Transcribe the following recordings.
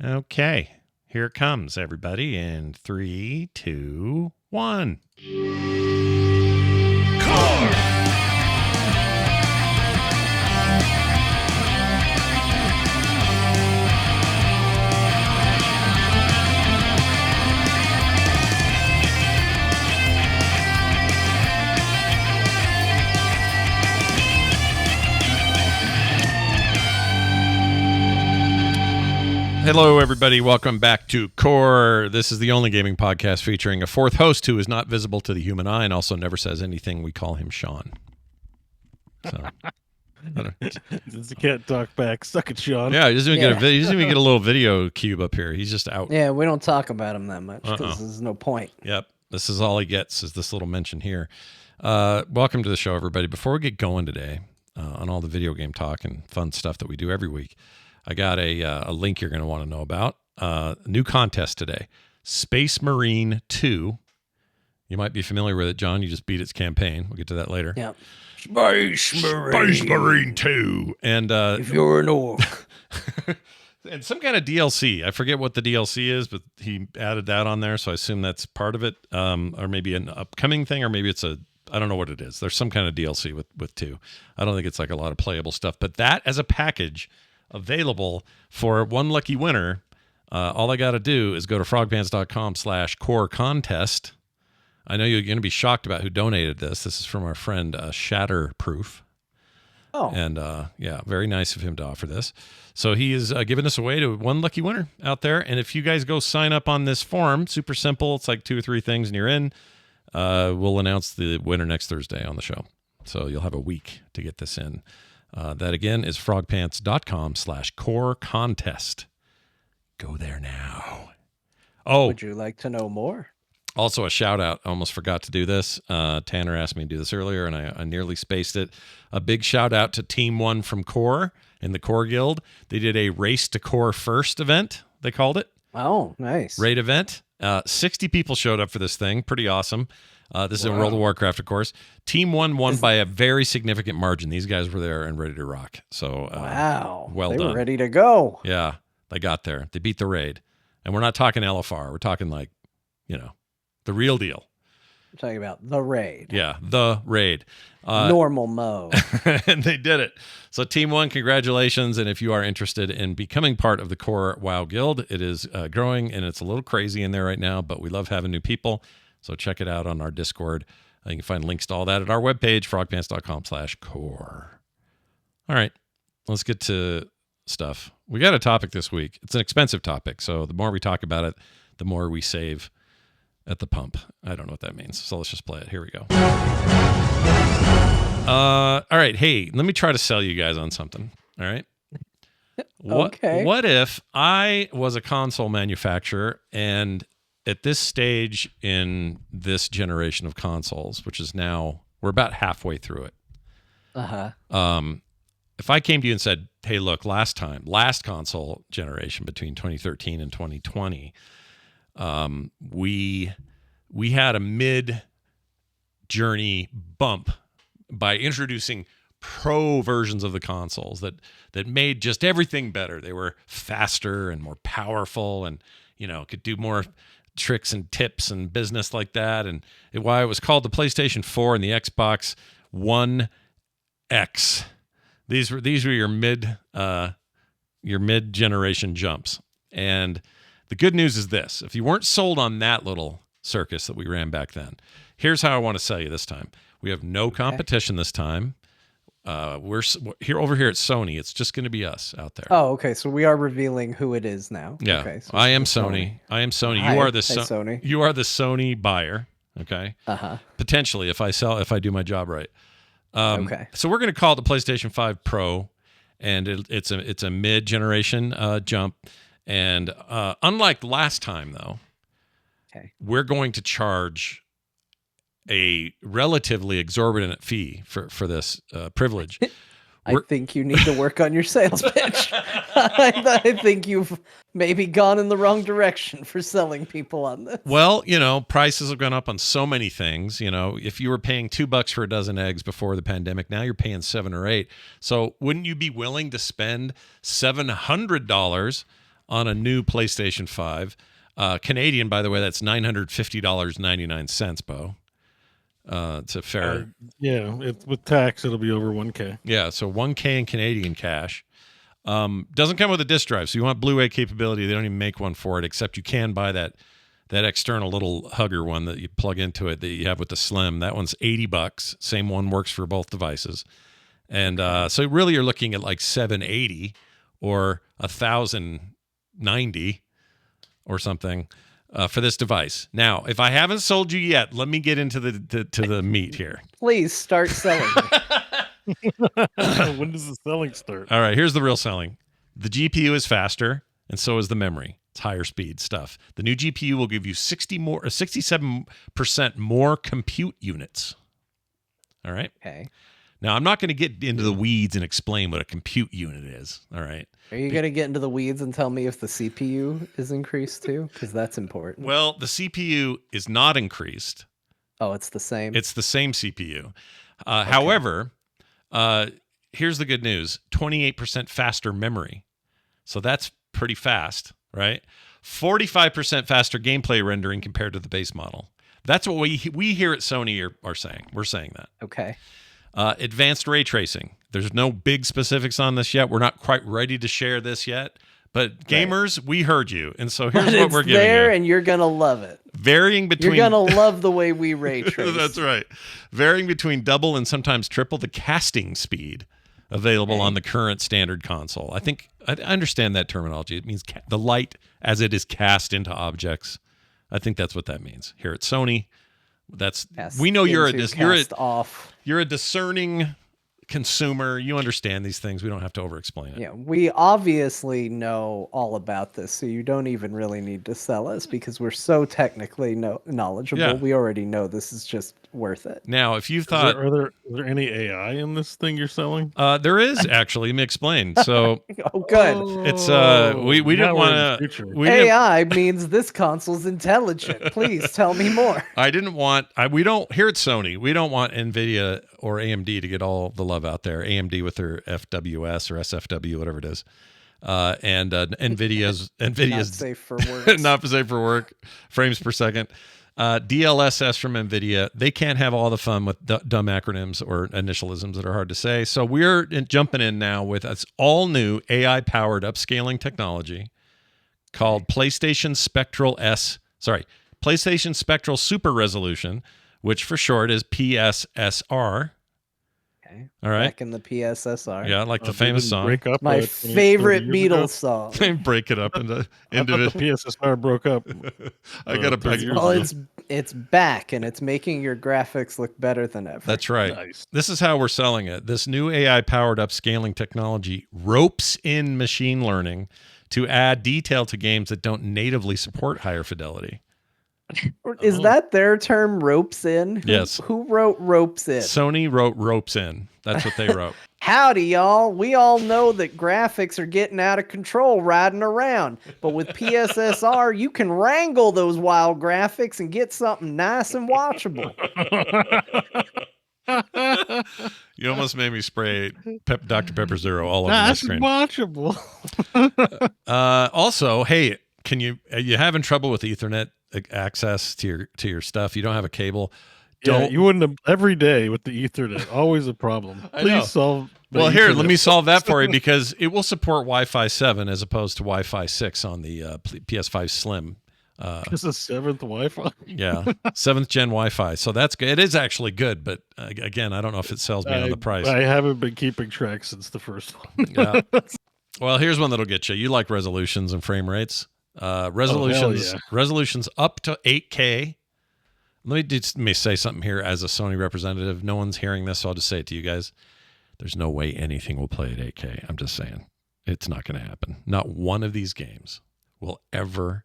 Okay, here it comes, everybody, in 3, 2, 1. Core! Hello, everybody. Welcome back to Core. This is the only gaming podcast featuring a fourth host who is not visible to the human eye and also never says anything. We call him Sean. So, Since he can't talk back, suck it, Sean. yeah, he doesn't even get a little video cube up here. He's just out. Yeah, we don't talk about him that much because there's no point. Yep, this is all he gets is this little mention here. Welcome to the show, everybody. Before we get going today on all the video game talk and fun stuff that we do every week, I got a link you're going to want to know about. New contest today, Space Marine 2. You might be familiar with it, John. You just beat its campaign. We'll get to that later. Yeah. Space Marine 2. And if you're an orc. and some kind of DLC. I forget what the DLC is, but he added that on there, so I assume that's part of it. Or maybe an upcoming thing, or maybe it's I don't know what it is. There's some kind of DLC with 2. I don't think it's like a lot of playable stuff, but that as a package available for one lucky winner. All I got to do is go to frogpants.com/core-contest. I know you're going to be shocked about who donated this. This is from our friend Shatterproof. Oh. And yeah, very nice of him to offer this. So he is giving this away to one lucky winner out there. And if you guys go sign up on this form, super simple. It's like 2 or 3 things and you're in. We'll announce the winner next Thursday on the show. So you'll have a week to get this in. That again is frogpants.com/core-contest. Go there now. Oh, Would you like to know more? Also a shout out. I almost forgot to do this. Tanner asked me to do this earlier and I nearly spaced it. A big shout out to Team 1 from Core in the Core Guild. They did a Race to Core First event, they called it. Oh, nice. Raid event. 60 people showed up for this thing. Pretty awesome. This is in World of Warcraft, of course. Team 1 won by a very significant margin. These guys were there and ready to rock. So, wow. Well they done. They were ready to go. Yeah, they got there. They beat the raid. And we're not talking LFR. We're talking like, the real deal. I'm talking about the raid. Yeah, the raid. Normal mode. And they did it. So Team 1, congratulations. And if you are interested in becoming part of the Core WoW Guild, it is growing and it's a little crazy in there right now, but we love having new people. So check it out on our Discord. You can find links to all that at our webpage, frogpants.com/core. All right, let's get to stuff. We got a topic this week. It's an expensive topic. So the more we talk about it, the more we save at the pump. I don't know what that means. So let's just play it. Here we go. All right. Hey, let me try to sell you guys on something. All right. Okay. What if I was a console manufacturer and at this stage in this generation of consoles, which is now, we're about halfway through it. If I came to you and said, hey, look, last console generation between 2013 and 2020, we had a mid-journey bump by introducing pro versions of the consoles that made just everything better. They were faster and more powerful and, could do more tricks and tips and business like that. And why it was called the PlayStation 4 and the Xbox One X. These were your mid-generation jumps. And the good news is this. If you weren't sold on that little circus that we ran back then, here's how I want to sell you this time. We have no competition this time. We're over here at Sony. It's just going to be us out there. Oh, okay. So we are revealing who it is now. Yeah. Okay, so I am Sony. I am Sony. Hi. You are the Sony. You are the Sony buyer. Okay. Potentially, if I do my job right. Okay. So we're going to call it the PlayStation 5 Pro, and it's a mid-generation jump. And unlike last time, though, we're going to charge a relatively exorbitant fee for this privilege. I think you need to work on your sales pitch. I think you've maybe gone in the wrong direction for selling people on this. Well, prices have gone up on so many things. If you were paying $2 for a dozen eggs before the pandemic, now you're paying 7 or 8. So wouldn't you be willing to spend $700 on a new PlayStation 5. Canadian, by the way, that's $950.99, Beau. It's a fair. With tax, it'll be over 1K. Yeah, so 1K in Canadian cash. Doesn't come with a disc drive, so you want Blu-ray capability. They don't even make one for it, except you can buy that external little hugger one that you plug into it that you have with the Slim. That one's $80. Same one works for both devices. And so really you're looking at like $780 or $1,090 or something for this device. Now, if I haven't sold you yet, let me get into the meat here. Please start selling. When does the selling start? All right, here's the real selling. The GPU is faster, and so is the memory. It's higher speed stuff. The new GPU will give you 67% more compute units. All right? Okay. Now, I'm not going to get into the weeds and explain what a compute unit is. All right? Are you going to get into the weeds and tell me if the CPU is increased too? Because that's important. Well, the CPU is not increased. Oh, it's the same? It's the same CPU. However, here's the good news. 28% faster memory. So that's pretty fast, right? 45% faster gameplay rendering compared to the base model. That's what we here at Sony are saying. We're saying that. Okay. Advanced ray tracing. There's no big specifics on this yet. We're not quite ready to share this yet. But gamers, we heard you. And so here's what we're giving you. And you're going to love it. Varying between... You're going to love the way we ray trace. That's right. Varying between double and sometimes triple the casting speed available on the current standard console. I think I understand that terminology. It means the light as it is cast into objects. I think that's what that means. Here at Sony, we know you're a discerning consumer. You understand these things. We don't have to over-explain it. Yeah, we obviously know all about this, so you don't even really need to sell us because we're so technically knowledgeable. Yeah. We already know this is just worth it. Now, if you thought... Are there any AI in this thing you're selling? There is, actually. Let me explain. So... Oh, good. It's... We didn't want to... AI means this console's intelligent. Please tell me more. I didn't want... we don't... Here at Sony, we don't want NVIDIA or AMD to get all the love out there. AMD with their FWS or SFW, whatever it is. And NVIDIA's not safe for work. Not safe for work. Frames per second. DLSS from NVIDIA. They can't have all the fun with dumb acronyms or initialisms that are hard to say. So we're jumping in now with this all new AI-powered upscaling technology called PlayStation Spectral Super Resolution, which for short is PSSR. Okay. All right. Back in the PSSR. Yeah, like the famous song. My favorite Beatles song. Break it up into the PSSR broke up. I got to. Well, it's back and it's making your graphics look better than ever. That's right. Nice. This is how we're selling it. This new AI-powered upscaling technology ropes in machine learning to add detail to games that don't natively support higher fidelity. Is that their term, ropes in? Yes. Who wrote ropes in? Sony wrote ropes in. That's what they wrote. Howdy, y'all. We all know that graphics are getting out of control riding around. But with PSSR, you can wrangle those wild graphics and get something nice and watchable. You almost made me spray Dr. Pepper Zero all over my screen. Watchable. Also, hey, are you having trouble with Ethernet access to your stuff? You don't have a cable? You wouldn't have every day with the Ethernet. Always a problem. Please solve. Well, here, let me solve that for you because it will support Wi-Fi 7 as opposed to Wi-Fi 6 on the PS5 Slim. This is 7th Wi-Fi. Yeah, 7th gen Wi-Fi. So that's good. It is actually good, but again, I don't know if it sells me on the price. I haven't been keeping track since the first one. Yeah. Well, here's one that'll get you. You like resolutions and frame rates. Resolutions up to 8K. Let me say something here as a Sony representative. No one's hearing this, so I'll just say it to you guys. There's no way anything will play at 8K. I'm just saying. It's not going to happen. Not one of these games will ever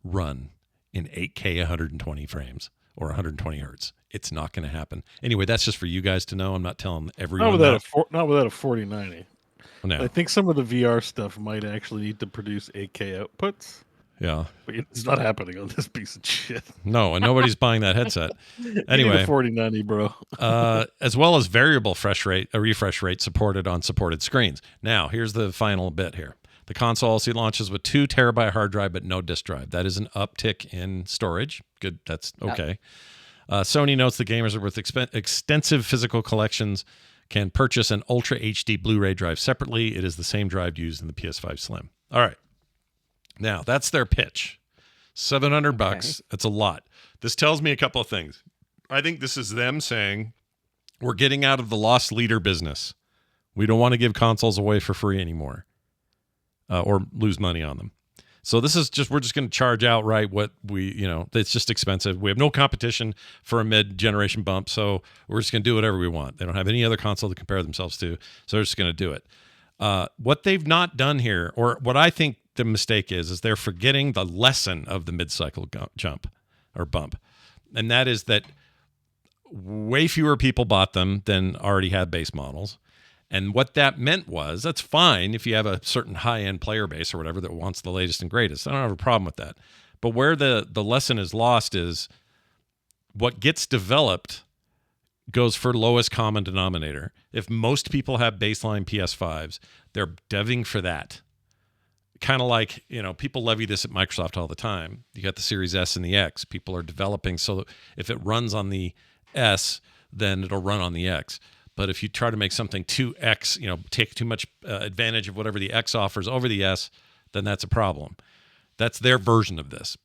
run in 8K 120 frames or 120 hertz. It's not going to happen. Anyway, that's just for you guys to know. I'm not telling everyone. Not without a 4090. No. I think some of the VR stuff might actually need to produce 8K outputs. Yeah. But it's not happening on this piece of shit. No, and nobody's buying that headset. Anyway. 4090, bro. As well as variable refresh rate supported on supported screens. Now, here's the final bit here. The console also launches with 2 terabyte hard drive, but no disk drive. That is an uptick in storage. Good. That's okay. Sony notes the gamers with extensive physical collections can purchase an Ultra HD Blu-ray drive separately. It is the same drive used in the PS5 Slim. All right. Now, that's their pitch. $700. Okay. That's a lot. This tells me a couple of things. I think this is them saying, we're getting out of the loss leader business. We don't want to give consoles away for free anymore or lose money on them. So this is just, we're just going to charge outright what we, it's just expensive. We have no competition for a mid-generation bump, so we're just going to do whatever we want. They don't have any other console to compare themselves to, so they're just going to do it. What they've not done here, or what I think the mistake is they're forgetting the lesson of the mid-cycle jump or bump. And that is that way fewer people bought them than already had base models. And what that meant was, that's fine if you have a certain high-end player base or whatever that wants the latest and greatest. I don't have a problem with that. But where the lesson is lost is what gets developed goes for lowest common denominator. If most people have baseline PS5s, they're deving for that. Kind of like, people levy this at Microsoft all the time. You got the Series S and the X. People are developing so that if it runs on the S, then it'll run on the X. But if you try to make something 2X, take too much advantage of whatever the X offers over the S, then that's a problem. That's their version of this.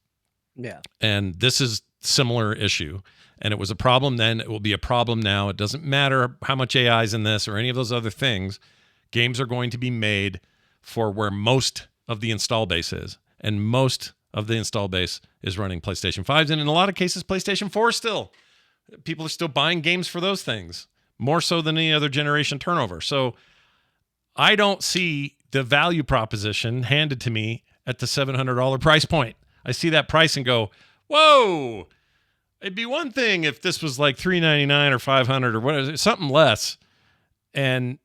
Yeah. And this is similar issue. And it was a problem then. It will be a problem now. It doesn't matter how much AI is in this or any of those other things. Games are going to be made for where most of the install base is. And most of the install base is running PlayStation 5s. And in a lot of cases, PlayStation 4 still. People are still buying games for those things. More so than any other generation turnover. So I don't see the value proposition handed to me at the $700 price point. I see that price and go, whoa, it'd be one thing if this was like $399 or $500 or whatever, something less. And,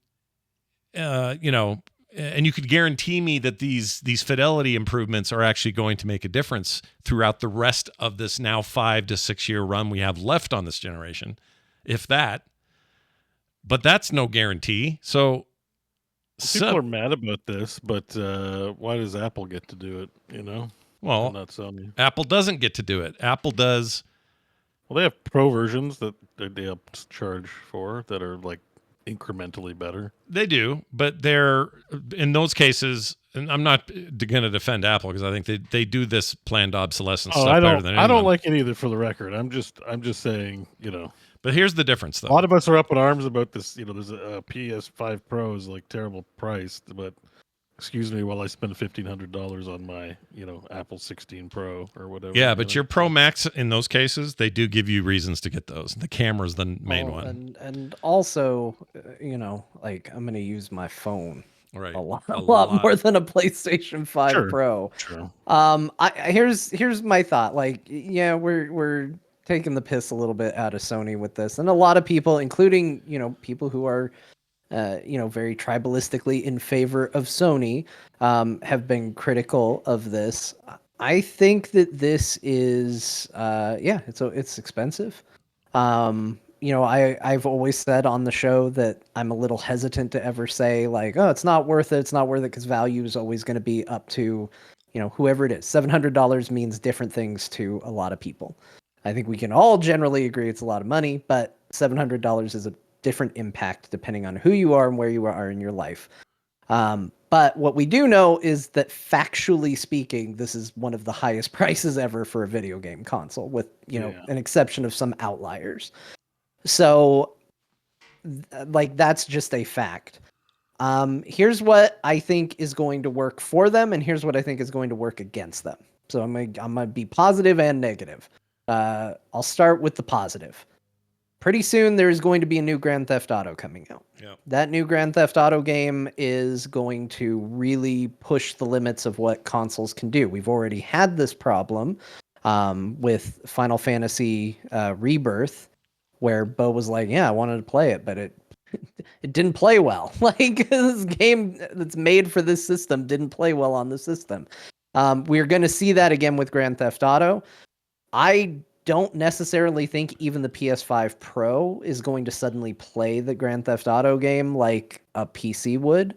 and you could guarantee me that these fidelity improvements are actually going to make a difference throughout the rest of this now 5 to 6 year run we have left on this generation, if that. But that's no guarantee. So people are mad about this, but why does Apple get to do it? Well, not Sony. Apple doesn't get to do it. Apple does. Well, they have pro versions that they charge for that are like incrementally better. They do, but they're in those cases. And I'm not going to defend Apple because I think they do this planned obsolescence stuff better than anyone. I don't like it either. For the record, I'm just saying, But here's the difference, though. A lot of us are up in arms about this. There's a PS5 Pro is like terrible priced, but excuse me while I spend $1,500 on my, Apple 16 Pro or whatever. Yeah, but your Pro Max in those cases, they do give you reasons to get those. The camera's the main one. And also, I'm going to use my phone. Right. A lot more than a PlayStation 5 Pro. True. Here's my thought. We're taking the piss a little bit out of Sony with this, and a lot of people, including people who are very tribalistically in favor of Sony, have been critical of this. I think that this is it's expensive. I've always said on the show that I'm a little hesitant to ever say it's not worth it. It's not worth it because value is always going to be up to, whoever it is. $700 means different things to a lot of people. I think we can all generally agree it's a lot of money, but $700 is a different impact depending on who you are and where you are in your life. But what we do know is that factually speaking, this is one of the highest prices ever for a video game console with, an exception of some outliers. So that's just a fact. Here's what I think is going to work for them, and here's what I think is going to work against them. So I'm gonna be positive and negative. I'll start with the positive. Pretty soon there's going to be a new Grand Theft Auto coming out. Yep. That new Grand Theft Auto game is going to really push the limits of what consoles can do. We've already had this problem with Final Fantasy Rebirth, where Beau was like, yeah, I wanted to play it, but it didn't play well. This game that's made for this system didn't play well on the system. We're going to see that again with Grand Theft Auto. I don't necessarily think even the PS5 Pro is going to suddenly play the Grand Theft Auto game like a PC would,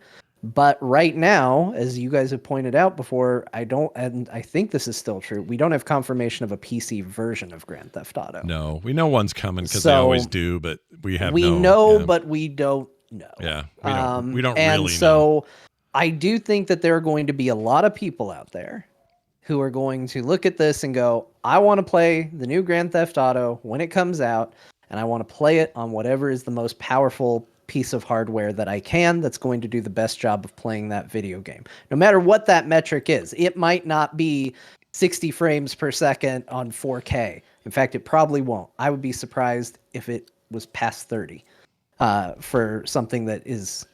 But right now, as you guys have pointed out before, and I think this is still true, we don't have confirmation of a PC version of Grand Theft Auto. No, we know one's coming because they always do, but we know, but we don't know. Yeah, we don't and really so know. I do think that there are going to be a lot of people out there who are going to look at this and go, I want to play the new Grand Theft Auto when it comes out, and I want to play it on whatever is the most powerful piece of hardware that I can that's going to do the best job of playing that video game. No matter what that metric is. It might not be 60 frames per second on 4K. In fact, it probably won't. I would be surprised if it was past 30 for something that is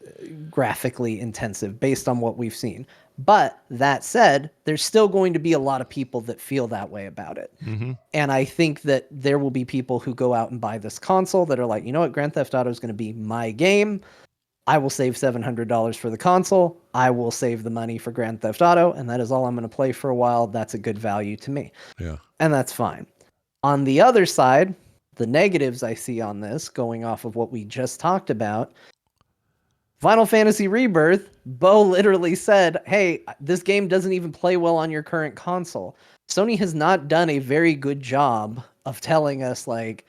graphically intensive based on what we've seen. But that said, there's still going to be a lot of people that feel that way about it. Mm-hmm. And I think that there will be people who go out and buy this console that are like, you know what, Grand Theft Auto is going to be my game. I will save $700 for the console. I will save the money for Grand Theft Auto, and that is all I'm going to play for a while. That's a good value to me. Yeah. And that's fine. On the other side, the negatives I see on this, going off of what we just talked about, Final Fantasy Rebirth, Beau literally said, hey, this game doesn't even play well on your current console. Sony has not done a very good job of telling us, like,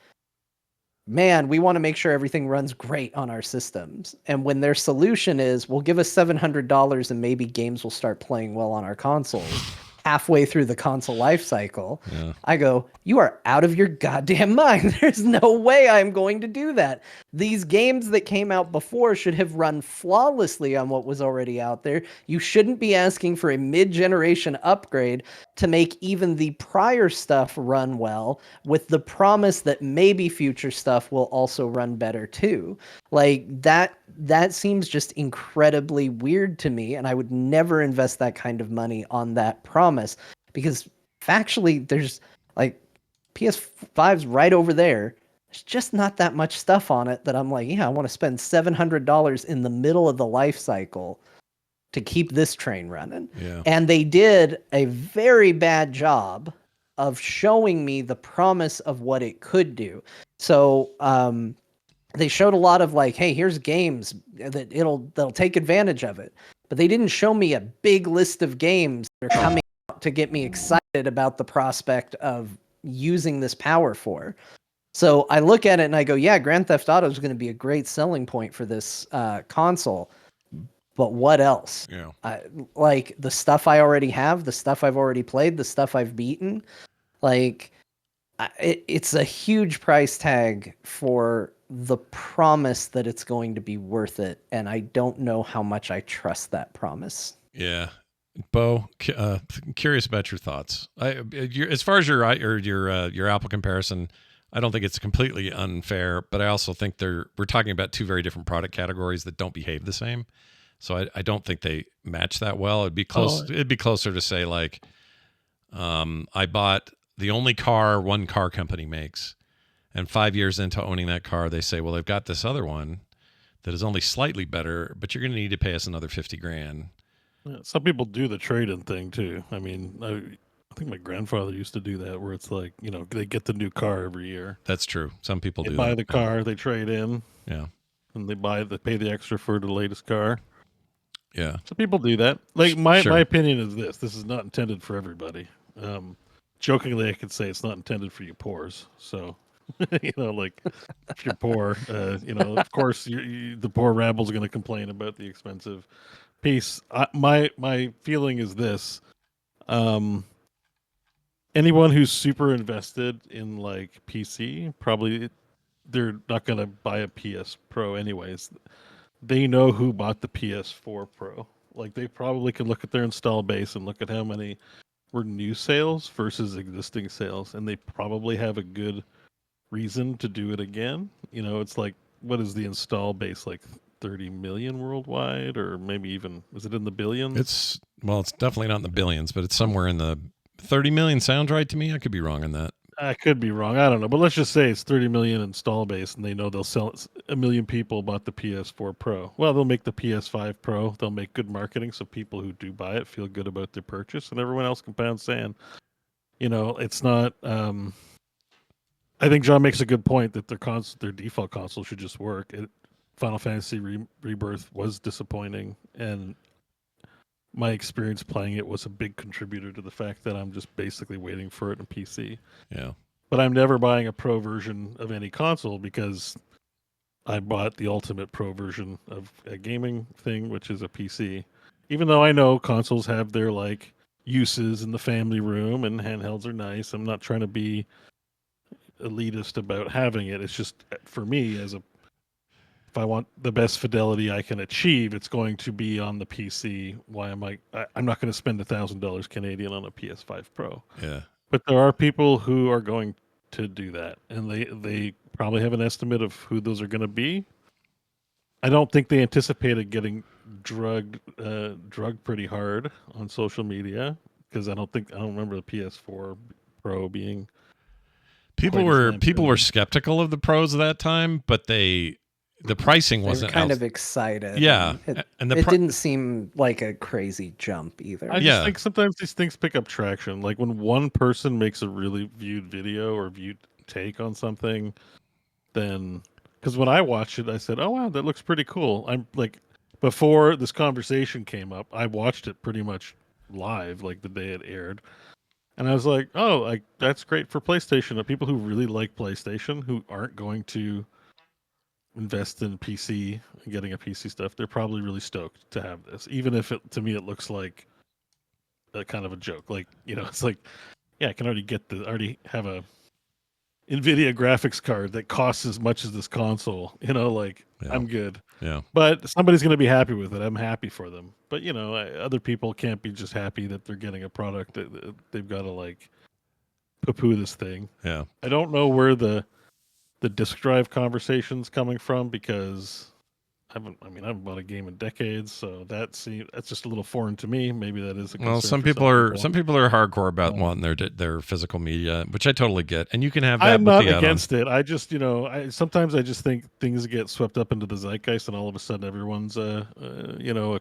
man, we want to make sure everything runs great on our systems. And when their solution is, well, give us $700 and maybe games will start playing well on our consoles halfway through the console life cycle, I go, you are out of your goddamn mind. There's no way I'm going to do that. These games that came out before should have run flawlessly on what was already out there. You shouldn't be asking for a mid-generation upgrade to make even the prior stuff run well, with the promise that maybe future stuff will also run better too. Like, that seems just incredibly weird to me, and I would never invest that kind of money on that promise, because factually there's, like, PS5's right over there. There's just not that much stuff on it that I'm like, yeah, I want to spend $700 in the middle of the life cycle to keep this train running. Yeah. And they did a very bad job of showing me the promise of what it could do. So they showed a lot of, like, hey, here's games that they'll take advantage of it. But they didn't show me a big list of games that are coming out to get me excited about the prospect of using this power for. So I look at it and I go, yeah, Grand Theft Auto is going to be a great selling point for this console. But what else? Yeah. Like, the stuff I already have, the stuff I've already played, the stuff I've beaten. Like, it's a huge price tag for the promise that it's going to be worth it. And I don't know how much I trust that promise. Yeah. Beau, curious about your thoughts. As far as your Apple comparison, I don't think it's completely unfair, but I also think we're talking about two very different product categories that don't behave the same. So I don't think they match that well. It'd be close. It'd be closer to say, like, I bought the only car one car company makes, and 5 years into owning that car, they say, well, they've got this other one that is only slightly better, but you're going to need to pay us another $50,000. Yeah, some people do the trade-in thing too. I mean, I think my grandfather used to do that, where it's like, you know, they get the new car every year. That's true. Some people They do buy that. the car, they trade in. Yeah. And they pay the extra for the latest car. Yeah. So people do that. Like, my Sure. opinion is this is not intended for everybody. Jokingly, I could say it's not intended for you poors. So, you know, like, if you're poor, you know, of course, the poor rabble's going to complain about the expensive piece. My feeling is this. Anyone who's super invested in, like, PC, probably they're not going to buy a PS Pro anyways. They know who bought the PS4 Pro. Like, they probably can look at their install base and look at how many were new sales versus existing sales, and they probably have a good reason to do it again. You know, it's like, what is the install base, like 30 million worldwide, or maybe even, is it in the billions? It's definitely not in the billions, but it's somewhere in the 30 million. Sounds right to me. I could be wrong on that. I could be wrong. I don't know. But let's just say it's 30 million install base, and they know they'll sell it. 1 million people bought the PS4 Pro. Well, they'll make the PS5 Pro. They'll make good marketing so people who do buy it feel good about their purchase, and everyone else can pound sand. You know, it's not... I think John makes a good point that their default console should just work. Final Fantasy Rebirth was disappointing, and my experience playing it was a big contributor to the fact that I'm just basically waiting for it in PC. Yeah. But I'm never buying a pro version of any console because I bought the ultimate pro version of a gaming thing, which is a PC. Even though I know consoles have their like uses in the family room and handhelds are nice, I'm not trying to be elitist about having it. It's just for me as a if I want the best fidelity I can achieve, it's going to be on the PC. Why am I'm not going to spend $1,000 Canadian on a PS5 Pro. Yeah. But there are people who are going to do that, and they probably have an estimate of who those are going to be. I don't think they anticipated getting drugged pretty hard on social media because I don't remember the PS4 Pro being People were skeptical of the pros at that time, but the pricing They were wasn't kind of excited. Yeah, and it didn't seem like a crazy jump either. I just think sometimes these things pick up traction. Like when one person makes a really viewed video or viewed take on something, then because when I watched it, I said, "Oh wow, that looks pretty cool." I'm like, before this conversation came up, I watched it pretty much live, like the day it aired, and I was like, "Oh, like that's great for PlayStation." People who really like PlayStation, who aren't going to invest in PC and getting a PC stuff, they're probably really stoked to have this, even if it to me it looks like a kind of a joke. Like it's like, yeah, I can already have a NVIDIA graphics card that costs as much as this console. Like Yeah. I'm good. Yeah. But somebody's going to be happy with it. I'm happy for them. But other people can't be just happy that they're getting a product that they've got to like poo-poo this thing. Yeah. I don't know where the disk drive conversation's coming from because I haven't bought a game in decades, so that's just a little foreign to me. Maybe that is a concern. Well, some people are hardcore about wanting their physical media, which I totally get, and you can have that. I'm with not the against it. I just sometimes I just think things get swept up into the zeitgeist, and all of a sudden everyone's a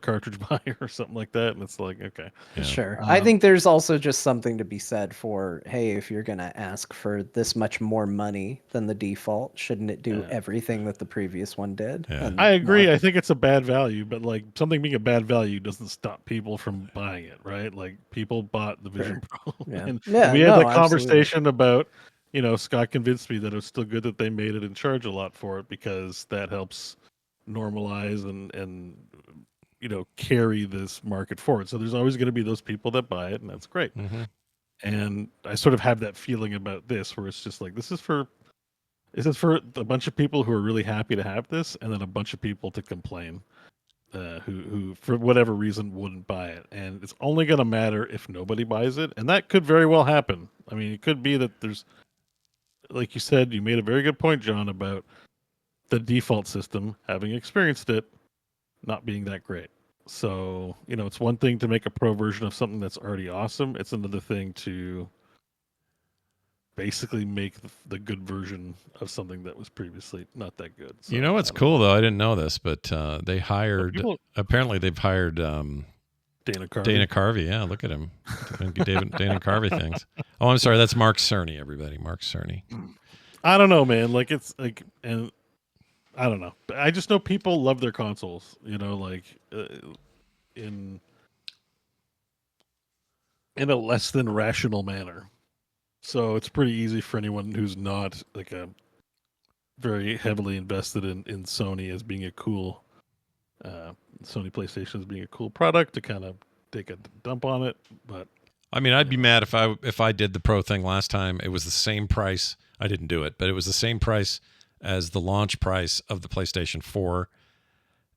cartridge buyer or something like that, and it's like okay, Yeah. Sure. I think there's also just something to be said for, hey, if you're gonna ask for this much more money than the default, shouldn't it do everything that the previous one did? Yeah. And I agree. I think it's a bad value, but like something being a bad value doesn't stop people from buying it, right? Like people bought the Vision Pro, Yeah. and Yeah, we had no, that conversation about, Scott convinced me that it was still good that they made it and charge a lot for it because that helps normalize and carry this market forward. So there's always going to be those people that buy it, and that's great. Mm-hmm. And I sort of have that feeling about this, where it's just like this is for a bunch of people who are really happy to have this, and then a bunch of people to complain, who for whatever reason wouldn't buy it, and it's only going to matter if nobody buys it, and that could very well happen. I mean, it could be that there's, like you said, you made a very good point, John, about the default system, having experienced it, not being that great. So it's one thing to make a pro version of something that's already awesome. It's another thing to basically make the good version of something that was previously not that good. So, What's cool though? I didn't know this, but they hired. Apparently, they've hired Dana Carvey. Dana Carvey. Yeah, look at him. Dana Carvey things. Oh, I'm sorry. That's Mark Cerny. Everybody, Mark Cerny. I don't know, man. Like it's like, and I don't know. I just know people love their consoles. In a less than rational manner. So it's pretty easy for anyone who's not like a very heavily invested in Sony as being a cool Sony PlayStation as being a cool product to kind of take a dump on it. But I mean, I'd be mad if I did the Pro thing last time. It was the same price. I didn't do it, but it was the same price as the launch price of the PlayStation 4,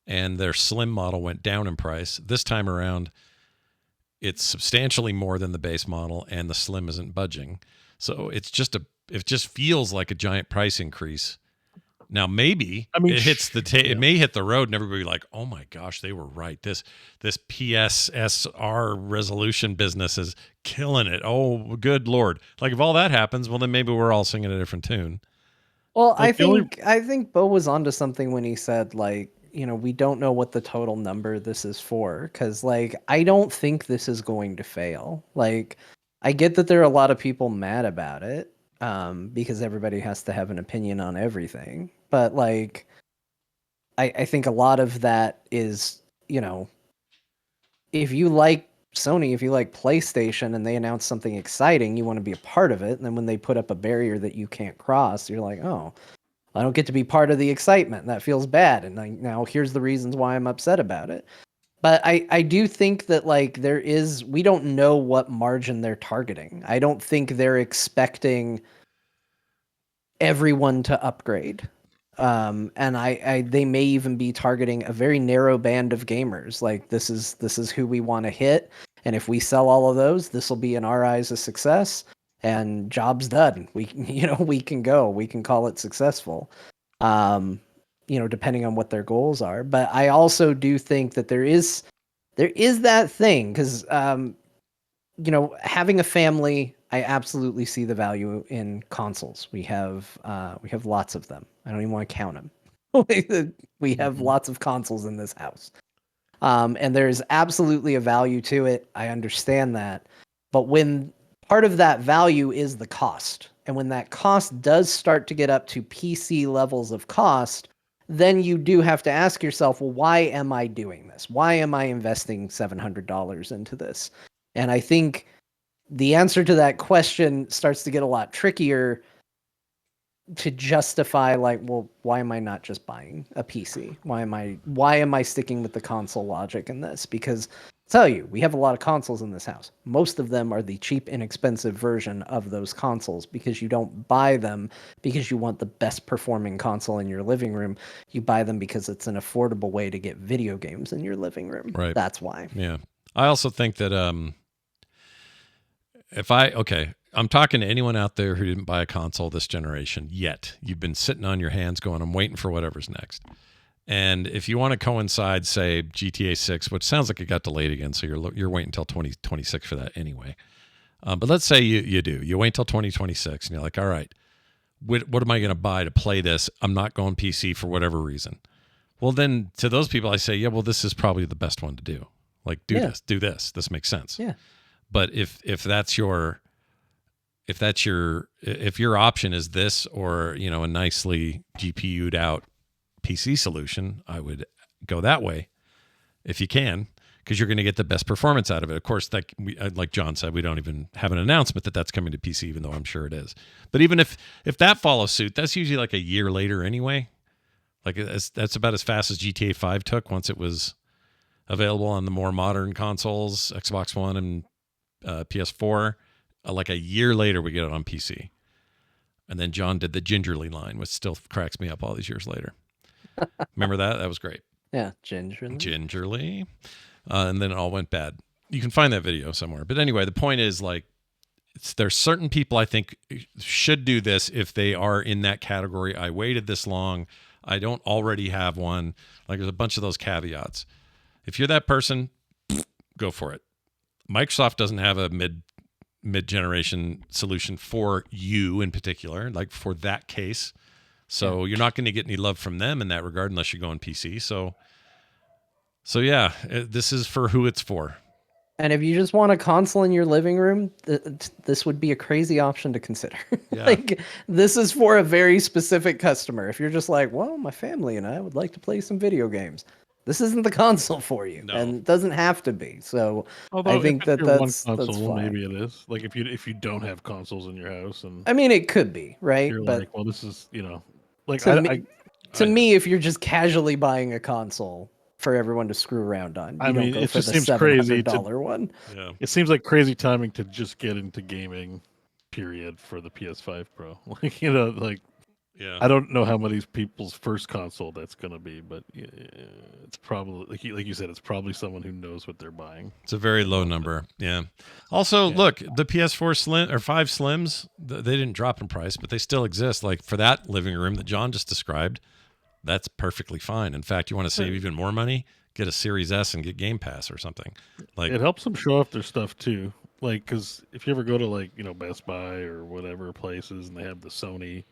and their Slim model went down in price. This time around, it's substantially more than the base model, and the Slim isn't budging. So it just feels like a giant price increase. Now maybe it hits it may hit the road, and everybody like, oh my gosh, they were right. This PSSR resolution business is killing it. Oh, good Lord! Like if all that happens, well then maybe we're all singing a different tune. Well, I think Beau was onto something when he said we don't know what the total number this is for, because I don't think this is going to fail. Like I get that there are a lot of people mad about it because everybody has to have an opinion on everything, but I think a lot of that is, you know, if you like Sony, if you like PlayStation and they announce something exciting, you want to be a part of it. And then when they put up a barrier that you can't cross, you're like, oh, I don't get to be part of the excitement. That feels bad. And now here's the reasons why I'm upset about it. But I do think that like we don't know what margin they're targeting. I don't think they're expecting everyone to upgrade. And they may even be targeting a very narrow band of gamers. Like this is who we want to hit. And if we sell all of those, this will be in our eyes a success and job's done. We we can go. We can call it successful. Depending on what their goals are. But I also do think that there is that thing because having a family, I absolutely see the value in consoles. We have lots of them. I don't even want to count them. We have lots of consoles in this house. And there's absolutely a value to it. I understand that. But when part of that value is the cost, and when that cost does start to get up to PC levels of cost, then you do have to ask yourself, well, why am I doing this? Why am I investing $700 into this? And I think the answer to that question starts to get a lot trickier to justify, like, well, why am I not just buying a PC? Why am I sticking with the console logic in this? Because I'll tell you, we have a lot of consoles in this house. Most of them are the cheap, inexpensive version of those consoles because you don't buy them because you want the best performing console in your living room. You buy them because it's an affordable way to get video games in your living room. Right. That's why. Yeah. I also think that I'm talking to anyone out there who didn't buy a console this generation yet. You've been sitting on your hands going, I'm waiting for whatever's next. And if you want to coincide, say, GTA 6, which sounds like it got delayed again, so you're waiting until 2026 for that anyway. But let's say you do. You wait till 2026, and you're like, all right, what am I going to buy to play this? I'm not going PC for whatever reason. Well, then to those people, I say, yeah, well, this is probably the best one to do. Like, do this. This makes sense. Yeah. But if your option is this or, a nicely GPU'd out PC solution, I would go that way if you can, because you're going to get the best performance out of it. Of course, like John said, we don't even have an announcement that that's coming to PC, even though I'm sure it is. But even if that follows suit, that's usually like a year later anyway. Like that's about as fast as GTA 5 took once it was available on the more modern consoles, Xbox One and PS4. Like a year later, we get it on PC. And then John did the gingerly line, which still cracks me up all these years later. Remember that? That was great. Yeah, gingerly. Gingerly. And then it all went bad. You can find that video somewhere. But anyway, the point is, like, there's certain people I think should do this if they are in that category. I waited this long. I don't already have one. Like, there's a bunch of those caveats. If you're that person, go for it. Microsoft doesn't have a mid-generation solution for you in particular, like for that case. So you're not going to get any love from them in that regard unless you go on PC. So yeah, this is for who it's for. And if you just want a console in your living room, this would be a crazy option to consider. Yeah. Like, this is for a very specific customer. If you're just like, well, my family and I would like to play some video games, this isn't the console for you. No. And it doesn't have to be. So Although I think that's that's fine. maybe it is. Like if you don't have consoles in your house, and I mean, it could be, right? you're But like, well, this is like to me, if you're just casually buying a console for everyone to screw around on, you don't go it for just the seems crazy $700 one. Yeah. It seems like crazy timing to just get into gaming, period, for the PS5 Pro. Like Yeah. I don't know how many people's first console that's going to be, but it's probably like you said, it's probably someone who knows what they're buying. It's a very low number. Yeah. Also, look, the PS4 Slim or 5 Slims, they didn't drop in price, but they still exist. Like for that living room that John just described, that's perfectly fine. In fact, you want to save even more money, get a Series S and get Game Pass or something. Like it helps them show off their stuff too. Like, because if you ever go to Best Buy or whatever places and they have the Sony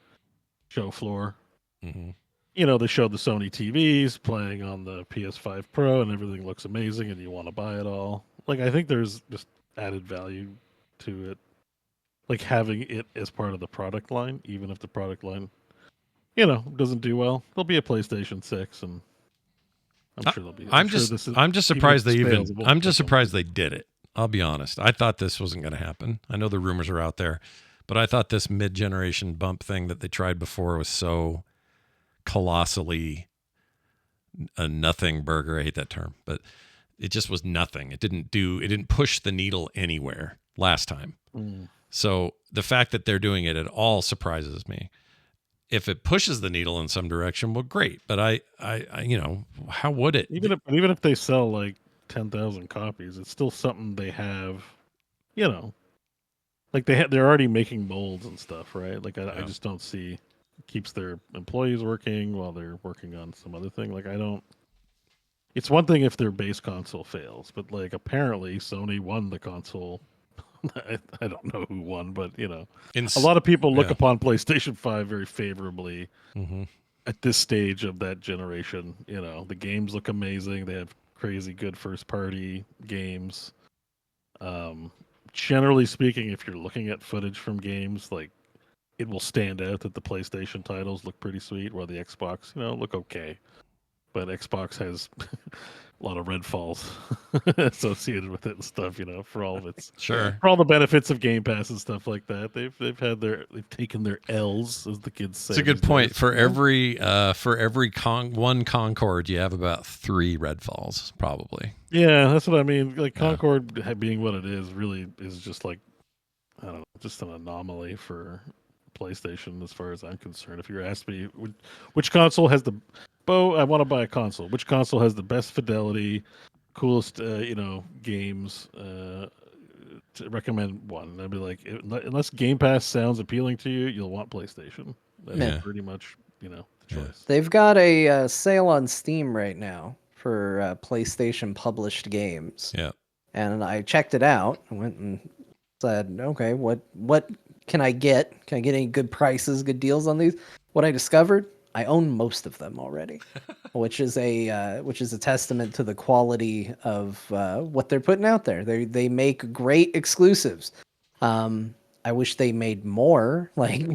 show floor, mm-hmm. They showed the Sony TVs playing on the PS5 Pro and everything looks amazing and you want to buy it all. Like, I think there's just added value to it. Like having it as part of the product line, even if the product line, doesn't do well. There'll be a PlayStation 6 and I'm sure they'll be. I'm just surprised they I'm just surprised they. they did it. I'll be honest. I thought this wasn't going to happen. I know the rumors are out there, but I thought this mid-generation bump thing that they tried before was so colossally a nothing burger. I hate that term, but it just was nothing. It didn't push the needle anywhere last time. So the fact that they're doing it at all surprises me. If it pushes the needle in some direction, well, great. But I how would it? Even if they sell like 10,000 copies, it's still something they have. Like they're already making molds and stuff, right? Like I just don't see keeps their employees working while they're working on some other thing. Like I don't. It's one thing if their base console fails, but like apparently Sony won the console. I don't know who won, but a lot of people look upon PlayStation 5 very favorably at this stage of that generation. The games look amazing. They have crazy good first party games. Generally speaking, if you're looking at footage from games, like it will stand out that the PlayStation titles look pretty sweet, while the Xbox, look okay. But Xbox has a lot of red falls associated with it and stuff, for all of its for all the benefits of Game Pass and stuff like that. They've taken their L's, as the kids say. It's a good point. For every one Concord, you have about 3 red falls, probably. Yeah, that's what I mean. Like Concord being what it is really is just like, I don't know, just an anomaly for PlayStation as far as I'm concerned. If you asked me which console has the Beau, I want to buy a console. Which console has the best fidelity, coolest, games? To recommend one, I'd be like, unless Game Pass sounds appealing to you, you'll want PlayStation. That's pretty much, the choice. They've got a sale on Steam right now for PlayStation published games. Yeah, and I checked it out. I went and said, okay, what can I get? Can I get any good prices, good deals on these? What I discovered, I own most of them already, which is a testament to the quality of what they're putting out there. They make great exclusives. I wish they made more. Like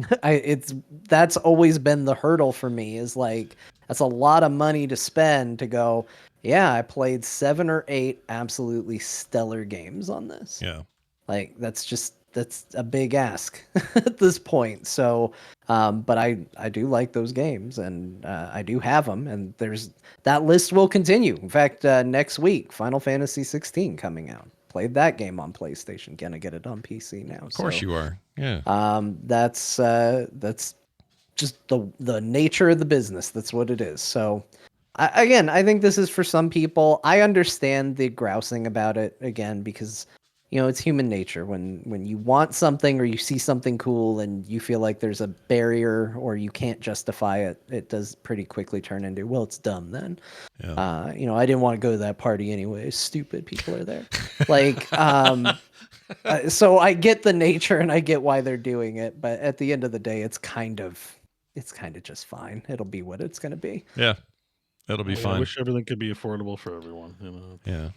that's always been the hurdle for me. Is like that's a lot of money to spend to go. Yeah, I played 7 or 8 absolutely stellar games on this. Yeah, like that's a big ask at this point. So, but I do like those games, and I do have them, and that list will continue. In fact, next week, Final Fantasy 16 coming out. Played that game on PlayStation. Gonna get it on PC now. Of course you are. Yeah. That's just the nature of the business. That's what it is. So, I think this is for some people. I understand the grousing about it again because it's human nature when you want something or you see something cool and you feel like there's a barrier or you can't justify it. It does pretty quickly turn into, well, it's dumb then. Yeah. I didn't want to go to that party anyway. Stupid people are there. Like, so I get the nature and I get why they're doing it, but at the end of the day, it's kind of just fine. It'll be what it's going to be. Yeah. It'll be fine. I wish everything could be affordable for everyone. Yeah.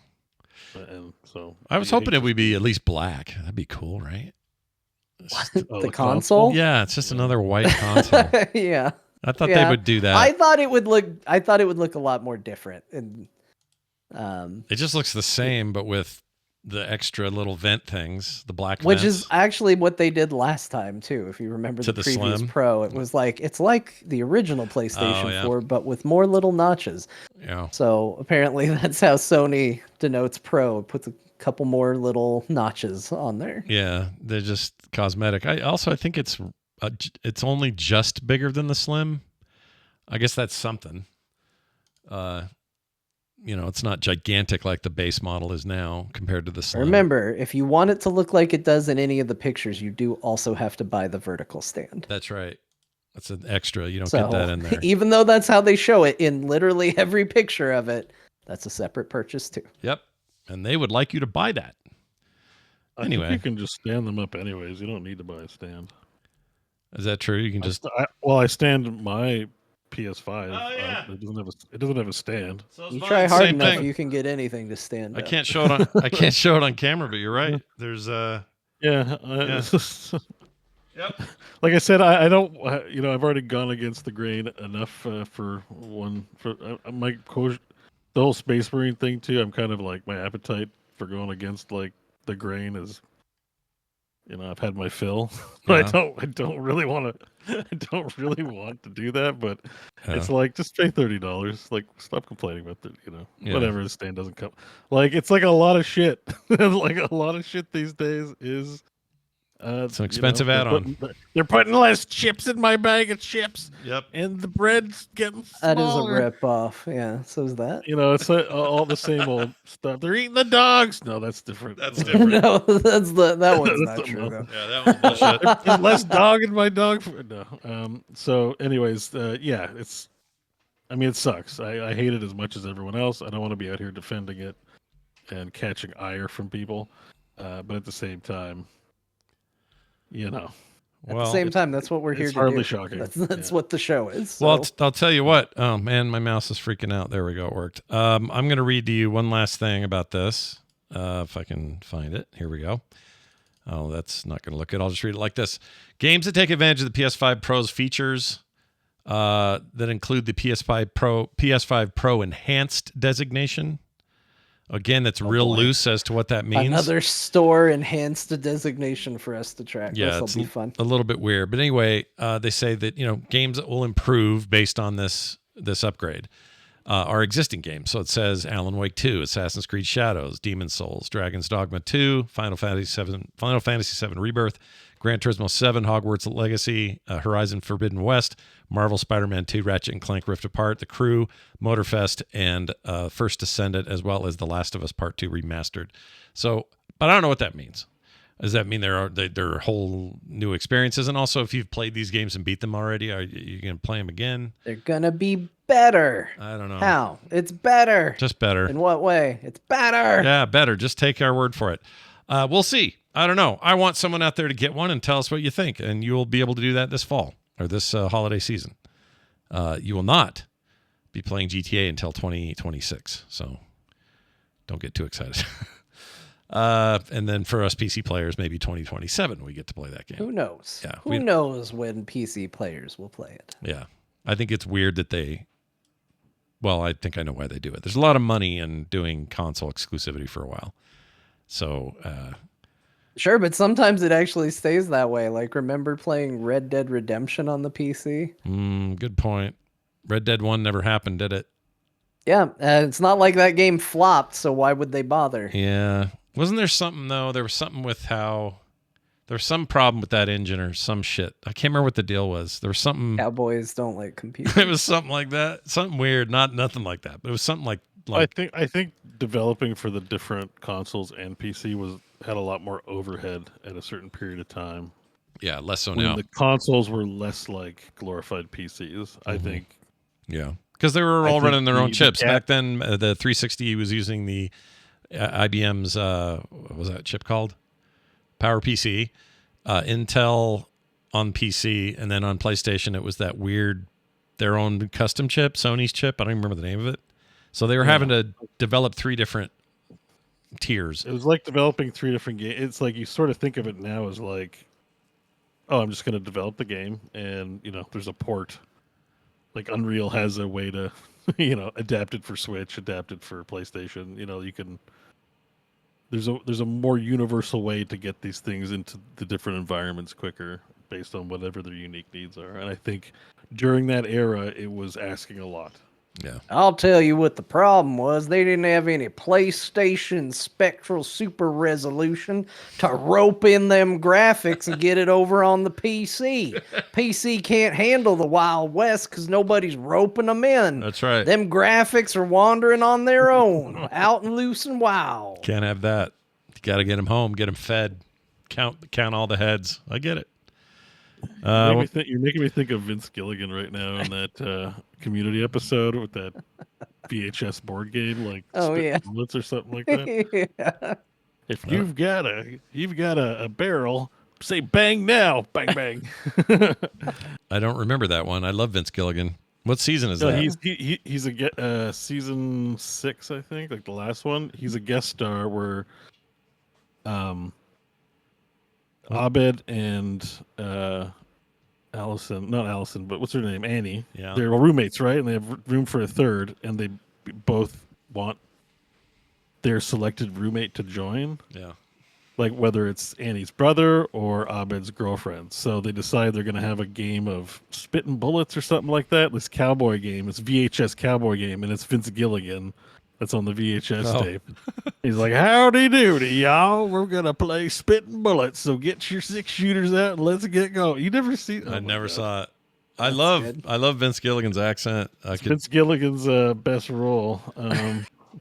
And so I was hoping it would be at least black. That'd be cool, right? The console? Yeah, it's just another white console. Yeah. I thought they would do that. I thought it would look a lot more different. And it just looks the same, but with the extra little vent things, the black which vents. is actually what they did last time too. If you remember the previous Slim. Pro, it's like the original PlayStation 4, but with more little notches. Yeah. So apparently that's how Sony denotes Pro. It puts a couple more little notches on there. Yeah, they're just cosmetic. I think it's only just bigger than the Slim. I guess that's something. It's not gigantic like the base model is now compared to the Slim. Remember, if you want it to look like it does in any of the pictures, you do also have to buy the vertical stand. That's right. That's an extra. You don't get that in there. Even though that's how they show it in literally every picture of it, that's a separate purchase too. Yep. And they would like you to buy that. Anyway. I think you can just stand them up anyways. You don't need to buy a stand. Is that true? You can just... I stand my PS5. Oh, yeah. It doesn't have a stand. So you try hard enough, you can get anything to stand up. I can't show it on camera, but you're right. There's Yep. Like I said, I don't. I've already gone against the grain enough for the whole Space Marine thing too. I'm kind of like my appetite for going against like the grain is, I've had my fill. I Yeah. don't really want to. I don't really want to do that, but Yeah. it's like just pay $30. Like, stop complaining about the, Yeah. whatever the stand doesn't come. Like, it's like a lot of shit. Like a lot of shit these days is. It's an expensive add-on. They're putting less chips in my bag of chips. Yep. And the bread's getting That is a smaller. rip off. Yeah. So is that. It's all the same old stuff. They're eating the dogs. No, that's different. That's different. No, that one's That's not true though. Yeah, that one's bullshit. There's less dog in my dog food. No. So, anyways, yeah, it sucks. I hate it as much as everyone else. I don't want to be out here defending it and catching ire from people. But at the same time, At the same time, that's what we're here to do. It's hardly shocking. That's what the show is. So. Well, I'll tell you what. Oh man, my mouse is freaking out. There we go. It worked. I'm going to read to you one last thing about this. If I can find it. Here we go. Oh, that's not going to look good. I'll just read it like this. Games that take advantage of the PS5 Pro's features that include the PS5 Pro Enhanced designation. Again, that's real loose as to what that means. Another store enhanced a designation for us to track. Yeah, This will be fun. A little bit weird. But anyway, they say that, games that will improve based on this upgrade are existing games. So it says Alan Wake 2, Assassin's Creed Shadows, Demon's Souls, Dragon's Dogma 2, Final Fantasy VII Rebirth, Gran Turismo 7, Hogwarts Legacy, Horizon Forbidden West, Marvel Spider-Man 2, Ratchet and Clank Rift Apart, The Crew, Motorfest, and First Descendant, as well as The Last of Us Part 2 Remastered. So, but I don't know what that means. Does that mean there are whole new experiences? And also, if you've played these games and beat them already, are you going to play them again? They're going to be better. I don't know. How? It's better. Just better. In what way? It's better. Yeah, better. Just take our word for it. We'll see. I don't know. I want someone out there to get one and tell us what you think. And you will be able to do that this fall or this holiday season. You will not be playing GTA until 2026. So don't get too excited. And then for us PC players, maybe 2027 we get to play that game. Who knows? Yeah, Who knows when PC players will play it? Yeah. I think it's weird that I think I know why they do it. There's a lot of money in doing console exclusivity for a while. So, sure, but sometimes it actually stays that way. Like, remember playing Red Dead Redemption on the PC? Good point. Red Dead 1 never happened, did it? Yeah, it's not like that game flopped, so why would they bother? Yeah. Wasn't there something, though? There was something with how... There was some problem with that engine or some shit. I can't remember what the deal was. There was something... Cowboys don't like computers. It was something like that. Something weird. Nothing like that. But it was something like... I think developing for the different consoles and PC had a lot more overhead at a certain period of time. Yeah, less so when now. The consoles were less like glorified PCs, I think. Yeah, because they were all running their own chips. Back then, the 360 was using the IBM's, what was that chip called? PowerPC. Intel on PC, and then on PlayStation, it was that weird, their own custom chip, Sony's chip. I don't even remember the name of it. So they were having to develop 3 different tiers. It was like developing 3 different games. It's like you sort of think of it now as like, oh, I'm just going to develop the game, and there's a port. Like Unreal has a way to, adapt it for Switch, adapt it for PlayStation. You can. There's a more universal way to get these things into the different environments quicker based on whatever their unique needs are. And I think during that era, it was asking a lot. Yeah. I'll tell you what the problem was. They didn't have any PlayStation Spectral Super Resolution to rope in them graphics and get it over on the PC. PC can't handle the Wild West because nobody's roping them in. That's right. Them graphics are wandering on their own, out and loose and wild. Can't have that. You got to get them home, get them fed, count all the heads. I get it. You're making me think of Vince Gilligan right now in that Community episode with that VHS board game, like bullets or something like that. Yeah. If you've got a barrel, say bang now, bang bang. I don't remember that one. I love Vince Gilligan. What season is that? He's a season 6, I think, like the last one. He's a guest star where Abed and Allison, not Allison, but what's her name? Annie. Yeah. They're roommates, right? And they have room for a third, and they both want their selected roommate to join. Yeah. Like whether it's Annie's brother or Abed's girlfriend. So they decide they're going to have a game of spitting bullets or something like that. This cowboy game, it's VHS cowboy game, and it's Vince Gilligan that's on the VHS tape. He's like, howdy doody, y'all. We're going to play spitting bullets. So get your 6-shooters out and let's get going. You never see I never saw it. That's I love Vince Gilligan's accent. Vince Gilligan's best role.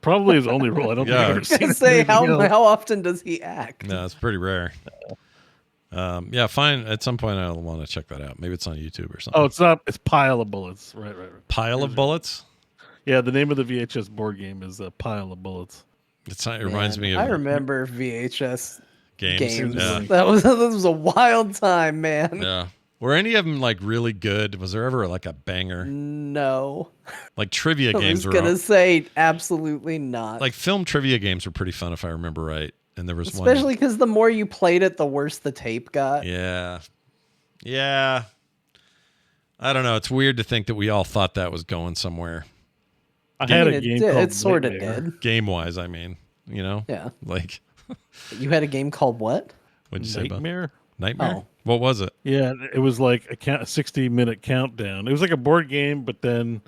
Probably his only role. I don't think I've ever I seen was say anything else. how often does he act? No, it's pretty rare. Yeah, fine. At some point, I'll want to check that out. Maybe it's on YouTube or something. Oh, it's not. It's Pile of Bullets. Right. Pile of Bullets? Yeah, the name of the VHS board game is Pile of Bullets. It reminds me of I remember VHS games. Yeah. That was a wild time, man. Yeah. Were any of them like really good? Was there ever like a banger? No. Like trivia I games was were gonna say absolutely not. like film trivia games were pretty fun if I remember right. And there was especially because the more you played it, the worse the tape got. Yeah. I don't know. It's weird to think that we all thought that was going somewhere. I had a game called it sort of Nightmare. did. Game wise, I mean, you know? Yeah. Like You had a game called what? what'd you say about Nightmare? Nightmare? Oh. What was it? Yeah, it was like a 60-minute countdown. It was like a board game, but then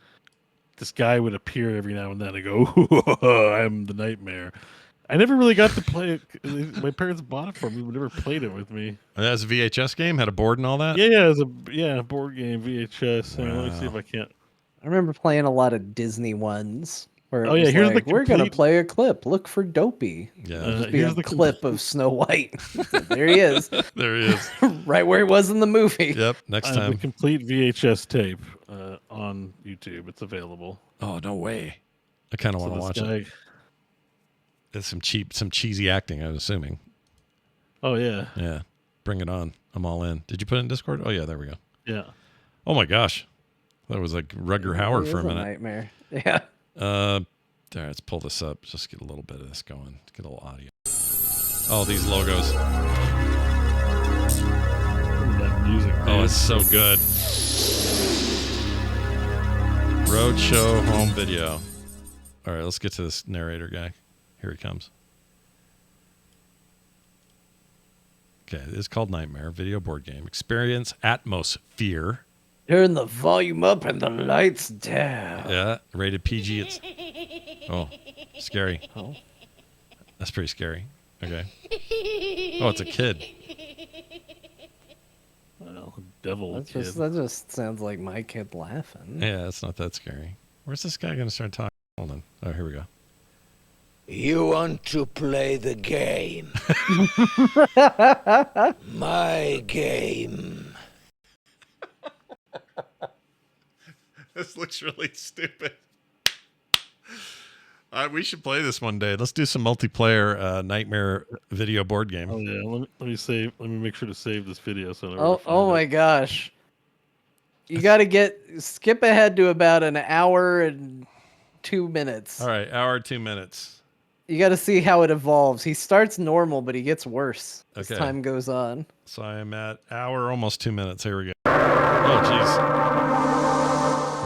this guy would appear every now and then and go, I'm the Nightmare. I never really got to play it. My parents bought it for me, but never played it with me. That was a VHS game, had a board and all that? Yeah, it was a board game, VHS. Let me see if I can't. I remember playing a lot of Disney ones. Where it Oh, yeah, was here's the like, we're gonna complete- play a clip. Look for Dopey. Yeah. Be here's a the clip of Snow White. There he is, There he is. right where he was in the movie. Yep. Next The time. complete VHS tape on YouTube. It's available. Oh, no way. I kind of want to watch it. It's some cheesy acting, I'm assuming. Oh yeah, Yeah. Bring it on. I'm all in. Did you put it in Discord? Oh, yeah, there we go. yeah. Oh, my gosh. That was like Rutger Hauer for a minute. Nightmare. Yeah. There, let's pull this up. Just get a little bit of this going. Get a little audio. Oh, these logos. That music. Oh, dude. it's so good. Roadshow home video. All right, let's get to this narrator guy. Here he comes. Okay, it's called Nightmare, video board game. Experience atmosphere. Turn the volume up and the lights down. Yeah, rated PG. It's scary. Oh. That's pretty scary. Okay. Oh, it's a kid. Well, devil That kid. just sounds like my kid laughing. Yeah, it's not that scary. Where's this guy going to start talking? Hold on. Oh, here we go. You want to play the game? My game. This looks really stupid. We should play this one day. Let's do some multiplayer Nightmare video board game. Oh yeah, let me save. Let me make sure to save this video so I never find Oh it. my gosh. You got to skip ahead to about an hour and 2 minutes. All right, hour 2 minutes. You got to see how it evolves. He starts normal, but he gets worse as Okay. time goes on. So I am at hour almost 2 minutes. Here we go. Oh jeez.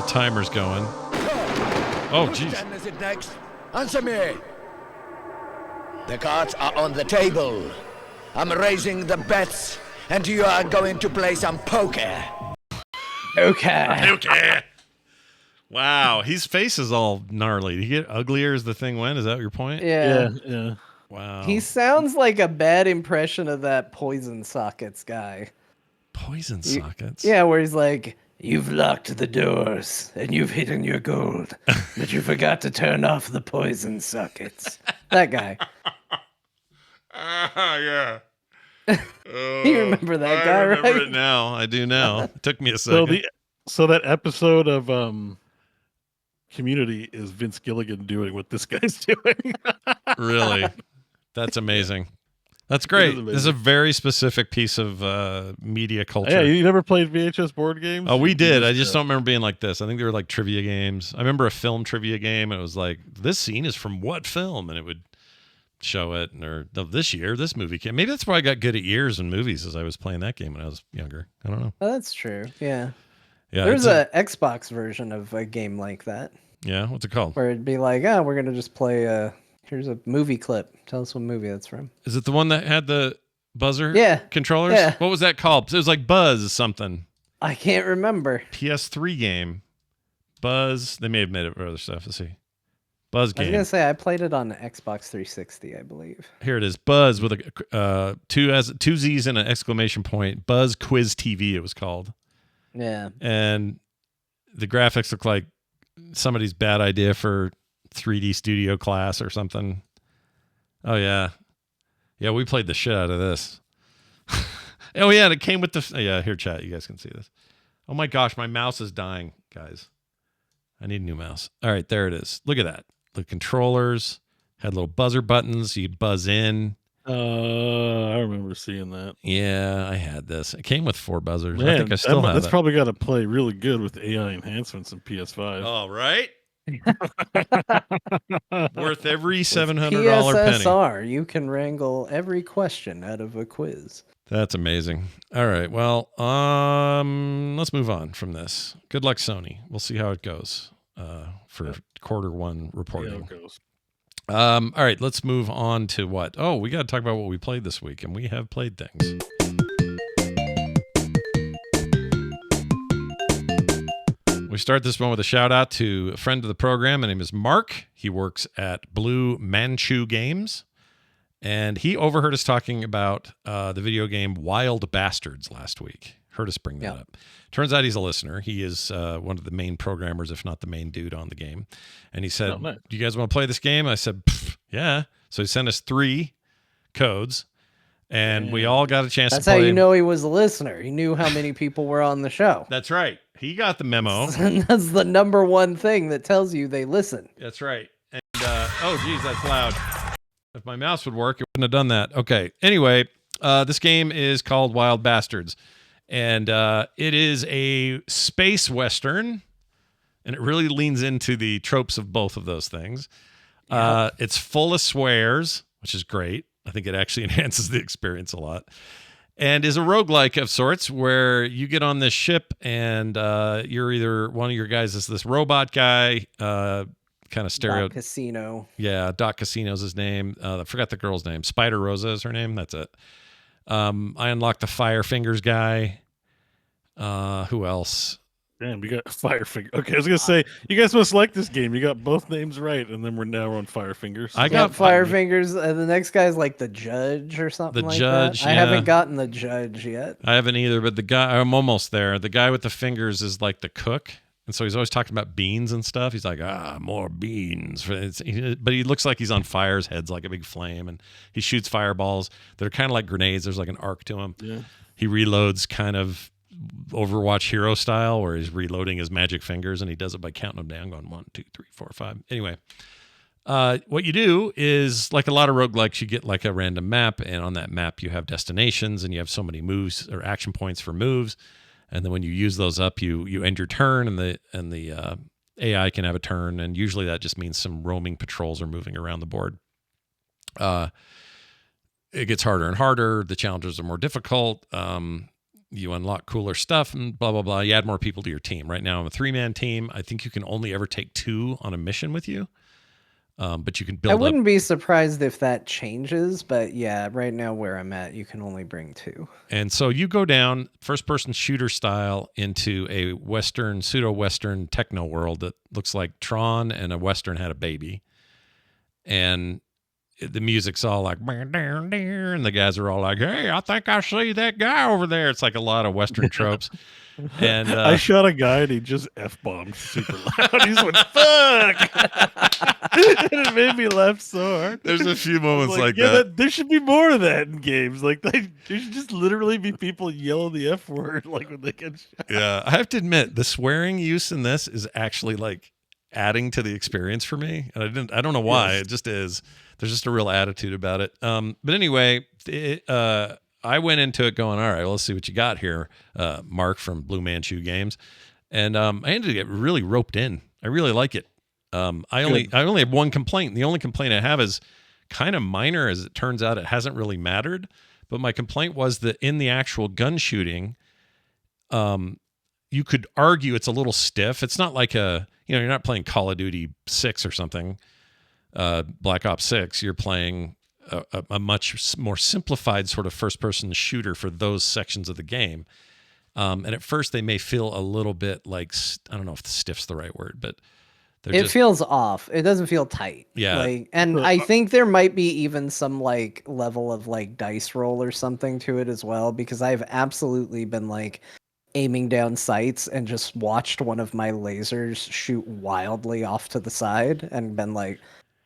The timer's going. Oh jeez. Then is it next? Answer me. The cards are on the table. I'm raising the bets, and you are going to play some poker. Okay. Okay. Wow, his face is all gnarly. Did he get uglier as the thing went? Is that your point? Yeah. Yeah. Wow. He sounds like a bad impression of that Poison Sockets guy. Poison sockets. Yeah, where he's like, you've locked the doors and you've hidden your gold, but you forgot to turn off the poison sockets. That guy. Yeah. You remember that guy, I remember right? it now. I do now. It took me a second. So that episode of Community is Vince Gilligan doing what this guy's doing. Really? That's amazing. That's great. amazing. This is a very specific piece of media culture. Yeah, you never played VHS board games? Oh, we did. I just don't remember being like this. I think they were like trivia games. I remember a film trivia game. And it was like, this scene is from what film? And it would show it. Or this year, this movie came. Maybe that's why I got good at years and movies as I was playing that game when I was younger. I don't know. Oh, that's true. Yeah. Yeah, There's a Xbox version of a game like that. Yeah, what's it called? Where it'd be like, oh, we're gonna just play. Here's a movie clip. Tell us what movie that's from. Is it the one that had the buzzer Yeah. controllers? Yeah. What was that called? It was like Buzz something. I can't remember. PS3 game. Buzz. They may have made it for other stuff. Let's see. Buzz I was game. gonna say I played it on Xbox 360, I believe. Here it is. Buzz with a two Z's and an exclamation point. Buzz Quiz TV. It was called. Yeah. And the graphics look like somebody's bad idea for 3D studio class or something. Oh yeah. Yeah, we played the shit out of this. Oh yeah, and it came with the yeah, here chat, you guys can see this. Oh my gosh, my mouse is dying, guys. I need a new mouse. All right, there it is. Look at that. The controllers had little buzzer buttons. You'd buzz in. I remember seeing that. Yeah, I had this. It came with 4 buzzers. Man, I think I still have that's it. probably got to play really good with AI enhancements in PS5. All right. Worth every $700 penny. PSSR, you can wrangle every question out of a quiz. That's amazing. All right. Well, let's move on from this. Good luck, Sony. We'll see how it goes for Q1 reporting. Yeah, it goes. All right. Let's move on to what? Oh, we got to talk about what we played this week, and we have played things. We start this one with a shout out to a friend of the program. His name is Mark. He works at Blue Manchu Games. And he overheard us talking about the video game Wild Bastards last week. Heard us bring that up. Turns out he's a listener. He is one of the main programmers, if not the main dude on the game. And he said, do you guys want to play this game? I said, yeah. So he sent us 3 codes. And we all got a chance to play. That's how you know he was a listener. He knew how many people were on the show. That's right. He got the memo. That's the number one thing that tells you they listen. That's right. And, oh, geez, that's loud. If my mouse would work, it wouldn't have done that. Okay. Anyway, this game is called Wild Bastards. And it is a space western. And it really leans into the tropes of both of those things. It's full of swears, which is great. I think it actually enhances the experience a lot. And is a roguelike of sorts where you get on this ship and you're either one of your guys is this robot guy, kind of stereo. Doc Casino. Yeah, Doc Casino's his name. I forgot the girl's name. Spider Rosa is her name. That's it. I unlocked the Fire Fingers guy. Who else? Damn, we got Firefinger. Okay, I was gonna say you guys must like this game. You got both names right, and then we're now on Firefingers. I got Firefingers. The next guy's like the judge or something. The like judge. That. I haven't gotten the judge yet. I haven't either, but the guy, I'm almost there. The guy with the fingers is like the cook, and so he's always talking about beans and stuff. He's like, more beans. But he looks like he's on fire. His head's like a big flame, and he shoots fireballs. They're kind of like grenades. There's like an arc to him. Yeah. He reloads kind of Overwatch hero style, where he's reloading his magic fingers, and he does it by counting them down, going 1, 2, 3, 4, 5. Anyway, what you do is like a lot of roguelikes, you get like a random map, and on that map you have destinations, and you have so many moves or action points for moves, and then when you use those up, you end your turn, and the AI can have a turn, and usually that just means some roaming patrols are moving around the board. It gets harder and harder. The challenges are more difficult. You unlock cooler stuff and blah, blah, blah. You add more people to your team. Right now, I'm a 3-man team. I think you can only ever take 2 on a mission with you. But you can build I wouldn't be surprised if that changes, but yeah, right now where I'm at, you can only bring 2. And so you go down first-person shooter style into a Western, pseudo-Western techno world that looks like Tron and a Western had a baby. And the music's all like, and the guys are all like, hey, I think I see that guy over there. It's like a lot of Western tropes. And I shot a guy and he just F-bombed super loud. He just went, fuck! And it made me laugh so hard. There's a few moments like yeah, that. There should be more of that in games. Like, there should just literally be people yelling the F word like when they get shot. Yeah, I have to admit, the swearing use in this is actually like adding to the experience for me. And I don't know why. Yes. It just is. There's just a real attitude about it. But anyway, I went into it going, all right, well, let's see what you got here, Mark from Blue Manchu Games. And I ended to get really roped in. I really like it. I only have one complaint. The only complaint I have is kind of minor, as it turns out. It hasn't really mattered. But my complaint was that in the actual gun shooting, you could argue it's a little stiff. It's not like you're not playing Call of Duty 6 or something, Black Ops 6. You're playing a much more simplified sort of first-person shooter for those sections of the game. And at first, they may feel a little bit like, I don't know if stiff's the right word, but it feels off. It doesn't feel tight. Yeah. And I think there might be even some like level of like dice roll or something to it as well, because I've absolutely been like aiming down sights and just watched one of my lasers shoot wildly off to the side and been like,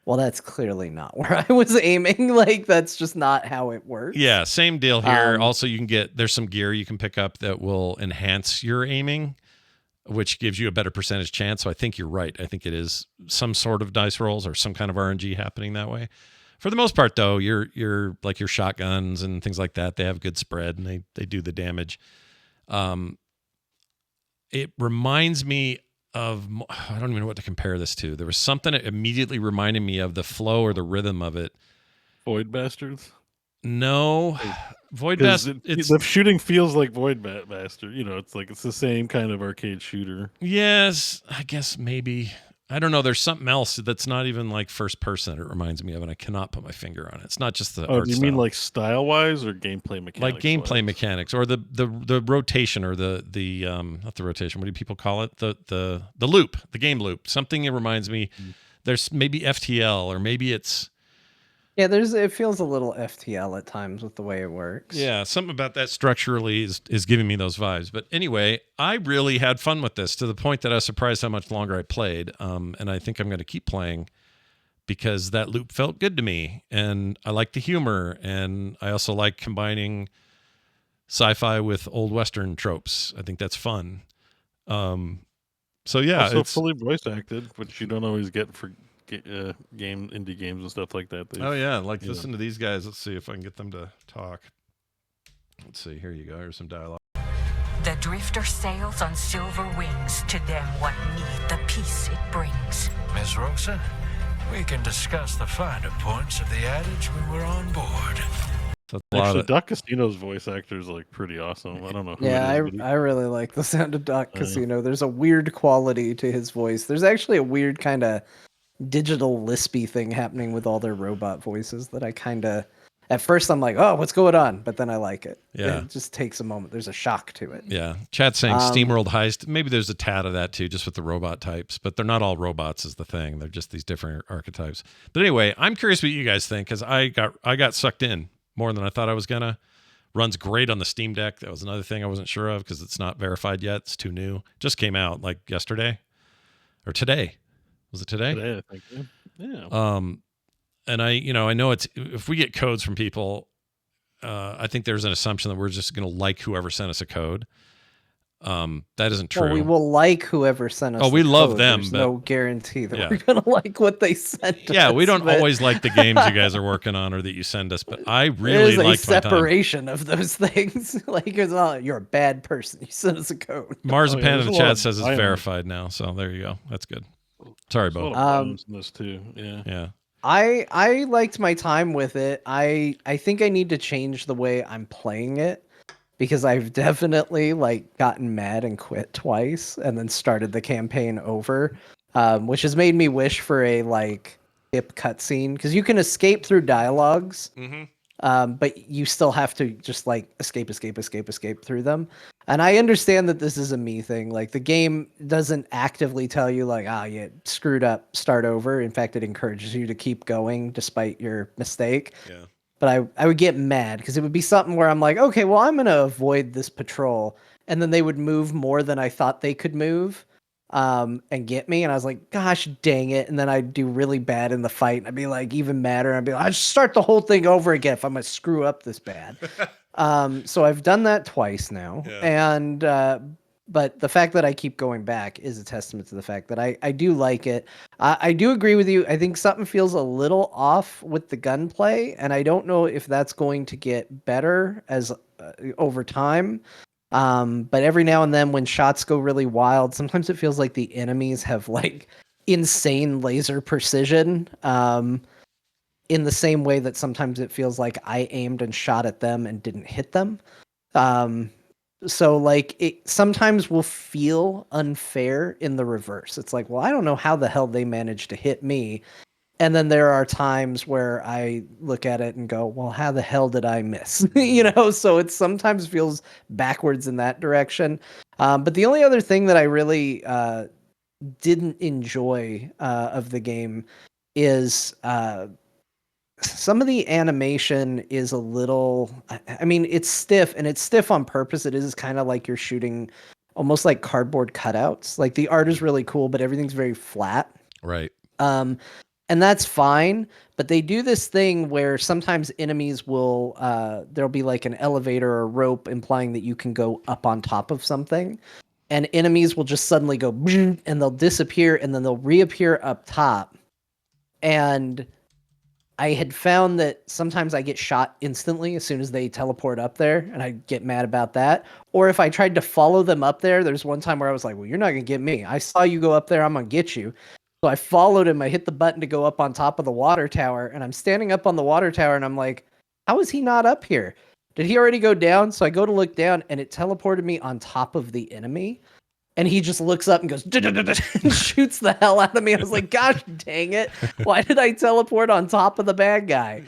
well, that's clearly not where I was aiming. Like, that's just not how it works. Yeah, same deal here. Also, there's some gear you can pick up that will enhance your aiming, which gives you a better percentage chance. So I think you're right. I think it is some sort of dice rolls or some kind of RNG happening that way. For the most part, though, you're like your shotguns and things like that. They have good spread and they do the damage. It reminds me of, I don't even know what to compare this to. There was something that immediately reminded me of the flow or the rhythm of it. Void Bastards? No. Void Bastard. The shooting feels like Void Bastard. It's the same kind of arcade shooter. Yes, I guess maybe. I don't know. There's something else that's not even like first person. It reminds me of, and I cannot put my finger on it. It's not just the art do you style. mean like style wise or gameplay mechanics? Like gameplay mechanics, or the rotation, or the not the rotation. What do people call it? The loop, the game loop. Something it reminds me. There's maybe FTL, or maybe it's. Yeah, it feels a little FTL at times with the way it works. Yeah, something about that structurally is giving me those vibes. But anyway, I really had fun with this to the point that I was surprised how much longer I played. And I think I'm going to keep playing because that loop felt good to me. And I like the humor. And I also like combining sci-fi with old Western tropes. I think that's fun. So yeah, also it's fully voice acted, which you don't always get for indie games and stuff like that. Listen to these guys. Let's see if I can get them to talk. Let's see. Here you go. Here's some dialogue. The drifter sails on silver wings, to them what need the peace it brings. Miss Rosa, we can discuss the finer points of the adage when we're on board. So actually, Doc Casino's voice actor is like pretty awesome. I don't know who it is, I really like the sound of Doc Casino. There's a weird quality to his voice. There's actually a weird kind of digital lispy thing happening with all their robot voices that I kind of, at first I'm like, oh, what's going on? But then I like it. Yeah. It just takes a moment. There's a shock to it. Yeah. Chat's saying SteamWorld Heist. Maybe there's a tad of that too, just with the robot types, but they're not all robots is the thing. They're just these different archetypes. But anyway, I'm curious what you guys think, because I got sucked in more than I thought I was gonna. Runs great on the Steam Deck. That was another thing I wasn't sure of because it's not verified yet. It's too new. Just came out like yesterday or today. Was it today? Today, I think. Yeah. And I know it's, if we get codes from people, I think there's an assumption that we're just going to like whoever sent us a code. That isn't true. Well, we will like whoever sent us. Oh, we love them. There's but no guarantee that we're going to like what they sent. Yeah, us, we don't but always like the games you guys are working on or that you send us, but I really there's liked a separation of those things. Like, it's not, you're a bad person. You sent us a code. Marzipan in the there's a lot chat of says it's violence. verified now, so there you go. That's good. Sorry, Beau. In this too. Yeah. Yeah. I liked my time with it. I think I need to change the way I'm playing it, because I've definitely like gotten mad and quit twice and then started the campaign over, which has made me wish for a like skip cutscene, because you can escape through dialogues, but you still have to just like escape through them. And I understand that this is a me thing. Like, the game doesn't actively tell you like, you screwed up, start over. In fact, it encourages you to keep going despite your mistake. Yeah. But I would get mad because it would be something where I'm like, okay, well, I'm going to avoid this patrol. And then they would move more than I thought they could move, and get me. And I was like, gosh, dang it. And then I'd do really bad in the fight. And I'd be like, even madder. I'd be like, I'd start the whole thing over again if I'm going to screw up this bad. So I've done that twice now. Yeah. And, but the fact that I keep going back is a testament to the fact that I do like it. I do agree with you. I think something feels a little off with the gunplay, and I don't know if that's going to get better as over time. But every now and then when shots go really wild, sometimes it feels like the enemies have like insane laser precision. In the same way that sometimes it feels like I aimed and shot at them and didn't hit them. So like it sometimes will feel unfair in the reverse. It's like, well, I don't know how the hell they managed to hit me. And then there are times where I look at it and go, well, how the hell did I miss? So it sometimes feels backwards in that direction. But the only other thing that I really didn't enjoy of the game is some of the animation is a little, I mean, it's stiff, and it's stiff on purpose. It is kind of like you're shooting almost like cardboard cutouts. Like the art is really cool, but everything's very flat. Right. And that's fine, but they do this thing where sometimes enemies will there'll be like an elevator or rope implying that you can go up on top of something, and enemies will just suddenly go and they'll disappear and then they'll reappear up top. And I had found that sometimes I get shot instantly as soon as they teleport up there, and I get mad about that. Or if I tried to follow them up there, there's one time where I was like, well, you're not going to get me. I saw you go up there, I'm going to get you. So I followed him. I hit the button to go up on top of the water tower, and I'm standing up on the water tower, and I'm like, how is he not up here? Did he already go down? So I go to look down, and it teleported me on top of the enemy. And he just looks up and goes, and shoots the hell out of me. I was like, gosh dang it. Why did I teleport on top of the bad guy?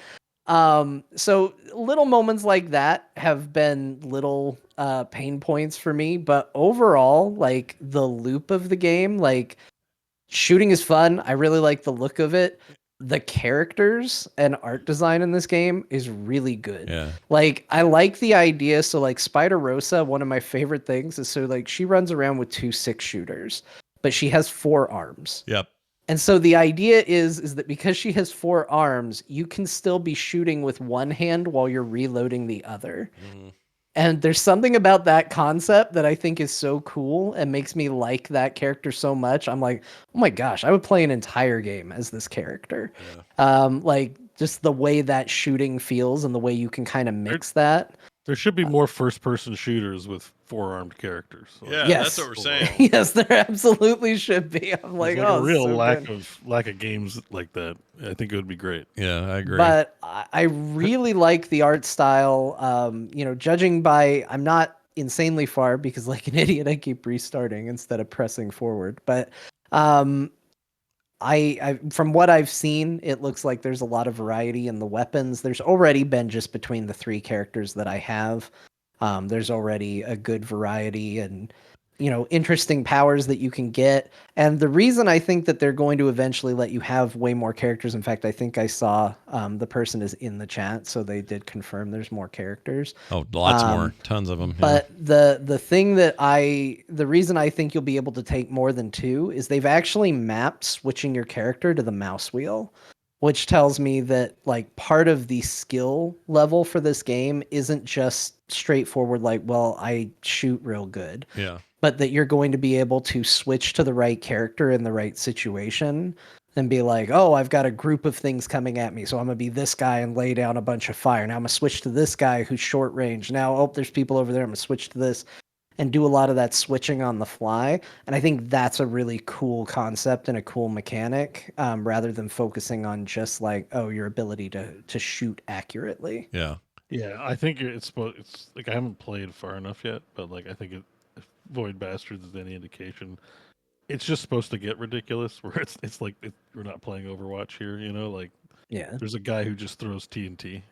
So little moments like that have been little pain points for me. But overall, like the loop of the game, like, shooting is fun. I really like the look of it. The characters and art design in this game is really good. Yeah. Like, I like the idea. So, like, Spider Rosa, one of my favorite things is so, like, she runs around with 2 6-shooters, but she has 4 arms. Yep. And so the idea is that because she has 4 arms, you can still be shooting with one hand while you're reloading the other. Mm-hmm. And there's something about that concept that I think is so cool and makes me like that character so much. I'm like, oh my gosh, I would play an entire game as this character. Yeah. Like just the way that shooting feels and the way you can kind of mix that. There should be more first-person shooters with 4-armed characters. So Yeah, yes. That's what we're saying. Yes, there absolutely should be. I'm like, oh, a real so lack of games like that. I think it would be great. Yeah, I agree. But I really like the art style. Judging by, I'm not insanely far because, like an idiot, I keep restarting instead of pressing forward. But I from what I've seen, it looks like there's a lot of variety in the weapons. There's already been just between the 3 characters that I have. There's already a good variety and, interesting powers that you can get. And the reason I think that they're going to eventually let you have way more characters. In fact, I think I saw the person is in the chat, so they did confirm there's more characters. Oh, lots more, tons of them. But the thing that the reason I think you'll be able to take more than 2 is they've actually mapped switching your character to the mouse wheel, which tells me that like part of the skill level for this game isn't just straightforward like, well, I shoot real good. Yeah. But that you're going to be able to switch to the right character in the right situation and be like, oh, I've got a group of things coming at me, so I'm going to be this guy and lay down a bunch of fire. Now I'm going to switch to this guy who's short range. Now, oh, there's people over there. I'm going to switch to this and do a lot of that switching on the fly. And I think that's a really cool concept and a cool mechanic, rather than focusing on just like, oh, your ability to shoot accurately. Yeah. Yeah, I think it's like I haven't played far enough yet, but like I think if Void Bastards is any indication, it's just supposed to get ridiculous. Where it's like we're not playing Overwatch here, like Yeah, there's a guy who just throws TNT.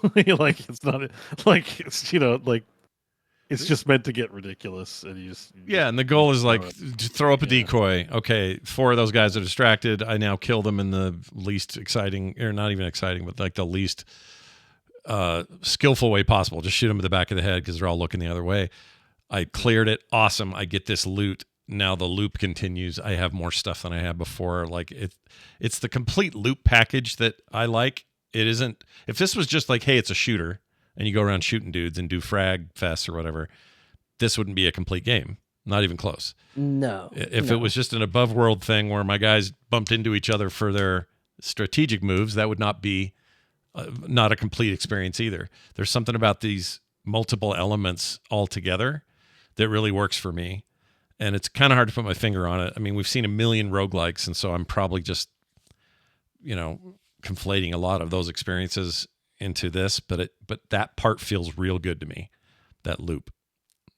Like it's not like it's like it's just meant to get ridiculous, and and the goal is like to throw up a decoy. Okay, 4 of those guys are distracted. I now kill them in the least exciting, or not even exciting, but like the least skillful way possible. Just shoot them in the back of the head because they're all looking the other way. I cleared it. Awesome. I get this loot. Now the loop continues. I have more stuff than I had before. Like it's the complete loop package that I like. It isn't, if this was just like, hey, it's a shooter and you go around shooting dudes and do frag fests or whatever, this wouldn't be a complete game. Not even close. No. If it was just an above world thing where my guys bumped into each other for their strategic moves, that would not be not a complete experience either. There's something about these multiple elements all together that really works for me. And it's kind of hard to put my finger on it. I mean, we've seen a million roguelikes, and so I'm probably just, conflating a lot of those experiences into this, but that part feels real good to me. that loop.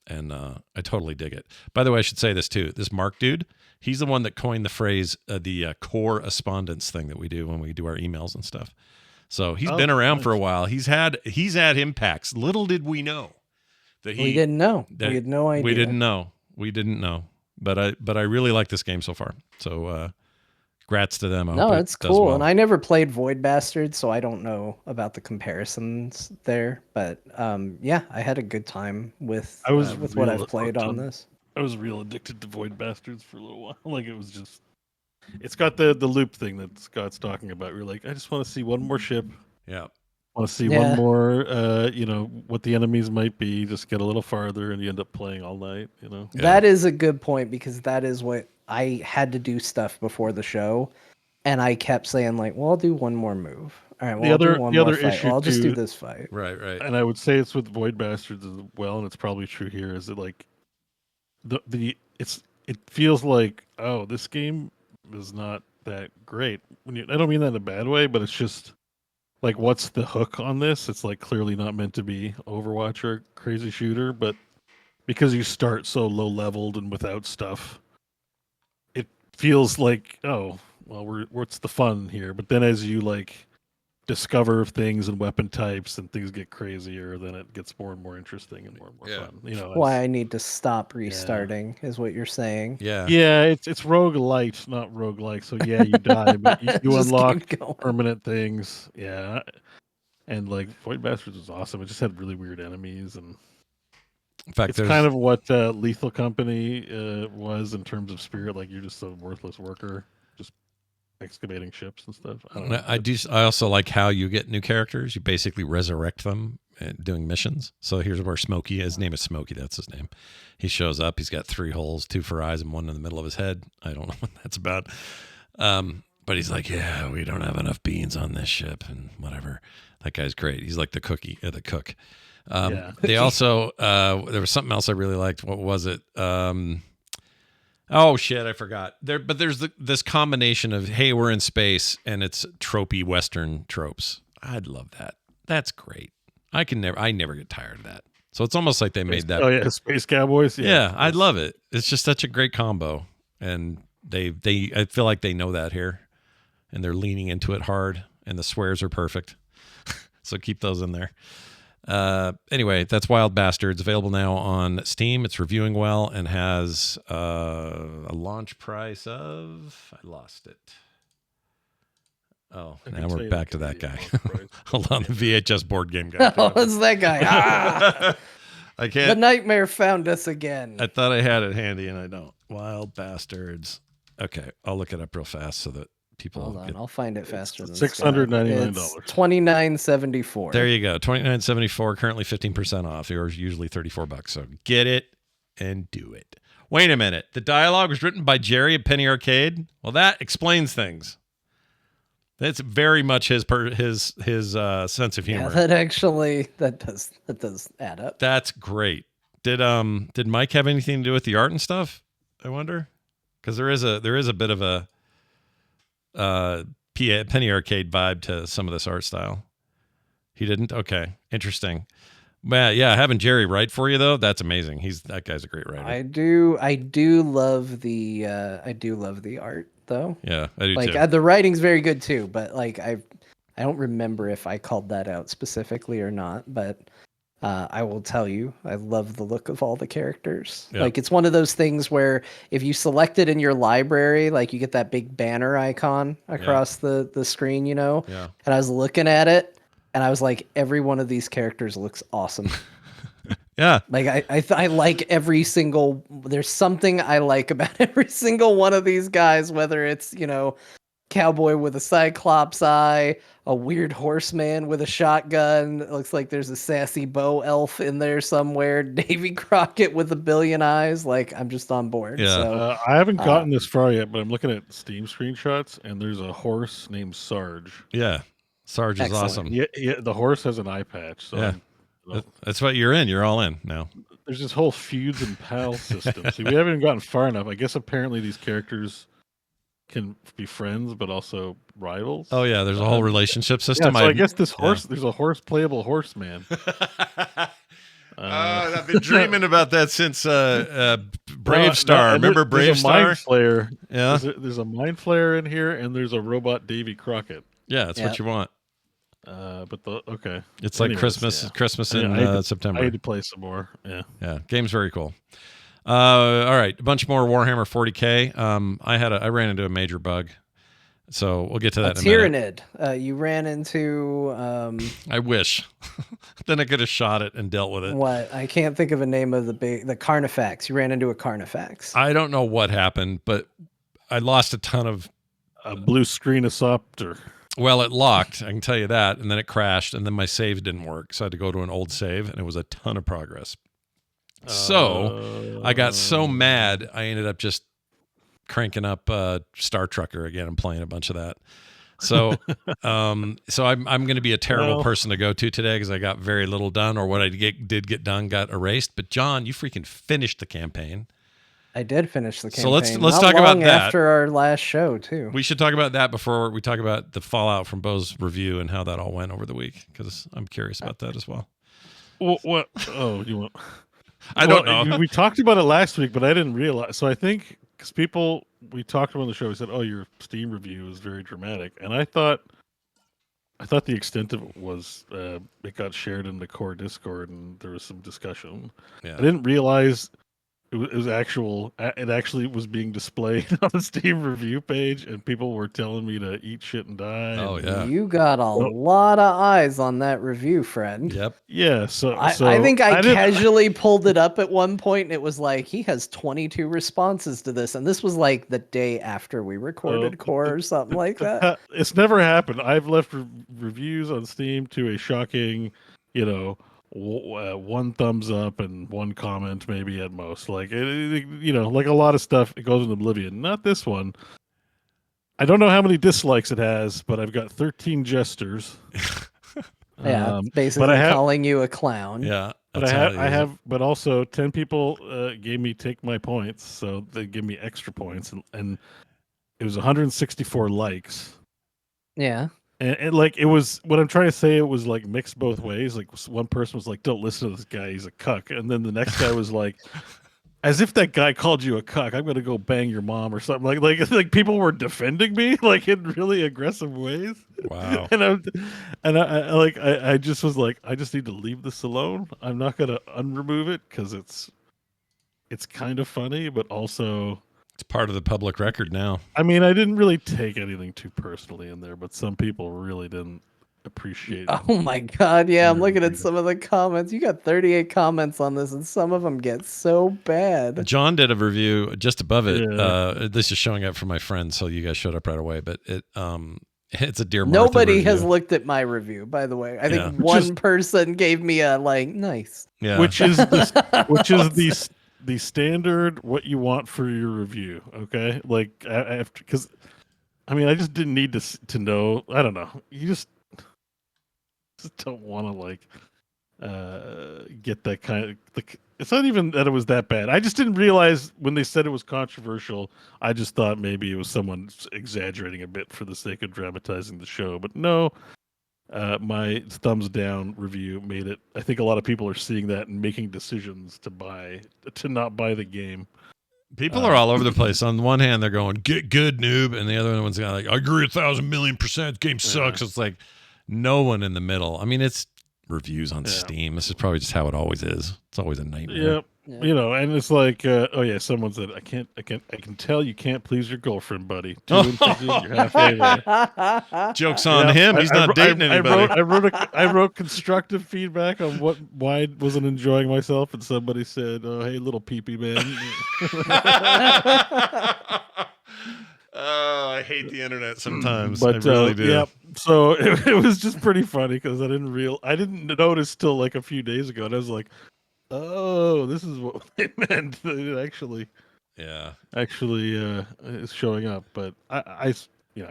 And I totally dig it. By the way, I should say this too. This Mark dude, he's the one that coined the phrase, the CORE-espondance thing that we do when we do our emails and stuff. So he's been around for a while. He's had impacts. Little did we know that we didn't know. We had no idea. We didn't know. But I really like this game so far. So congrats to them. No, it's cool. Well. And I never played Void Bastards, so I don't know about the comparisons there. But yeah, I had a good time with what I've played on this. I was real addicted to Void Bastards for a little while. Like, it was just, it's got the loop thing that Scott's talking about. You're like, I just want to see one more ship. Yeah. Want to see one more, what the enemies might be. Just get a little farther, and you end up playing all night. Yeah. That is a good point, because that is what I had to do stuff before the show, and I kept saying like, "Well, I'll do one more move. All right, well, the other issue, I'll just do this fight." Right. And I would say it's with Void Bastards as well, and it's probably true here. Is that like it feels like, oh, this game is not that great. I don't mean that in a bad way, but it's just like, what's the hook on this? It's like clearly not meant to be Overwatch or a crazy shooter, but because you start so low leveled and without stuff, it feels like, oh, well, what's the fun here? But then as you like discover things and weapon types and things get crazier, then it gets more and more interesting and more fun. Why I need to stop restarting is what you're saying. Yeah, it's roguelite, not roguelike. So yeah, you die, but you unlock permanent things. Yeah, and like Void Bastards was awesome. It just had really weird enemies, and in fact, it's kind of what Lethal Company was in terms of spirit. Like, you're just a worthless worker, just excavating ships and stuff. I also like how you get new characters. You basically resurrect them doing missions. So here's where Smokey, his name is Smokey, that's his name. He shows up. He's got 3 holes, 2 for eyes and 1 in the middle of his head. I don't know what that's about. But he's like, yeah, we don't have enough beans on this ship and whatever. That guy's great. He's like the cook. They also there was something else I really liked. What was it? Oh shit, I forgot. There's this combination of, hey, we're in space, and it's tropey Western tropes. I'd love that. That's great. I never get tired of that. So it's almost like they made that. Oh yeah, Space Cowboys. Yeah, I love it. It's just such a great combo, and I feel like they know that here, and they're leaning into it hard, and the swears are perfect. So keep those in there. Anyway, that's Wild Bastards, available now on Steam. It's reviewing well and has a launch price of, I lost it. Oh, now we're back to that guy. Hold on, the VHS board game guy. Oh, it's that guy. I can't. The nightmare found us again. I thought I had it handy, and I don't. Wild Bastards. Okay, I'll look it up real fast so that people. Hold on, I'll find it faster than $699. $29.74. There you go. $29.74. Currently 15% off. Yours usually $34. So get it and do it. Wait a minute. The dialogue was written by Jerry at Penny Arcade. Well, that explains things. That's very much his sense of humor. Yeah, that does add up. That's great. Did Mike have anything to do with the art and stuff? I wonder, because there is a bit of a Penny Arcade vibe to some of this art style. He didn't? Okay. Interesting. Yeah, having Jerry write for you though, that's amazing. That guy's a great writer. I do love the art though. Yeah, I do too. The writing's very good too, but like I don't remember if I called that out specifically or not, but I will tell you, I love the look of all the characters. Yeah. Like, it's one of those things where if you select it in your library, like, you get that big banner icon across the screen, Yeah. And I was looking at it, and I was like, every one of these characters looks awesome. Yeah. Like, I like every single... There's something I like about every single one of these guys, whether it's, cowboy with a cyclops eye, a weird horseman with a shotgun. It looks like there's a sassy Beau elf in there somewhere. Davy Crockett with a billion eyes. Like, I'm just on board. Yeah. So, I haven't gotten this far yet, but I'm looking at Steam screenshots, and there's a horse named Sarge. Yeah. Sarge is awesome. Yeah, the horse has an eye patch. So yeah. That's what you're in. You're all in now. There's this whole feuds and pal system. See, we haven't even gotten far enough. I guess apparently these characters can be friends, but also rivals. Oh yeah, there's a whole relationship system. Yeah, so I guess this horse, there's a playable horseman. I've been dreaming about that since Brave Star. Remember Brave Star? Mind Flayer. Yeah. There's a Mind Flayer in here, and there's a robot Davy Crockett. Yeah, that's what you want. Okay. It's like Christmas in September. I need to play some more. Yeah. Game's very cool. All right, a bunch more Warhammer 40K. I ran into a major bug. So we'll get to that in a minute. Tyrannid. You ran into... I wish. Then I could have shot it and dealt with it. What? I can't think of a name of the Carnifex. You ran into a Carnifex. I don't know what happened, but I lost a ton of... A blue screenosopter. Well, it locked, I can tell you that, and then it crashed, and then my save didn't work, so I had to go to an old save, and it was a ton of progress. So I got so mad, I ended up just cranking up Star Trucker again and playing a bunch of that. So I'm going to be a terrible person to go to today because I got very little done, or what I did get done got erased. But John, you freaking finished the campaign. I did finish the campaign. So let's Not talk about that after our last show too. We should talk about that before we talk about the fallout from Beau's review and how that all went over the week, because I'm curious about that as well. What? Oh, you want? I don't know. We talked about it last week, but I didn't realize. So I think because we talked about on the show, we said, "Oh, your Steam review is very dramatic," and I thought the extent of it was it got shared in the core Discord, and there was some discussion. Yeah. I didn't realize it actually was being displayed on the Steam review page, and people were telling me to eat shit and die. Oh yeah, you got a lot of eyes on that review, friend. Yep. Yeah. So I think I casually pulled it up at one point, and it was like he has 22 responses to this, and this was like the day after we recorded Core or something like that. It's never happened. I've left reviews on Steam to a shocking, one thumbs up and one comment maybe at most. Like like a lot of stuff, it goes in oblivion. Not this one. I don't know how many dislikes it has, but I've got 13 jesters. Yeah, basically calling you a clown. Yeah, but I have, but also 10 people gave me take my points, so they give me extra points, and it was 164 likes. Yeah. And like it was, what I'm trying to say, it was like mixed both ways. Like one person was like, "Don't listen to this guy; he's a cuck," and then the next guy was like, "As if that guy called you a cuck, I'm gonna go bang your mom or something." Like people were defending me like in really aggressive ways. Wow. I just was like, I just need to leave this alone. I'm not gonna unremove it because it's kind of funny, but also. It's part of the public record now. I mean, I didn't really take anything too personally in there, but some people really didn't appreciate it. Oh my god, yeah, I'm looking at some of the comments. You got 38 comments on this, and some of them get so bad. John did a review just above it. Yeah. This is showing up for my friends, so you guys showed up right away. But it's a Dear Martha Nobody review. has looked at my review, by the way. I think one person gave me a nice. Yeah. Which is the standard what you want for your review, okay? Like after, because I mean, I just didn't need to know. I don't know. You just don't want to get that kind of like. It's not even that it was that bad. I just didn't realize when they said it was controversial. I just thought maybe it was someone exaggerating a bit for the sake of dramatizing the show, but no. My thumbs down review made it. I think a lot of people are seeing that and making decisions to not buy the game. People are all over the place. On one hand, they're going, "Get good, noob," and the other one's like, "I agree 1,000,000,000%. Game sucks." It's like no one in the middle. I mean, it's reviews on Steam. This is probably just how it always is. It's always a nightmare. Yep. Yeah. And it's like, someone said, I can tell you can't please your girlfriend, buddy. 2 inches, you're halfway there. Joke's on him. He's not dating anybody. I wrote constructive feedback on why I wasn't enjoying myself, and somebody said, "Oh, hey, little peepee man." Oh, I hate the internet sometimes. But I really do. Yeah. So it was just pretty funny because I didn't notice till like a few days ago, and I was like, "Oh, this is what they meant." It actually is showing up. But I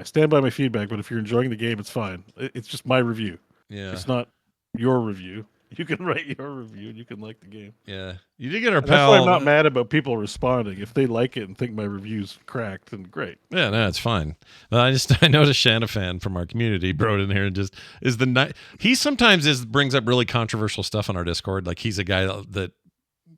stand by my feedback. But if you're enjoying the game, it's fine. It's just my review. Yeah, it's not your review. You can write your review and you can like the game. Yeah, you did get our And that's why I'm pal. not mad about people responding. If they like it and think my review's cracked, then great. Yeah, no, it's fine. But I noticed Shanna fan from our community wrote in here and just is the night. He sometimes brings up really controversial stuff on our Discord. Like he's a guy that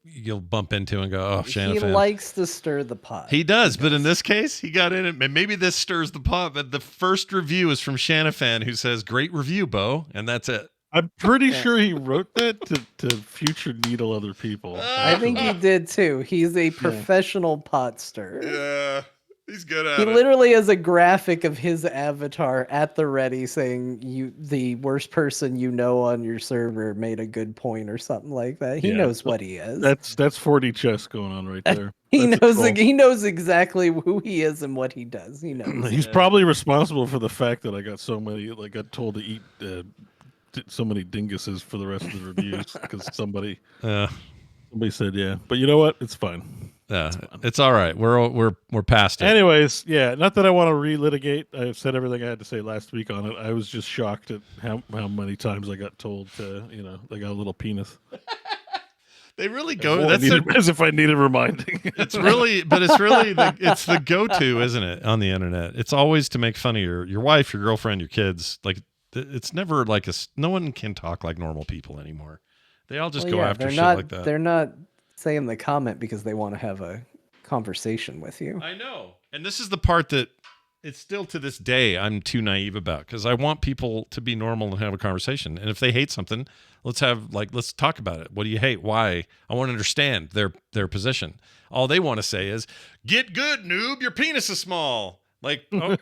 you'll bump into and go, "Oh, Shanna He fan." likes to stir the pot. He does, but in this case, he got in it. And maybe this stirs the pot. But the first review is from Shanna fan, who says, "Great review, Beau," and that's it. I'm pretty sure he wrote that to future needle other people. I think he did too. He's a professional pot stirrer. Yeah, he's good at He it. literally has a graphic of his avatar at the ready saying you the worst person you know on your server made a good point or something like that. He knows what he is. That's 40 chess going on right there. He That's knows a troll. he knows exactly who he is and what he does. He knows. He's probably responsible for the fact that I got so many, like, got told to eat so many dinguses for the rest of the reviews because somebody said but you know what? It's fine. Yeah, it's all right. We're past it. Anyways, not that I want to relitigate. I've said everything I had to say last week on it. I was just shocked at how many times I got told to, they got a little penis. They really go. As if I needed reminding. It's really it's the go-to, isn't it, on the internet? It's always to make fun of your wife, your girlfriend, your kids. Like it's never like no one can talk like normal people anymore. They all just go after shit like that. They're not saying the comment because they want to have a conversation with you. I know. And this is the part that it's still to this day I'm too naive about, because I want people to be normal and have a conversation. And if they hate something, let's talk about it. What do you hate? Why? I want to understand their position. All they want to say is, "Get good, noob. Your penis is small." Like, oh.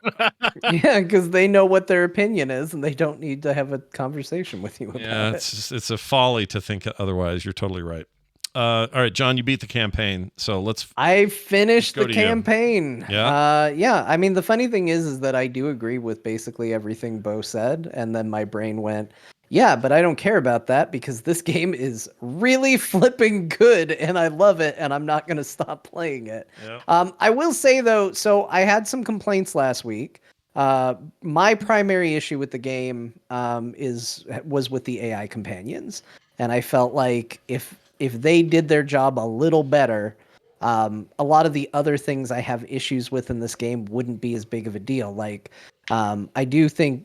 Yeah, because they know what their opinion is, and they don't need to have a conversation with you about it. It's a folly to think otherwise. You're totally right. All right, John, you beat the campaign, so I finished the campaign. Yeah. I mean, the funny thing is that I do agree with basically everything Beau said, and then my brain went, yeah, but I don't care about that because this game is really flipping good, and I love it, and I'm not going to stop playing it. Yeah. I will say though, so I had some complaints last week. My primary issue with the game was with the AI companions, and I felt like if they did their job a little better, a lot of the other things I have issues with in this game wouldn't be as big of a deal. Like, I do think,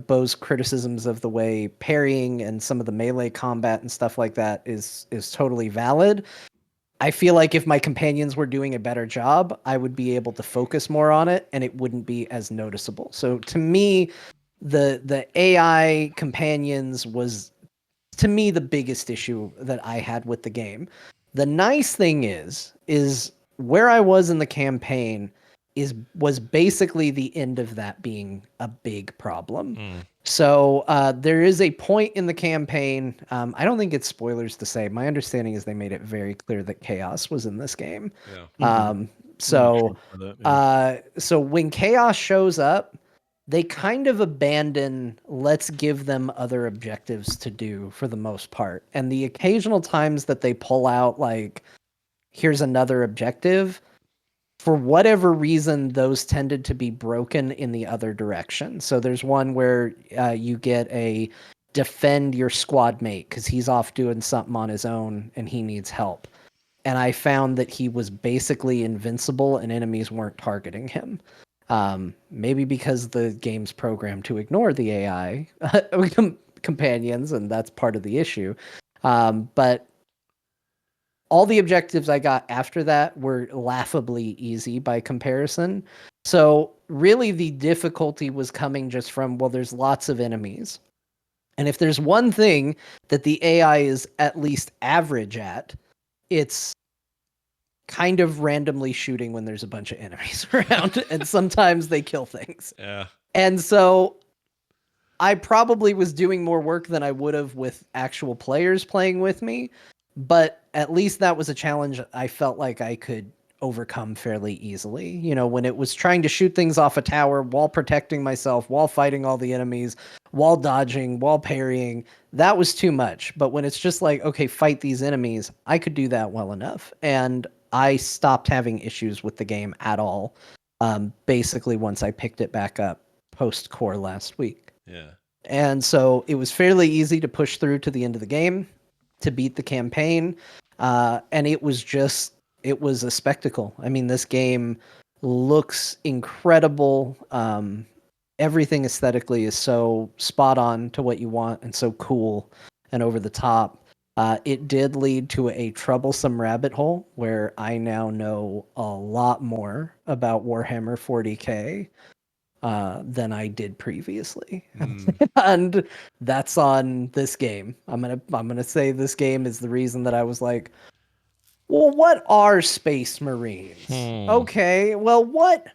Beau's criticisms of the way parrying and some of the melee combat and stuff like that is totally valid. I feel like if my companions were doing a better job, I would be able to focus more on it and it wouldn't be as noticeable. So to me, the AI companions was, to me, the biggest issue that I had with the game. The nice thing is where I was in the campaign was basically the end of that being a big problem. So there is a point in the campaign. I don't think it's spoilers to say. My understanding is they made it very clear that chaos was in this game. Yeah. So when chaos shows up, they kind of abandon, let's give them other objectives to do for the most part. And the occasional times that they pull out, like, here's another objective, for whatever reason, those tended to be broken in the other direction. So there's one where you get a defend your squad mate because he's off doing something on his own and he needs help. And I found that he was basically invincible and enemies weren't targeting him. Maybe because the game's programmed to ignore the AI companions, and that's part of the issue. But all the objectives I got after that were laughably easy by comparison. So really the difficulty was coming just from, well, there's lots of enemies. And if there's one thing that the AI is at least average at, it's kind of randomly shooting when there's a bunch of enemies around, and sometimes they kill things. Yeah. And so I probably was doing more work than I would have with actual players playing with me, but at least that was a challenge I felt like I could overcome fairly easily. When it was trying to shoot things off a tower while protecting myself, while fighting all the enemies, while dodging, while parrying, that was too much. But when it's just like, okay, fight these enemies, I could do that well enough. And I stopped having issues with the game at all, basically once I picked it back up post-core last week. Yeah. And so it was fairly easy to push through to the end of the game, to beat the campaign. And it was a spectacle. I mean, this game looks incredible. Everything aesthetically is so spot on to what you want and so cool and over the top. It did lead to a troublesome rabbit hole where I now know a lot more about Warhammer 40K than I did previously. And that's on this game. I'm gonna say this game is the reason that I was like, well, what are Space Marines? Okay, well, what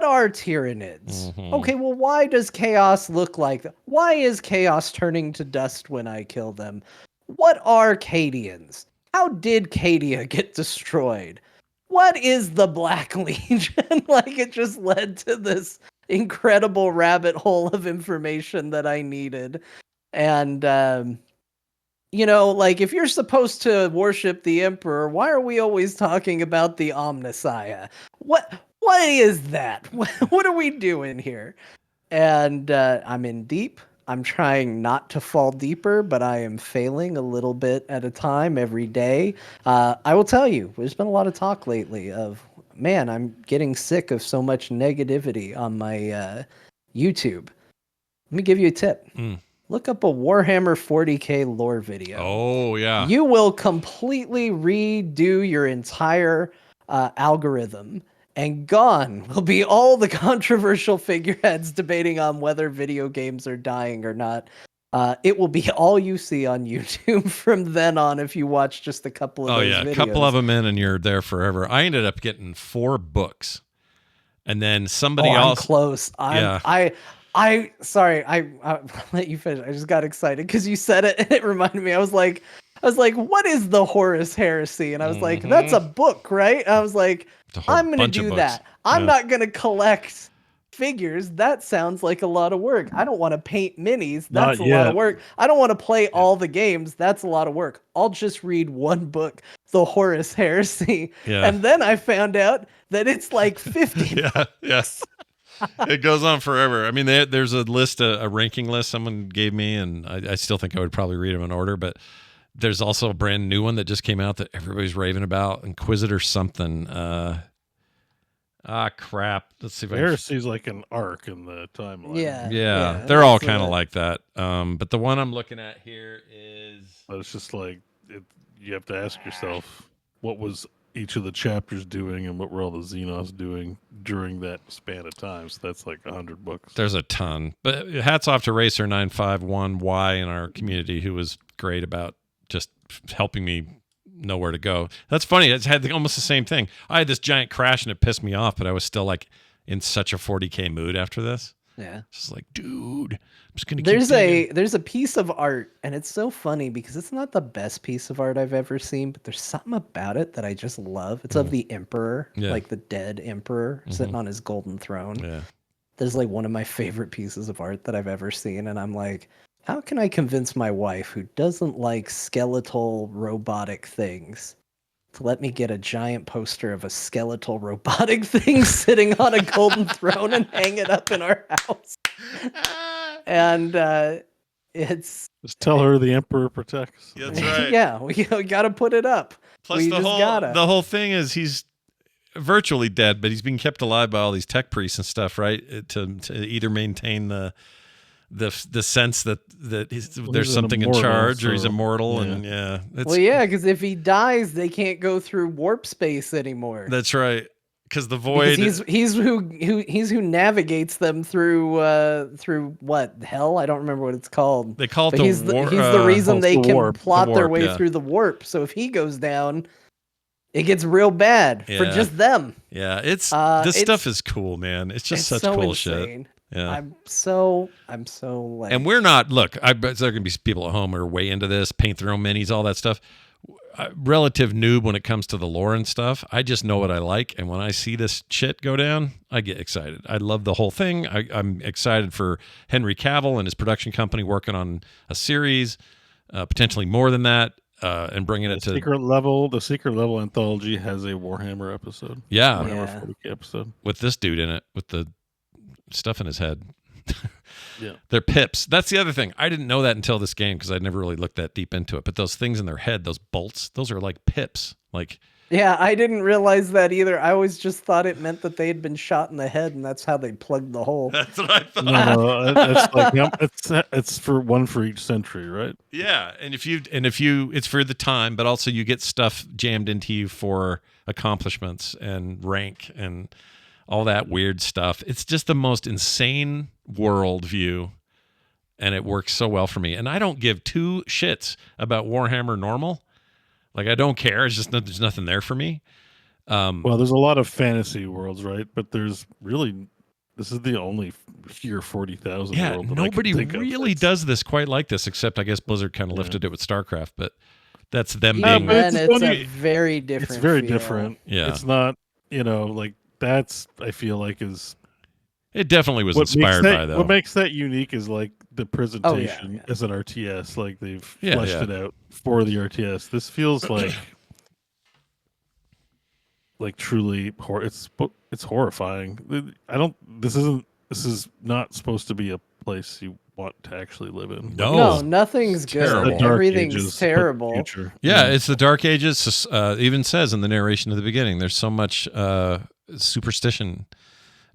are Tyranids? Okay, well, why does Chaos look like that? Why is Chaos turning to dust when I kill them? What are Cadians? How did Cadia get destroyed? What is the Black Legion? Like, it just led to this incredible rabbit hole of information that I needed. And, like, if you're supposed to worship the Emperor, why are we always talking about the Omnissiah? What is that? What are we doing here? And I'm in deep. I'm trying not to fall deeper, but I am failing a little bit at a time every day. I will tell you, there's been a lot of talk lately of, man, I'm getting sick of so much negativity on my YouTube. Let me give you a tip. Look up a Warhammer 40K lore video. Oh, yeah. You will completely redo your entire algorithm, and gone will be all the controversial figureheads debating on whether video games are dying or not. It will be all you see on YouTube from then on if you watch just a couple of those videos. A couple of them in and you're there forever. I ended up getting 4 books. And then somebody else... I'm close. Sorry, I'll let you finish. I just got excited because you said it and it reminded me. I was like, what is the Horus Heresy? And I was like, that's a book, right? I was like, I'm going to do that. I'm not going to collect figures. That sounds like a lot of work. I don't want to paint minis. That's a lot of work. I don't want to play all the games. That's a lot of work. I'll just read one book, The Horus Heresy. Yeah. And then I found out that it's like 50. Yes. It goes on forever. I mean, there's a list, a ranking list someone gave me, and I still think I would probably read them in order, but there's also a brand new one that just came out that everybody's raving about, Inquisitor something. Crap. Let's see if Heresy's like an arc in the timeline. Yeah. They're all kind of like that. But the one I'm looking at here is... But it's just like, you have to ask yourself, what was each of the chapters doing and what were all the Xenos doing during that span of time? So that's like 100 books. There's a ton. But hats off to Racer951Y in our community, who was great about just helping me know where to go. That's funny. It's had almost the same thing. I had this giant crash and it pissed me off, but I was still like in such a 40K mood after this. Yeah. Just like, dude, I'm just going to keep There's a piece of art, and it's so funny because it's not the best piece of art I've ever seen, but there's something about it that I just love. It's of the Emperor, like the dead Emperor sitting on his golden throne. Yeah. There's like one of my favorite pieces of art that I've ever seen, and I'm like, how can I convince my wife, who doesn't like skeletal robotic things, to let me get a giant poster of a skeletal robotic thing sitting on a golden throne and hang it up in our house? And it's... Just tell her the Emperor protects. That's right. Yeah, we got to put it up. Plus, the whole thing is he's virtually dead, but he's being kept alive by all these tech priests and stuff, right? To either maintain the sense that there's something in charge, or he's immortal. Yeah. And because if he dies, they can't go through warp space anymore. That's right, because the void. Because he's who navigates them through what, hell? I don't remember what it's called. They call it he's the reason they can plot their way through the warp. So if he goes down, it gets real bad for just them. Yeah, this stuff is cool, man. It's just such cool insane. Shit. Yeah. I'm so like... And we're not, look, I bet there are going to be people at home who are way into this, paint their own minis, all that stuff. Relative noob when it comes to the lore and stuff. I just know what I like. And when I see this shit go down, I get excited. I love the whole thing. I'm excited for Henry Cavill and his production company working on a series, potentially more than that, and bringing it to... The secret level anthology has a Warhammer episode. Yeah. Warhammer 40K episode. With this dude in it, with the stuff in his head. Yeah. They're pips. That's the other thing. I didn't know that until this game because I'd never really looked that deep into it. But those things in their head, those bolts, those are like pips. Like, Yeah, I didn't realize that either. I always just thought it meant that they had been shot in the head, and that's how they plugged the hole. that's what I thought. No, it's like it's for one for each century, right? Yeah, and if you it's for the time, but also you get stuff jammed into you for accomplishments and rank and all that weird stuff. It's just the most insane worldview, and it works so well for me. And I don't give two shits about Warhammer normal. Like, I don't care. It's just there's nothing there for me. Well, there's a lot of fantasy worlds, right? But this is the only year 40,000 Yeah, world that nobody I can think really of. does this quite like this, except I guess Blizzard kind of lifted it with StarCraft, but that's them Even being. but then, it's it's a very different. It's very feel. different. Yeah. It's not, like that's, I feel like is It definitely was what makes inspired that, by, though. What makes that unique is like the presentation yeah. as an RTS. Like they've Yeah, fleshed it out for the RTS. This feels like truly it's horrifying. This is not supposed to be a place you want to actually live in. No, nothing's terrible. good. The Dark Everything's Ages, but terrible. future. Yeah, it's the Dark Ages. Even says in the narration at the beginning, there's so much superstition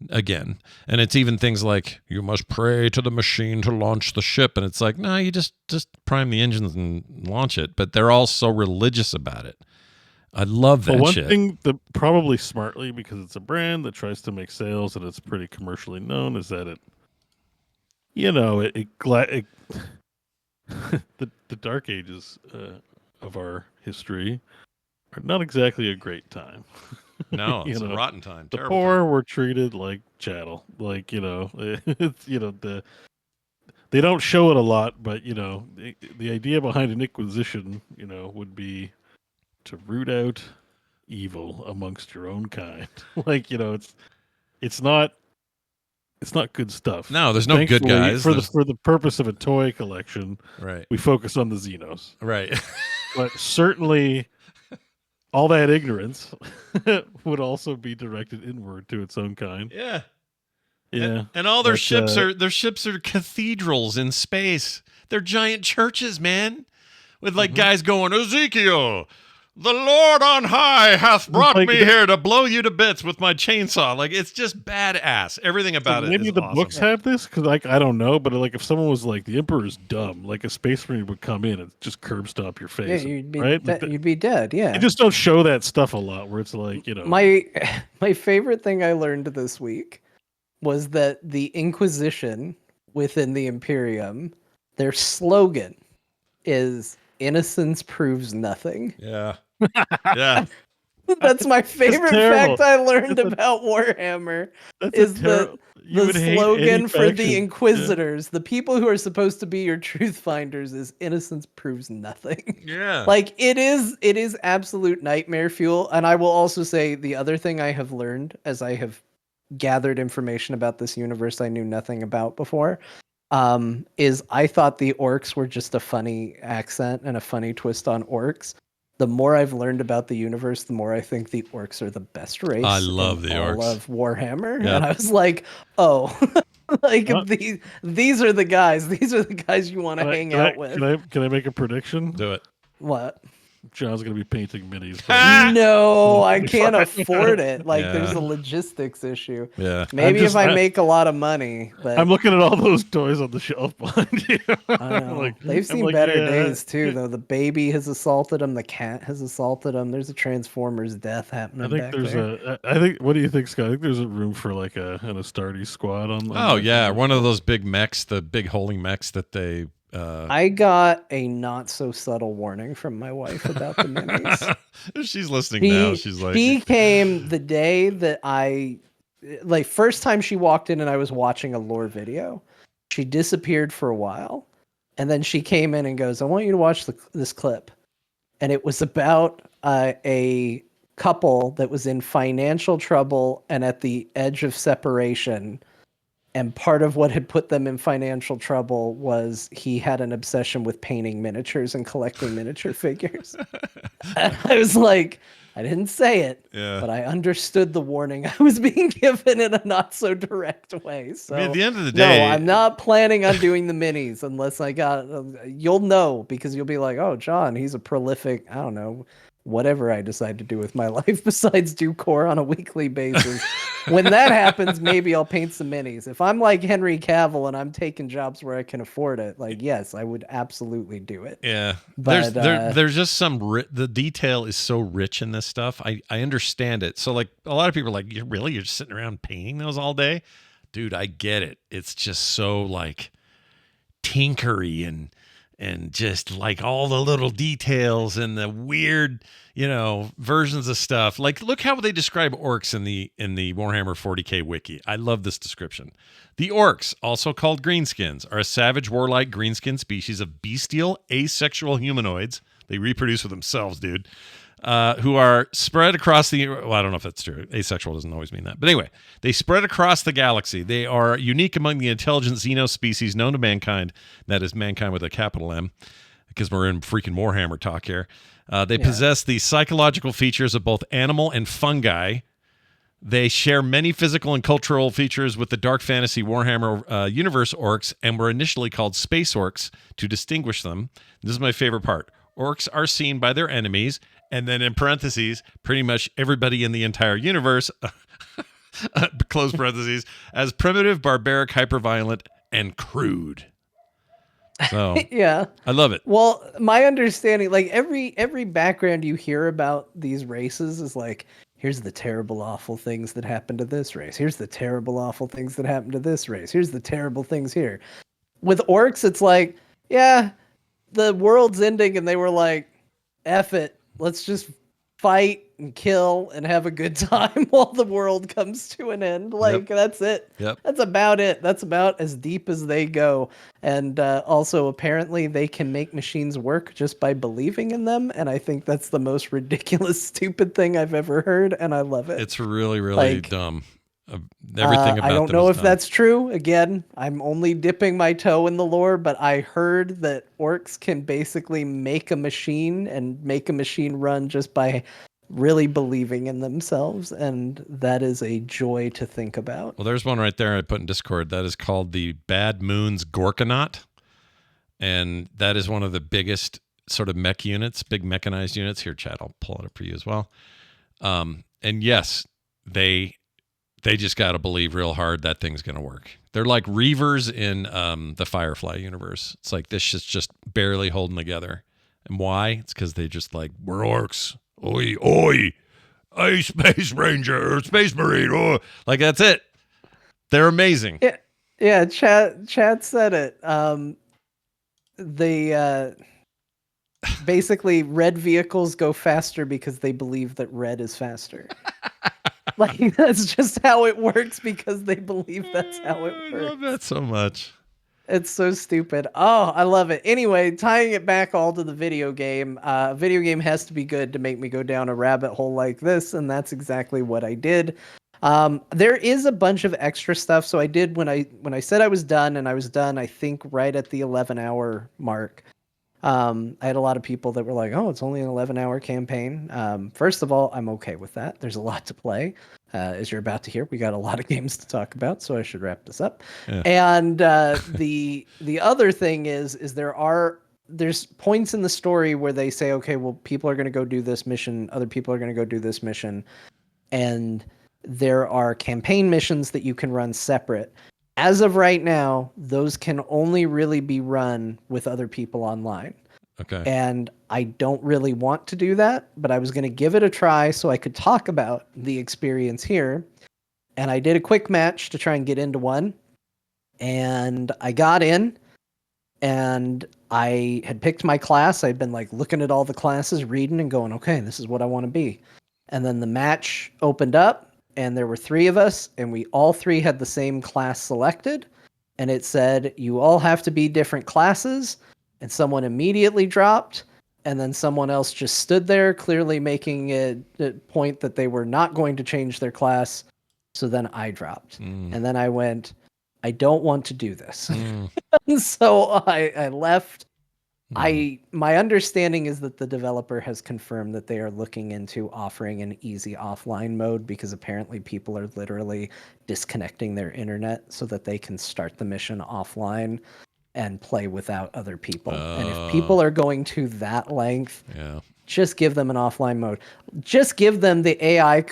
again, and it's even things like you must pray to the machine to launch the ship, and it's like, no, you just prime the engines and launch it. But they're all so religious about it. I love that But one shit. thing that probably smartly, because it's a brand that tries to make sales and it's pretty commercially known, is that the Dark Ages of our history are not exactly a great time. No, it's You a know, rotten time. The Terrible poor time. were treated like chattel. Like, it's, they don't show it a lot, but the idea behind an inquisition, would be to root out evil amongst your own kind. Like, it's not good stuff. No, there's no good Thankfully, guys. for the purpose of a toy collection. Right. We focus on the Xenos. Right. But certainly all that ignorance would also be directed inward to its own kind. Yeah. Yeah. And all their But, ships are cathedrals in space. They're giant churches, man. With like guys going, Ezekiel, the Lord on high hath brought me here to blow you to bits with my chainsaw. Like, it's just badass. Everything about it maybe is the awesome. books have this, because I don't know, but like if someone was like, the Emperor's dumb, like a space marine would come in and just curb stomp your Yeah, face. you'd be right? you'd be dead. Yeah. They just don't show that stuff a lot, where it's like, My favorite thing I learned this week was that the Inquisition within the Imperium, their slogan is "Innocence proves nothing." Yeah. Yeah. That's my favorite terrible. fact I learned about Warhammer. Is that the slogan for the Inquisitors, the people who are supposed to be your truth finders, is "Innocence proves nothing." Yeah. Like, it is absolute nightmare fuel. And I will also say the other thing I have learned as I have gathered information about this universe I knew nothing about before, is I thought the orcs were just a funny accent and a funny twist on orcs. The more I've learned about the universe, the more I think the orcs are the best race. I love in the all orcs. of Warhammer. Yeah. And I was like, oh, like these are the guys. These are the guys you want to hang out with. Can I make a prediction? Do it. What? John's gonna be painting minis. No, I can't afford it. Like, Yeah. there's a logistics issue. Yeah. Maybe if I make a lot of money, but I'm looking at all those toys on the shelf behind you. I know. They've seen better days too, though. The baby has assaulted him. The cat has assaulted him. There's a Transformers death happening. I think back there's there. what do you think, Scott? I think there's a room for like an Astartes squad on. Oh, yeah. One of those big mechs, the big holding mechs that they. I got a not so subtle warning from my wife about the minis. She's listening now. She's like, she came the day that first time she walked in and I was watching a lore video. She disappeared for a while, and then she came in and goes, "I want you to watch this clip." And it was about a couple that was in financial trouble and at the edge of separation. And part of what had put them in financial trouble was he had an obsession with painting miniatures and collecting miniature figures. And I was like, I didn't say it, Yeah. but I understood the warning I was being given in a not so direct way. So I mean, at the end of the no, day, I'm not planning on doing the minis unless I got. You'll know because you'll be like, oh, John, he's a prolific. I don't know, whatever I decide to do with my life besides do core on a weekly basis. When that happens, maybe I'll paint some minis. If I'm like Henry Cavill and I'm taking jobs where I can afford it, like yes, I would absolutely do it. yeah. But There's just some the detail is so rich in this stuff. I understand it. So like a lot of people are like, you're just sitting around painting those all day, dude. I get it. It's just so like tinkery and just like all the little details and the weird, versions of stuff. Like, look how they describe orcs in the Warhammer 40K wiki. I love this description. The orcs, also called greenskins, are a savage, warlike greenskin species of bestial, asexual humanoids. They reproduce with themselves, dude. Who are spread across well, I don't know if that's true. Asexual doesn't always mean that. But anyway, they spread across the galaxy. They are unique among the intelligent xeno species known to mankind. That is mankind with a capital M, because we're in freaking Warhammer talk here. They possess the psychological features of both animal and fungi. They share many physical and cultural features with the dark fantasy Warhammer universe orcs, and were initially called space orcs to distinguish them. This is my favorite part. Orcs are seen by their enemies, and then in parentheses, pretty much everybody in the entire universe, close parentheses, as primitive, barbaric, hyperviolent, and crude. So yeah, I love it. Well, my understanding, like every background you hear about these races is like, here's the terrible, awful things that happen to this race. Here's the terrible, awful things that happen to this race. Here's the terrible things here. With orcs, it's like, yeah, the world's ending, and they were like, F it. Let's just fight and kill and have a good time while the world comes to an end. Like, that's it. Yep. That's about it. That's about as deep as they go. And also, apparently, they can make machines work just by believing in them. And I think that's the most ridiculous, stupid thing I've ever heard. And I love it. It's really, really dumb. Everything about I don't them know is if dumb. that's true. Again, I'm only dipping my toe in the lore, but I heard that orcs can basically make a machine and make a machine run just by really believing in themselves, and that is a joy to think about. Well, there's one right there I put in Discord. That is called the Bad Moons Gorkanaut, and that is one of the biggest sort of mech units, big mechanized units. Here, Chad, I'll pull it up for you as well. And yes, they just got to believe real hard that thing's going to work. They're like Reavers in the Firefly universe. It's like this shit's just barely holding together. And why? It's because they just like, we're orcs. Oi, oi. Hey, Space Ranger or Space Marine. Oh. Like, that's it. They're amazing. Yeah, Chad said it. They basically, red vehicles go faster because they believe that red is faster. Like, that's just how it works because they believe that's how it works. I love that so much. It's so stupid. Oh, I love it. Anyway, tying it back all to the video game. Video game has to be good to make me go down a rabbit hole like this, and that's exactly what I did. There is a bunch of extra stuff. So I did when I said I was done, and I was done, I think right at the 11-hour mark. I had a lot of people that were like, oh, it's only an 11-hour campaign. First of all, I'm okay with that. There's a lot to play. As you're about to hear, we got a lot of games to talk about, so I should wrap this up. Yeah. And the other thing is there's points in the story where they say, okay, well, people are going to go do this mission, other people are going to go do this mission, and there are campaign missions that you can run separate. As of right now, those can only really be run with other people online. Okay. And I don't really want to do that, but I was going to give it a try so I could talk about the experience here. And I did a quick match to try and get into one. And I got in, and I had picked my class. I'd been like looking at all the classes, reading and going, okay, this is what I want to be. And then the match opened up, and there were 3 of us, and we all 3 had the same class selected. And it said, you all have to be different classes. And someone immediately dropped, and then someone else just stood there, clearly making a point that they were not going to change their class. So then I dropped. And then I went, I don't want to do this. So I left, My understanding is that the developer has confirmed that they are looking into offering an easy offline mode because apparently people are literally disconnecting their internet so that they can start the mission offline and play without other people. And if people are going to that length, just give them an offline mode. Just give them the AI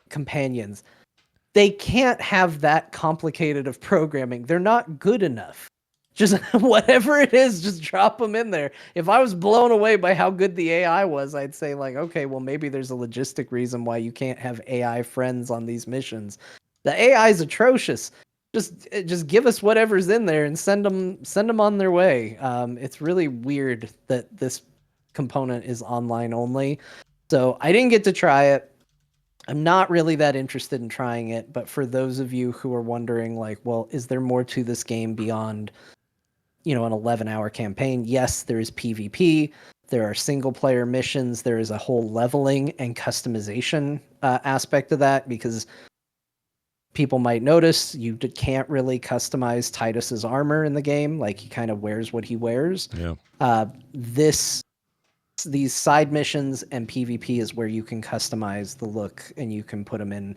companions. They can't have that complicated of programming. They're not good enough. Just whatever it is, just drop them in there. If I was blown away by how good the AI was, I'd say like, okay, well maybe there's a logistic reason why you can't have AI friends on these missions. The AI is atrocious. Just give us whatever's in there and send them on their way. It's really weird that this component is online only. So I didn't get to try it. I'm not really that interested in trying it, but for those of you who are wondering, like, well, is there more to this game beyond, an 11-hour campaign? Yes, there is PvP. There are single-player missions. There is a whole leveling and customization aspect of that because people might notice you can't really customize Titus's armor in the game. Like, he kind of wears what he wears. Yeah. These side missions and PvP is where you can customize the look and you can put them in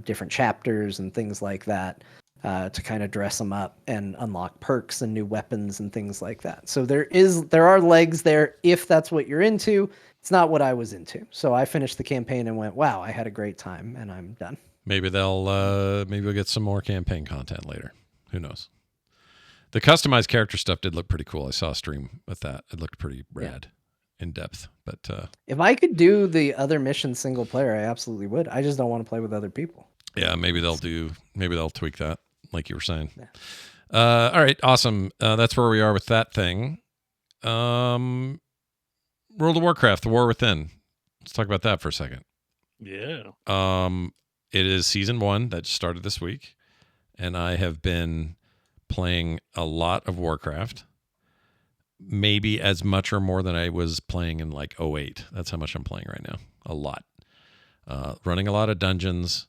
different chapters and things like that to kind of dress them up and unlock perks and new weapons and things like that. So there are legs there if that's what you're into. It's not what I was into. So I finished the campaign and went, wow, I had a great time and I'm done. Maybe maybe we'll get some more campaign content later. Who knows? The customized character stuff did look pretty cool. I saw a stream with that. It looked pretty rad. In depth, but if I could do the other mission single player, I absolutely would. I just don't want to play with other people. Yeah, maybe they'll tweak that, like you were saying. Yeah. All right, awesome. That's where we are with that thing. World of Warcraft: The War Within. Let's talk about that for a second. Yeah. It is season 1 that just started this week, and I have been playing a lot of Warcraft. Maybe as much or more than I was playing in like 08. That's how much I'm playing right now. A lot. Running a lot of dungeons.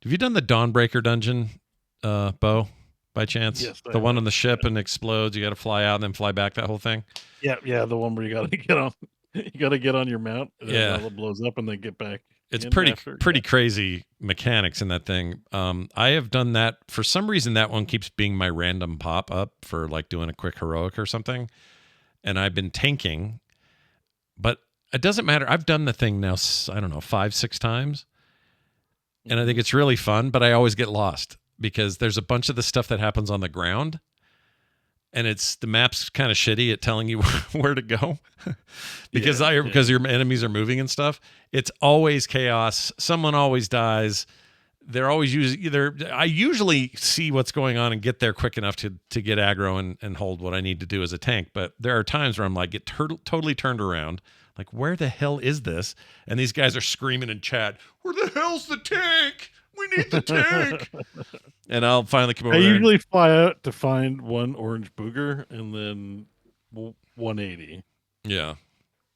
Have you done the Dawnbreaker dungeon, Beau, by chance? Yes. The one on the ship and explodes. You got to fly out and then fly back, that whole thing? Yeah, the one where you got to get on. You got to get on your mount. And then it blows up and then get back. It's pretty crazy mechanics in that thing. I have done that. For some reason, that one keeps being my random pop-up for like doing a quick heroic or something. And I've been tanking, but it doesn't matter. I've done the thing now, I don't know, 5-6 times. And I think it's really fun, but I always get lost because there's a bunch of the stuff that happens on the ground. And the map's kind of shitty at telling you where to go because your enemies are moving and stuff. It's always chaos. Someone always dies. They're always I usually see what's going on and get there quick enough to get aggro and hold what I need to do as a tank. But there are times where I'm like, get totally turned around. Like, where the hell is this? And these guys are screaming in chat, where the hell's the tank? We need the tank. And I'll finally come over there. I usually fly out to find one orange booger and then 180. Yeah.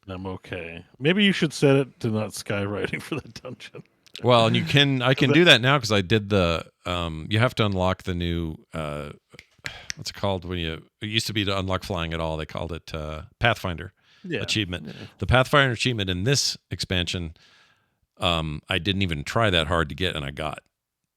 And I'm okay. Maybe you should set it to not skywriting for the dungeon. Well, and I can do that now because I did the you have to unlock the new what's it called it used to be to unlock flying at all. They called it Pathfinder achievement. Yeah. The Pathfinder achievement in this expansion, I didn't even try that hard to get, and I got.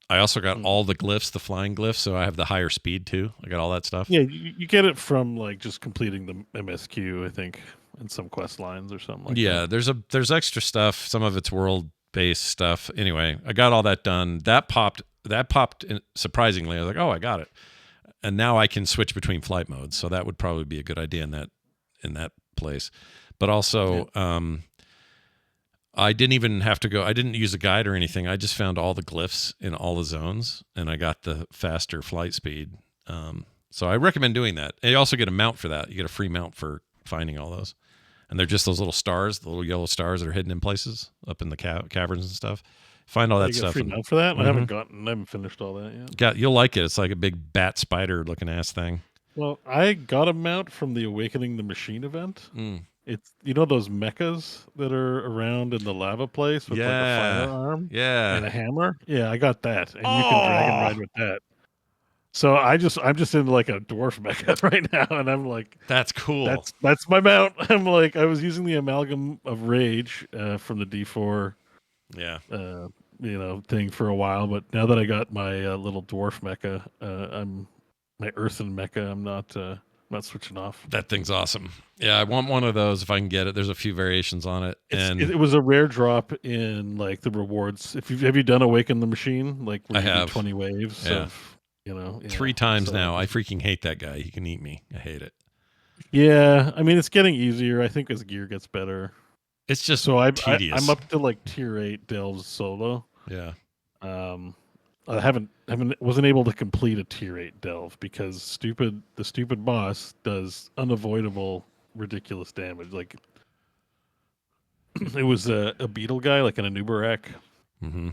I also got all the glyphs, the flying glyphs, so I have the higher speed too. I got all that stuff. Yeah, you get it from like just completing the MSQ, I think, in some quest lines or something like that. Yeah, there's extra stuff. Some of it's world-based stuff. Anyway, I got all that done. That popped surprisingly. I was like, oh, I got it. And now I can switch between flight modes, so that would probably be a good idea in that place. But also, I didn't even have to go. I didn't use a guide or anything. I just found all the glyphs in all the zones, and I got the faster flight speed. So I recommend doing that. And you also get a mount for that. You get a free mount for finding all those. And they're just those little stars, the little yellow stars that are hidden in places up in the caverns and stuff. Find all that stuff. Free mount for that? Mm-hmm. I haven't finished all that yet. You'll like it. It's like a big bat spider looking ass thing. Well, I got a mount from the Awakening the Machine event. It's those mechas that are around in the lava place with like a firearm and a hammer. Yeah, I got that, and you can drag and ride with that. So I'm just in like a dwarf mecha right now, and I'm like, That's cool. that's my mount. I'm like, I was using the amalgam of rage from the D4 Yeah. thing for a while, but now that I got my little dwarf mecha, I'm my earthen mecha. I'm not switching off. That thing's awesome. Yeah, I want one of those if I can get it. There's a few variations on it. It was a rare drop in like the rewards. Have you done Awaken the Machine? Like where I you do have. 20 waves Yeah. of, yeah. 3 times So, now. I freaking hate that guy. He can eat me. I hate it. Yeah, I mean it's getting easier. I think as gear gets better. It's just So I'm tedious. up to like tier 8 delves solo. Yeah. I wasn't able to complete a tier 8 delve because the stupid boss does unavoidable ridiculous damage. Like it was a beetle guy, like an Anubarak Mm-hmm.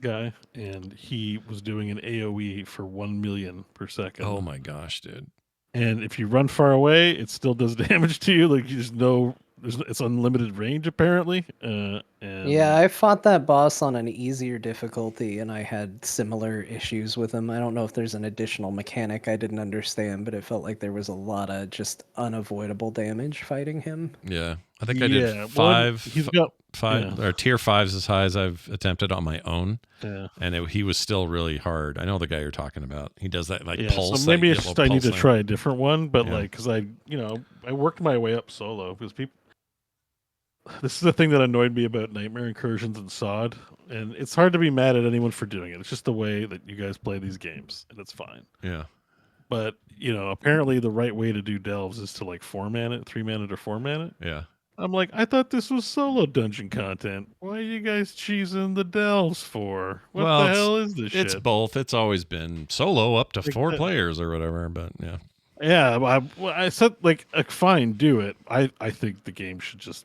guy, and he was doing an AoE for 1 million per second. Oh my gosh, dude. And if you run far away, it still does damage to you. Like it's unlimited range apparently. And Yeah, I fought that boss on an easier difficulty and I had similar issues with him. I don't know if there's an additional mechanic I didn't understand, but it felt like there was a lot of just unavoidable damage fighting him. Yeah. I think I Yeah, did well, he's got or tier 5's as high as I've attempted on my own. yeah. And he was still really hard. I know the guy you're talking about. He does that like Yeah, pulse. so maybe that it's yellow just I need pulse to thing. try a different one, but Yeah. like because I worked my way up solo because people. This is the thing that annoyed me about Nightmare Incursions and SOD, and it's hard to be mad at anyone for doing it. It's just the way that you guys play these games, and it's fine. Yeah. But apparently the right way to do delves is to like 4-man it, 3-man it, or 4-man it. Yeah. I'm like, I thought this was solo dungeon content. Why are you guys cheesing the delves for? What the hell is this It's shit? both. It's always been solo up to Like 4 that. players or whatever, but yeah. Yeah, I said like, fine, do it. I think the game should just.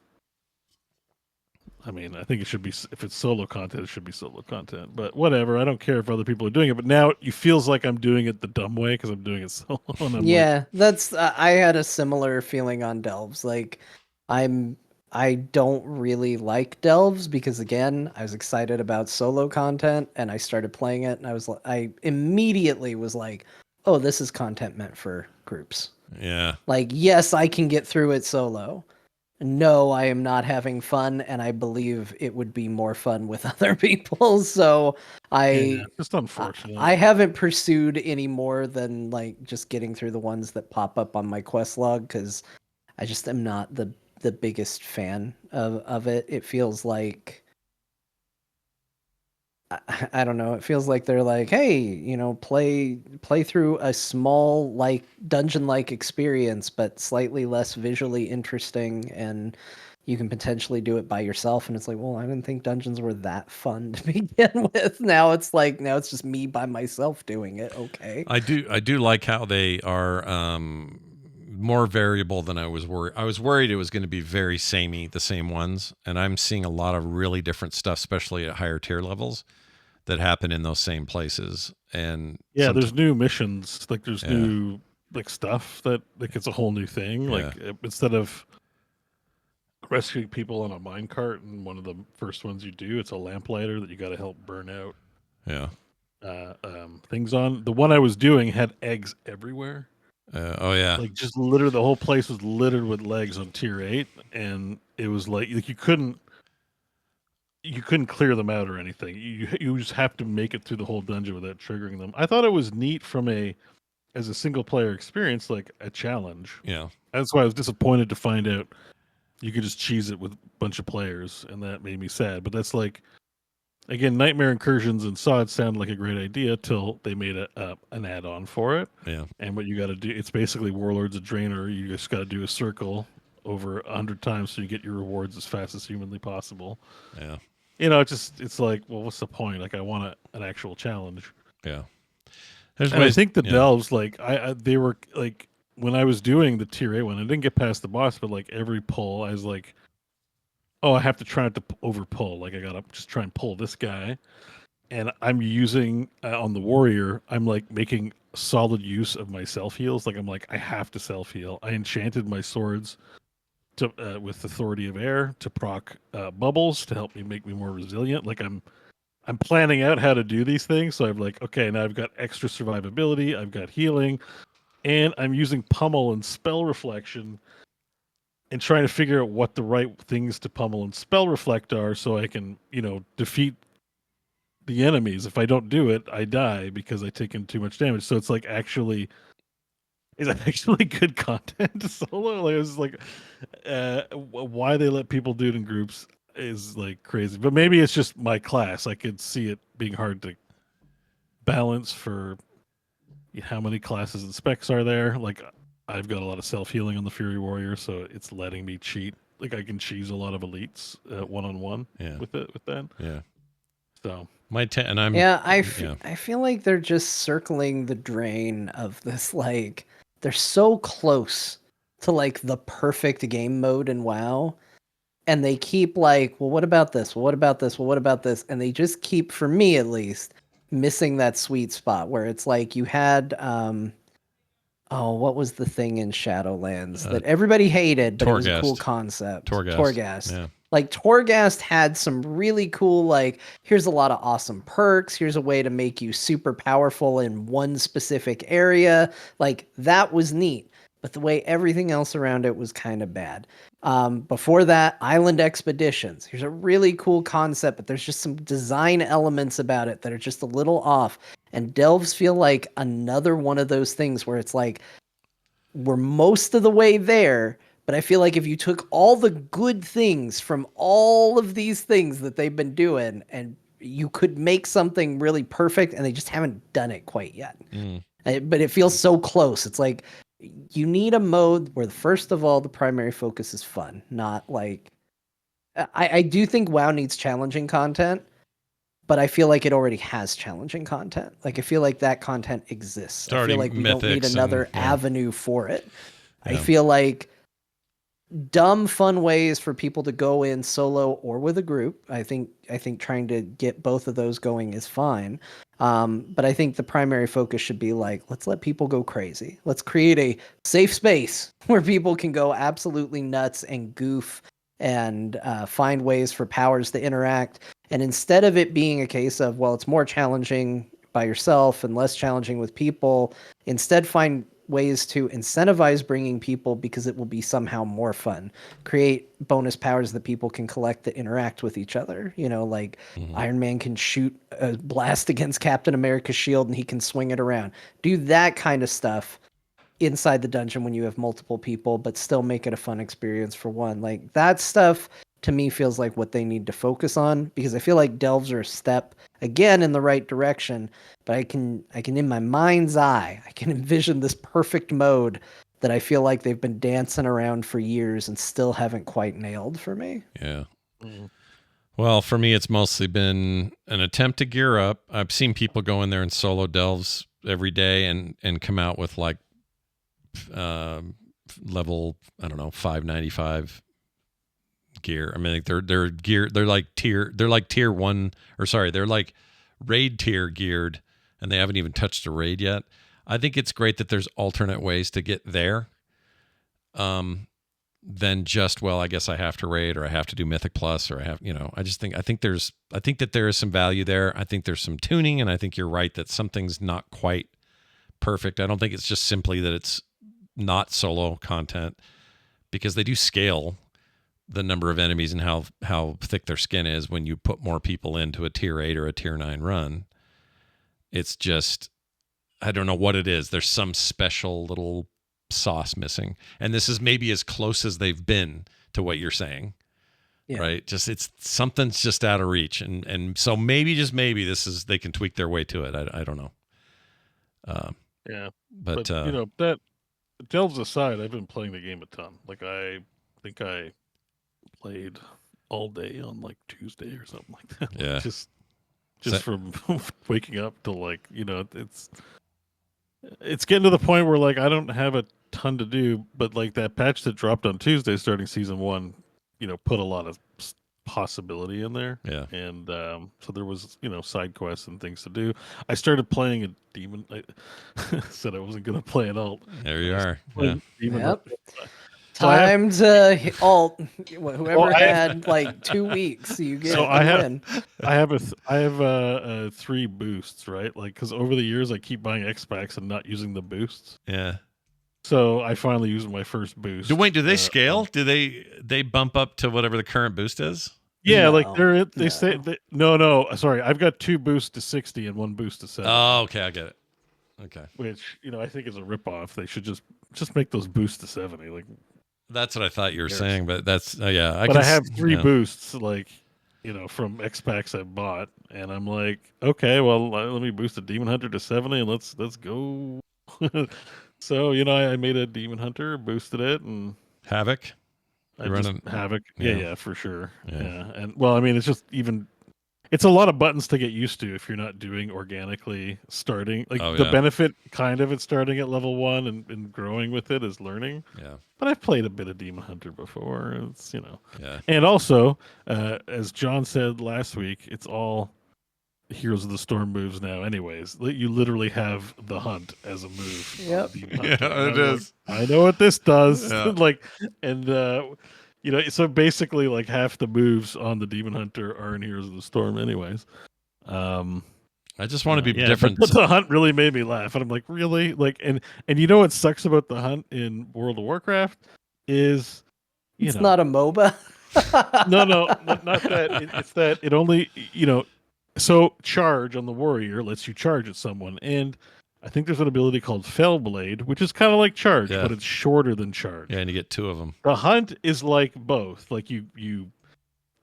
I mean, I think it should be if it's solo content, it should be solo content. But whatever, I don't care if other people are doing it. But now it feels like I'm doing it the dumb way because I'm doing it solo. And I'm Yeah, that's I had a similar feeling on delves. Like I don't really like delves because again, I was excited about solo content and I started playing it and I immediately was like, "Oh, this is content meant for groups." Yeah. Like, yes, I can get through it solo. No, I am not having fun, and I believe it would be more fun with other people. So just unfortunate. I haven't pursued any more than like just getting through the ones that pop up on my quest log because I just am not the biggest fan of it. It feels like I don't know. It feels like they're like, hey, play through a small like dungeon-like experience, but slightly less visually interesting, and you can potentially do it by yourself. And it's like, well, I didn't think dungeons were that fun to begin with. Now it's just me by myself doing it. Okay. I do like how they are more variable than I was worried. I was worried it was going to be very samey, the same ones, and I'm seeing a lot of really different stuff, especially at higher tier levels, that happen in those same places. And yeah, there's new missions, like there's new like stuff that like it's a whole new thing. Like instead of rescuing people on a minecart, and one of the first ones you do, it's a lamplighter that you got to help burn out. Yeah. Things on the one I was doing had eggs everywhere. Oh yeah. Like just literally the whole place was littered with legs on tier 8, and it was like you couldn't clear them out or anything. You just have to make it through the whole dungeon without triggering them. I thought it was neat as a single player experience, like a challenge. Yeah. That's why I was disappointed to find out you could just cheese it with a bunch of players, and that made me sad. But that's like, again, Nightmare Incursions and SOD sounded like a great idea till they made an add-on for it. Yeah. And what you got to do, it's basically Warlords of Draenor. You just got to do a circle over 100 times so you get your rewards as fast as humanly possible. Yeah. It's like, well, what's the point? Like, I want an actual challenge. Yeah. And I think the delves, like, they were like, when I was doing the tier 8 one, I didn't get past the boss, but like every pull, I was like, oh, I have to try not to over pull. Like, I gotta just try and pull this guy. And I'm using on the warrior, I'm like making solid use of my self heals. Like, I'm like, I have to self heal. I enchanted my swords with Authority of Air to proc bubbles to help make me more resilient. Like, I'm I'm planning out how to do these things. So I'm like, okay, now I've got extra survivability, I've got healing, and I'm using pummel and spell reflection and trying to figure out what the right things to pummel and spell reflect are so I can, defeat the enemies. If I don't do it, I die because I take in too much damage. So it's like it's actually good content to solo. Like, it was like, why they let people do it in groups is like crazy. But maybe it's just my class. I could see it being hard to balance for how many classes and specs are there. Like, I've got a lot of self healing on the Fury Warrior, so it's letting me cheat. Like, I can cheese a lot of elites one on one with that. Yeah. So and I'm I feel like they're just circling the drain of this. Like, they're so close to like the perfect game mode in WoW, and they keep like, well, what about this? Well, what about this? Well, what about this? And they just keep, for me at least, missing that sweet spot where it's like you had what was the thing in Shadowlands that everybody hated, but it was a cool concept? Torghast. Yeah. Like, Torghast had some really cool, like, here's a lot of awesome perks. Here's a way to make you super powerful in one specific area. Like, that was neat. But the way everything else around it was kind of bad. Before that, Island Expeditions. Here's a really cool concept, but there's just some design elements about it that are just a little off. And Delves feel like another one of those things where it's like, we're most of the way there, but I feel like if you took all the good things from all of these things that they've been doing, and you could make something really perfect, and they just haven't done it quite yet. But it feels so close. It's like, you need a mode where, first of all, the primary focus is fun, not like... I do think WoW needs challenging content, but I feel like it already has challenging content. Like, I feel like that content exists. I feel like we don't need another avenue for it. I feel like dumb, fun ways for people to go in solo or with a group. I think trying to get both of those going is fine. But I think the primary focus should be like, let's let people go crazy. Let's create a safe space where people can go absolutely nuts and goof and find ways for powers to interact. And instead of it being a case of, well, it's more challenging by yourself and less challenging with people, instead find ways to incentivize bringing people because it will be somehow more fun. Create bonus powers that people can collect that interact with each other. Like Iron Man can shoot a blast against Captain America's shield and he can swing it around. Do that kind of stuff inside the dungeon when you have multiple people, but still make it a fun experience for one. Like, that stuff to me feels like what they need to focus on, because I feel like Delves are a step again in the right direction, but I can in my mind's eye, I can envision this perfect mode that I feel like they've been dancing around for years and still haven't quite nailed for me. Yeah. Well, for me, it's mostly been an attempt to gear up. I've seen people go in there and solo Delves every day and come out with like level, I don't know, 595 gear. I mean, like they're gear. They're like tier one, or sorry, they're like raid tier geared, and they haven't even touched a raid yet. I think it's great that there's alternate ways to get there. Than just, well, I guess I have to raid, or I have to do Mythic Plus, or I have, I think that there is some value there. I think there's some tuning, and I think you're right that something's not quite perfect. I don't think it's just simply that it's not solo content, because they do scale the number of enemies and how thick their skin is when you put more people into a tier 8 or a tier 9 run. It's just, I don't know what it is. There's some special little sauce missing, and this is maybe as close as they've been to what you're saying. Right? Just something's just out of reach, and so maybe, just maybe, they can tweak their way to it. I don't know. But that Delves aside, I've been playing the game a ton. Like, I think I played all day on like Tuesday or something like that. Yeah. just from waking up to like, it's getting to the point where like I don't have a ton to do, but like that patch that dropped on Tuesday starting season 1, put a lot of possibility in there. Yeah. And so there was, side quests and things to do. I started playing a demon. I said I wasn't going to play it all. There you are. Yeah. Yep. Time to alt. Whoever had like 2 weeks, you get win. I have 3 boosts, right? Like, because over the years I keep buying X packs and not using the boosts. Yeah. So I finally used my first boost. Do they scale? Do they bump up to whatever the current boost is? Yeah, like they say no. Sorry, I've got 2 boosts to 60 and 1 boost to 70. Oh, okay, I get it. Okay. Which I think is a ripoff. They should just make those boosts to 70. Like, that's what I thought you were saying, but that's yeah. I have 3 boosts, like, from X packs I bought, and I'm like, okay, well, let me boost a Demon Hunter to 70, and let's go. So I made a Demon Hunter, boosted it, and Havoc. Havoc. Yeah, for sure. Yeah, and well, I mean, it's just it's a lot of buttons to get used to if you're not doing organically starting. Like the benefit kind of it starting at level 1 and growing with it is learning. Yeah. But I've played a bit of Demon Hunter before. It's Yeah. And also, as John said last week, it's all Heroes of the Storm moves now. Anyways, you literally have the hunt as a move. Yep. Yeah, it is. I know what this does. Yeah. So basically, like half the moves on the Demon Hunter are in Heroes of the Storm, anyways. I just want to be different. But the hunt really made me laugh, and I'm like, really? Like, and you know what sucks about the hunt in World of Warcraft is, it's not a MOBA. No, not that. It's that it only, so charge on the warrior lets you charge at someone, and I think there's an ability called Fellblade, which is kind of like charge, but it's shorter than charge. Yeah, and you get 2 of them. The hunt is like both. Like you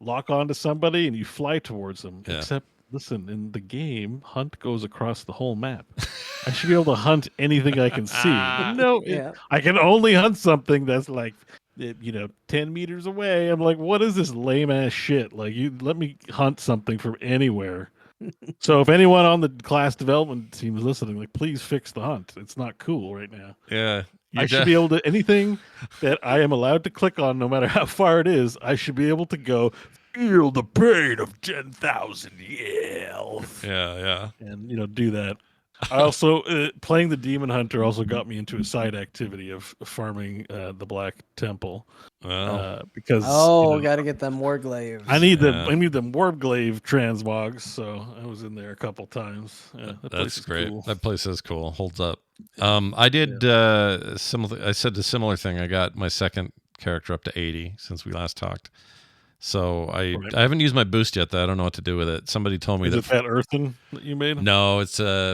lock onto somebody and you fly towards them. Yeah. Except, listen, in the game, hunt goes across the whole map. I should be able to hunt anything I can see. But no, I can only hunt something that's like 10 meters away. I'm like, what is this lame ass shit? Like, you let me hunt something from anywhere. So if anyone on the class development team is listening, like, please fix the hunt. It's not cool right now. Yeah. I should be able to, anything that I am allowed to click on, no matter how far it is, I should be able to go, feel the pain of 10,000 yells. Yeah. And, do that. I also, playing the Demon Hunter also got me into a side activity of farming the Black Temple. Because got to get them Warglaives. I need them Warglaive transmogs, so I was in there a couple times. Yeah, that's great. Cool. That place is cool. Holds up. I did similar. I said the similar thing. I got my second character up to 80 since we last talked. So I haven't used my boost yet. Though I don't know what to do with it. Somebody told me is it that earthen that you made? No, it's who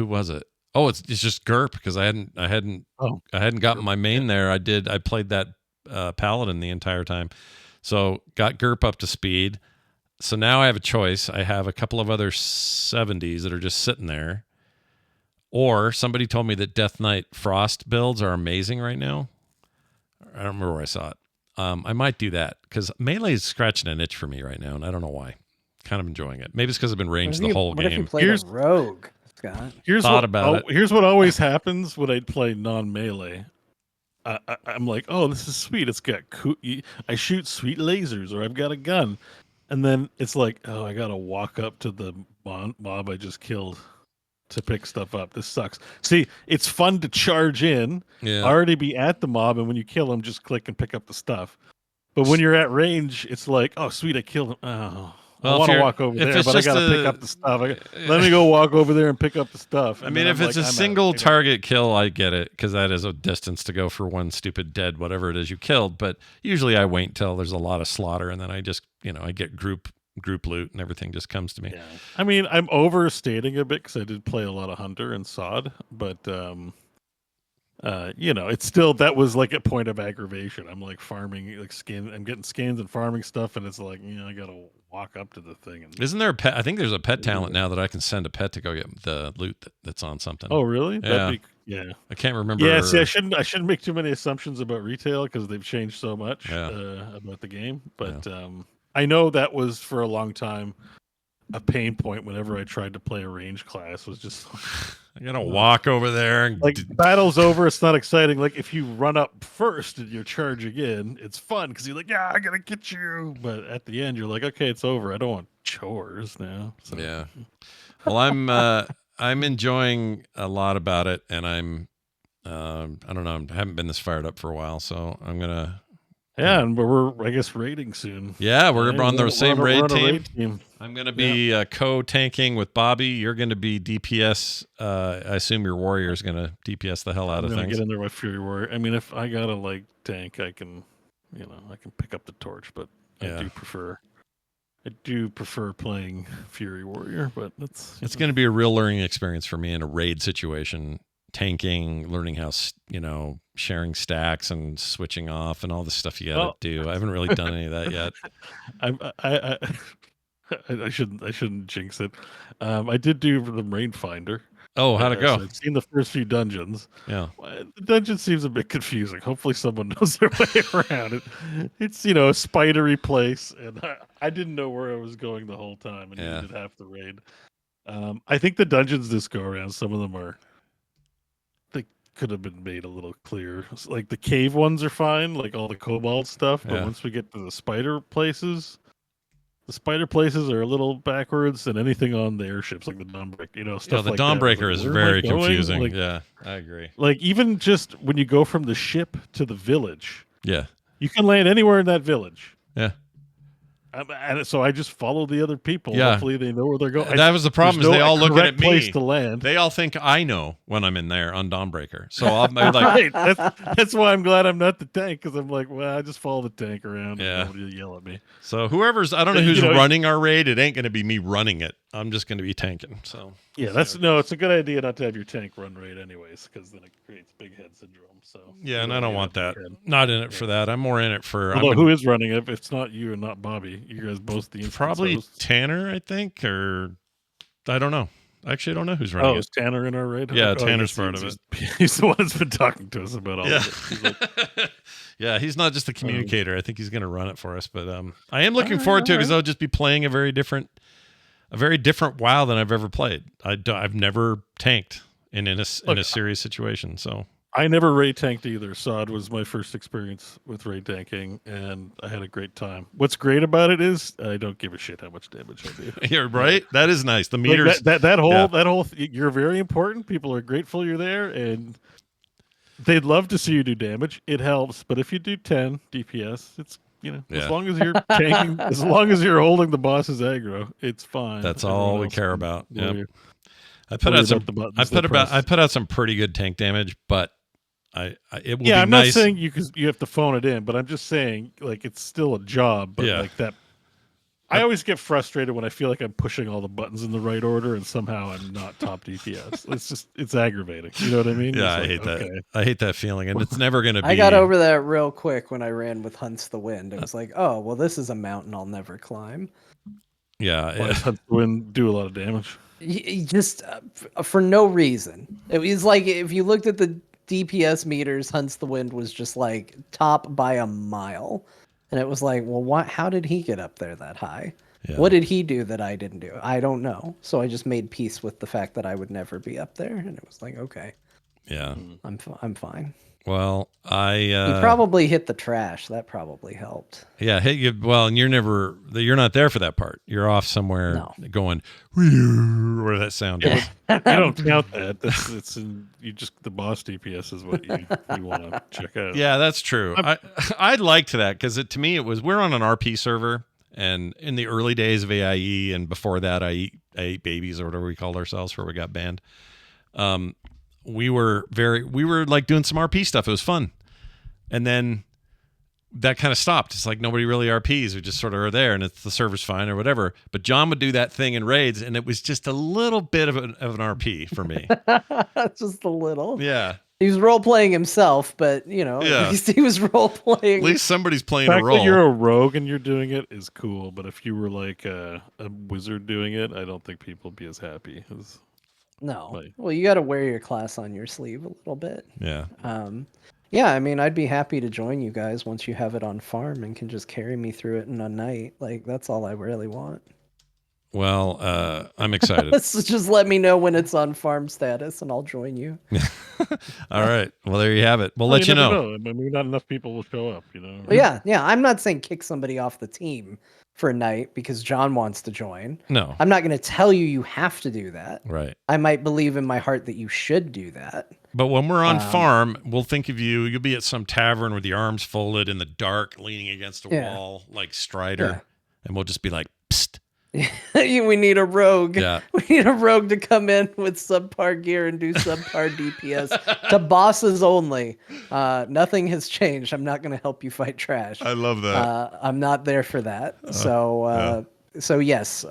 was it? Oh, it's just GURP because I hadn't gotten my main there. I played that paladin the entire time, so got GURP up to speed. So now I have a choice. I have a couple of other 70s that are just sitting there, or somebody told me that Death Knight Frost builds are amazing right now. I don't remember where I saw it. I might do that because melee is scratching an itch for me right now, and I don't know why. Kind of enjoying it. Maybe it's because I've been ranged the whole game. What if you played a rogue, Scott? Here's what always happens when I play non-melee. I'm like, oh, this is sweet. It's got I shoot sweet lasers, or I've got a gun, and then it's like, oh, I gotta walk up to the mob I just killed to pick stuff up. This sucks. See, it's fun to charge in, already be at the mob, and when you kill him, just click and pick up the stuff. But when you're at range, it's like, oh, sweet, I killed him. Oh. Well, I want to walk over there, but I got to pick up the stuff. Let me go walk over there and pick up the stuff. I mean, if it's a single target kill, I get it, because that is a distance to go for one stupid dead, whatever it is you killed. But usually I wait until there's a lot of slaughter, and then I just, I get group loot, and everything just comes to me. Yeah. I mean, I'm overstating a bit because I did play a lot of Hunter and Sod, but it's still, that was like a point of aggravation. I'm like farming like I'm getting skins and farming stuff, and it's like, I gotta walk up to the thing. And isn't there a pet? I think there's a pet talent now that I can send a pet to go get the loot that's on something. Oh, really? Yeah. I can't remember. Yeah, see, I shouldn't make too many assumptions about retail because they've changed so much about the game. But I know that was for a long time a pain point whenever I tried to play a range class. Was just I gotta walk over there and like battle's over. It's not exciting. Like if you run up first and you're charging in, it's fun because you're like, yeah, I gotta get you. But at the end, you're like, okay, it's over. I don't want chores now. So. Yeah. Well, I'm enjoying a lot about it, and I'm I don't know. I haven't been this fired up for a while, so I'm gonna. Yeah, and we're I guess raiding soon. Yeah, we're Right? on the same we're raid on a team. I'm gonna be co-tanking with Bobby. You're gonna be DPS. I assume your warrior is gonna DPS the hell out I'm of gonna things. get in there with Fury Warrior. I mean, if I gotta like tank, I can, I can pick up the torch, but Yeah. I do prefer playing Fury Warrior, but It's going to be a real learning experience for me in a raid situation, tanking, learning how, sharing stacks and switching off and all the stuff you got to do. I haven't really done any of that yet. I shouldn't jinx it. I did do the Raid Finder. Oh, how'd it go? So I've seen the first few dungeons. Yeah. The dungeon seems a bit confusing. Hopefully someone knows their way around it. It's, a spidery place, and I didn't know where I was going the whole time, and you did half the raid. I think the dungeons this go around, some of them they could have been made a little clearer. Like the cave ones are fine, like all the cobalt stuff, but once we get to the spider places... The spider places are a little backwards, and anything on the airships, like the Dawnbreaker, stuff like that. The Dawnbreaker is very confusing. Like, yeah, I agree. Like, even just when you go from the ship to the village, you can land anywhere in that village. Yeah. And so I just follow the other people. Yeah. Hopefully they know where they're going. That was the problem. Is they all looking at me. Place to land. They all think I know when I'm in there on Dawnbreaker. So I'm like, right. That's why I'm glad I'm not the tank, because I'm like, well, I just follow the tank around. Yeah. And nobody will yell at me. So I don't know who's running our raid. It ain't going to be me running it. I'm just going to be tanking. So yeah, it's a good idea not to have your tank run raid anyways, because then it creates big head syndrome. So yeah, and I don't want that. Not in it for that. I'm more in it for. Although who is running it? If it's not you and not Bobby, you guys both the probably hosts. Tanner, I think, or I don't know. Actually, I don't know who's running it. Is Tanner in our raid? Yeah, Tanner's part of it. He's the one that's been talking to us about all of it. He's yeah, he's not just a communicator. I think he's going to run it for us. But I am looking forward to it because I'll just be playing a very different WoW than I've ever played. I've never tanked in a serious situation. So I never raid tanked either. SOD was my first experience with raid tanking, and I had a great time. What's great about it is I don't give a shit how much damage I do. Yeah, right. That is nice. The meters. Like that whole you're very important. People are grateful you're there, and they'd love to see you do damage. It helps, but if you do 10 DPS, it's as long as you're tanking, as long as you're holding the boss's aggro, it's fine. That's all we care about. Yep. I put out some pretty good tank damage, but it will be nice. I'm not saying you have to phone it in, but I'm just saying like it's still a job. But like that, I always get frustrated when I feel like I'm pushing all the buttons in the right order and somehow I'm not top DPS. It's aggravating. You know what I mean? Yeah, I hate that. I hate that feeling, and it's never going to be. I got over that real quick when I ran with Hunts the Wind. It was like, oh well, this is a mountain I'll never climb. Yeah, Hunts the Wind do a lot of damage. Just for no reason. It was like if you looked at the DPS meters, Hunts the Wind was just like top by a mile. And it was like, well, how did he get up there that high? Yeah. What did he do that I didn't do? I don't know. So I just made peace with the fact that I would never be up there. And it was like, okay. Yeah. I'm fine. Well, he probably hit the trash. That probably helped. Yeah, hit you. Well, and you're not there for that part. You're off somewhere going, where that sound is. You don't count that. The boss DPS is what you want to check out. Yeah, that's true. I liked that because to me we're on an RP server, and in the early days of AIE and before that, I ate babies or whatever we called ourselves before we got banned. We were like doing some RP stuff. It was fun. And then that kind of stopped. It's like nobody really RPs. We just sort of are there and the server's fine or whatever. But John would do that thing in raids and it was just a little bit of an RP for me. Just a little. Yeah. He was role-playing himself, but, at least he was role-playing. At least somebody's playing a role. The fact that you're a rogue and you're doing it is cool. But if you were like a wizard doing it, I don't think people would be as happy as... No. Well, you got to wear your class on your sleeve a little bit. Yeah. Yeah, I mean, I'd be happy to join you guys once you have it on farm and can just carry me through it in a night. Like, that's all I really want. Well, I'm excited. So just let me know when it's on farm status, and I'll join you. All right. Well, there you have it. We'll Well, let you never know. I mean, not enough people will show up, you know. Well, yeah. I'm not saying kick somebody off the team for a night because John wants to join. No. I'm not going to tell you have to do that. Right. I might believe in my heart that you should do that. But when we're on farm, we'll think of you. You'll be at some tavern with your arms folded in the dark, leaning against a wall like Strider. And we'll just be like, psst. We need a rogue. Yeah. We need a rogue to come in with subpar gear and do subpar DPS to bosses only. Nothing has changed. I'm not going to help you fight trash. I love that. I'm not there for that. So yes,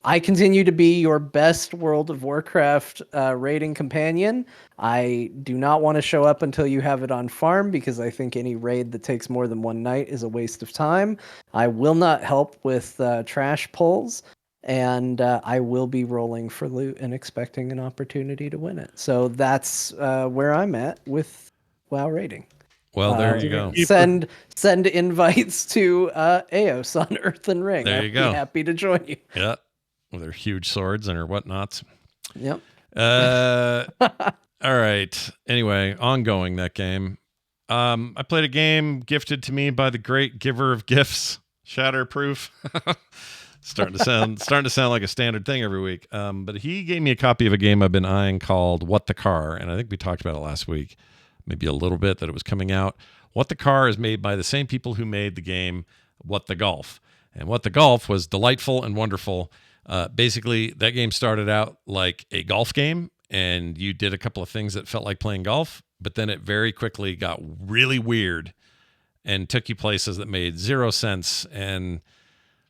I continue to be your best World of Warcraft raiding companion. I do not want to show up until you have it on farm because I think any raid that takes more than one night is a waste of time. I will not help with trash pulls, and I will be rolling for loot and expecting an opportunity to win it. So that's where I'm at with WoW raiding. Well, there you go. Send invites to Eos on Earth and Ring. There you go. I'd be happy to join you. Yeah. With their huge swords and her whatnots. Yep. All right. Anyway, ongoing that game. I played a game gifted to me by the great giver of gifts, Shatterproof. starting to sound like a standard thing every week. But he gave me a copy of a game I've been eyeing called What the Car, and I think we talked about it last week, maybe a little bit that it was coming out. What the Car is made by the same people who made the game What the Golf, and What the Golf was delightful and wonderful. Basically, that game started out like a golf game, and you did a couple of things that felt like playing golf, but then it very quickly got really weird and took you places that made zero sense. And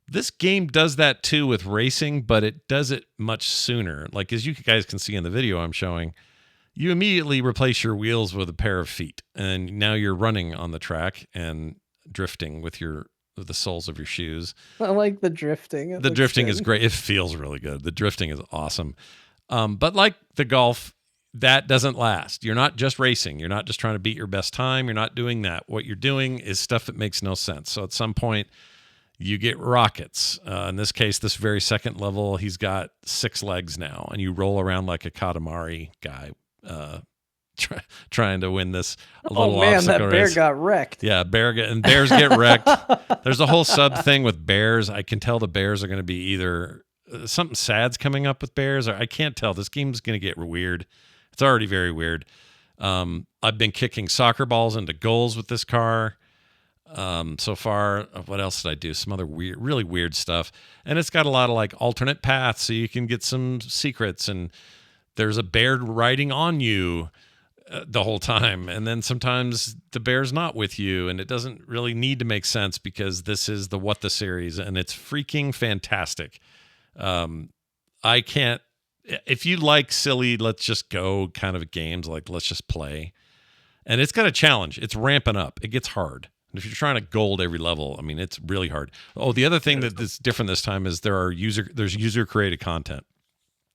this game does that too with racing, but it does it much sooner. Like, as you guys can see in the video I'm showing, you immediately replace your wheels with a pair of feet, and now you're running on the track and drifting with the soles of your shoes. I like the drifting. The drifting is great. It feels really good. The drifting is awesome. But like the golf, that doesn't last. You're not just racing. You're not just trying to beat your best time. You're not doing that. What you're doing is stuff that makes no sense. So at some point, you get rockets. In this case, this very second level, he's got 6 legs now, and you roll around like a Katamari guy, trying to win this little obstacle that bear race. got wrecked. Yeah, bears get wrecked. There's a whole sub thing with bears. I can tell the bears are going to be either something sad's coming up with bears, or I can't tell. This game's going to get weird. It's already very weird. I've been kicking soccer balls into goals with this car. So far, what else did I do? Some other really weird stuff. And it's got a lot of like alternate paths, so you can get some secrets, and there's a bear riding on you the whole time, and then sometimes the bear's not with you, and it doesn't really need to make sense because this is the What the series, and it's freaking fantastic. I can't, if you like silly let's just go kind of games, like let's just play, and it's got a challenge. It's ramping up. It gets hard. And if you're trying to gold every level, I mean, it's really hard. Oh, the other thing that's different this time is there's user created content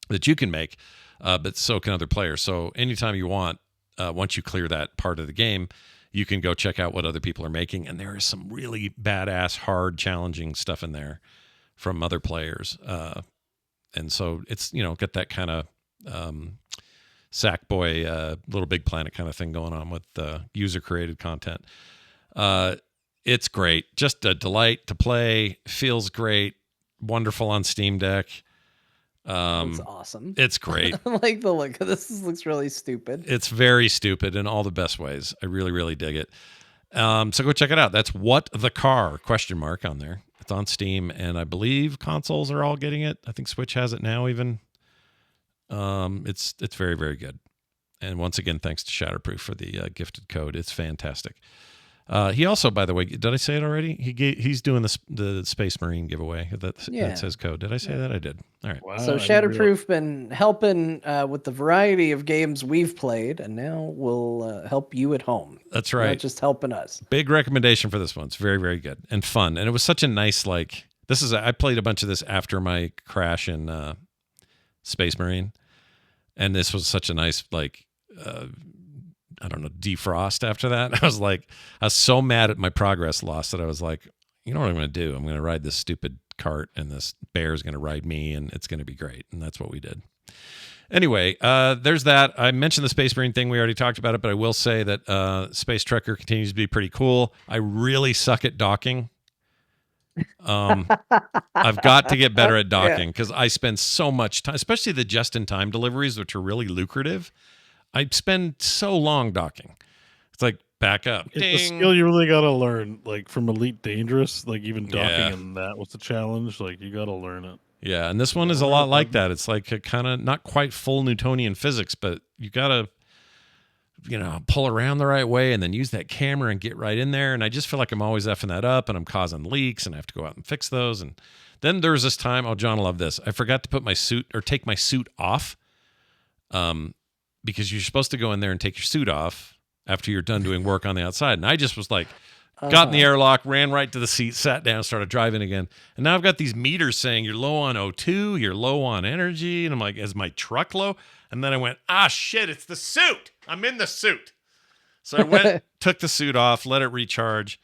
that you can make, but so can other players. So anytime you want, once you clear that part of the game, you can go check out what other people are making. And there is some really badass, hard, challenging stuff in there from other players. And so it's, got that kind of Sackboy, Little Big Planet kind of thing going on with user created content. It's great. Just a delight to play. Feels great. Wonderful on Steam Deck. It's awesome. It's great. I like the look of this. This looks really stupid. It's very stupid in all the best ways. I really, really dig it. So go check it out. That's What the Car ? On there. It's on Steam, and I believe consoles are all getting it. I think Switch has it now even. It's very, very good. And once again, thanks to Shatterproof for the gifted code. It's fantastic. He also, by the way, did I say it already? He's doing the Space Marine giveaway. That says code. Did I say that? I did. All right. Wow, So Shatterproof been helping with the variety of games we've played, and now we'll help you at home. That's right. Not just helping us. Big recommendation for this one. It's very, very good and fun. And it was such a nice, I played a bunch of this after my crash in Space Marine. And this was such a nice, defrost after that. I was so mad at my progress loss that I was like, you know what I'm going to do? I'm going to ride this stupid cart, and this bear is going to ride me, and it's going to be great. And that's what we did. Anyway, there's that. I mentioned the Space Marine thing. We already talked about it, but I will say that Space Trekker continues to be pretty cool. I really suck at docking. I've got to get better at docking because I spend so much time, especially the just-in-time deliveries, which are really lucrative. I spend so long docking. It's like back up. It's a Ding. skill you really got to learn, like from Elite Dangerous, like even docking and that was a challenge. Like you got to learn it. Yeah, and this one is a lot like that. It's like a kind of not quite full Newtonian physics, but you got to, pull around the right way and then use that camera and get right in there. And I just feel like I'm always effing that up and I'm causing leaks and I have to go out and fix those. And then there's this time, oh, John will love this. I forgot to put my suit or take my suit off because you're supposed to go in there and take your suit off after you're done doing work on the outside. And I just was like, got in the airlock, ran right to the seat, sat down, started driving again. And now I've got these meters saying you're low on O2, you're low on energy. And I'm like, is my truck low? And then I went, shit, it's the suit. I'm in the suit. So I went, took the suit off, let it recharge.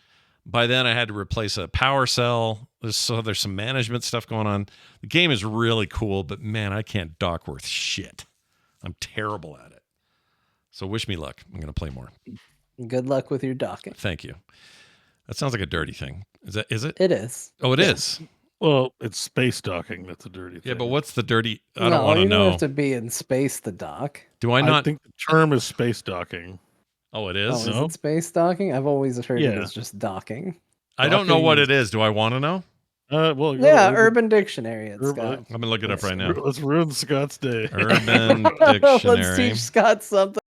By then I had to replace a power cell. There's some management stuff going on. The game is really cool, but man, I can't dock worth shit. I'm terrible at it. So wish me luck. I'm going to play more. Good luck with your docking. Thank you. That sounds like a dirty thing. Is it? It is. Oh, it is. Well, it's space docking. That's a dirty thing. Yeah, but what's the dirty? I don't want to know. You don't have to be in space to dock. Do I not? I think the term is space docking. Oh, it is? Is it space docking? I've always heard it as just docking. I don't know what it is. Do I want to know? Well, Urban Dictionary. I'm going to look it up right now. Let's ruin Scott's day. Urban Dictionary. Let's teach Scott something.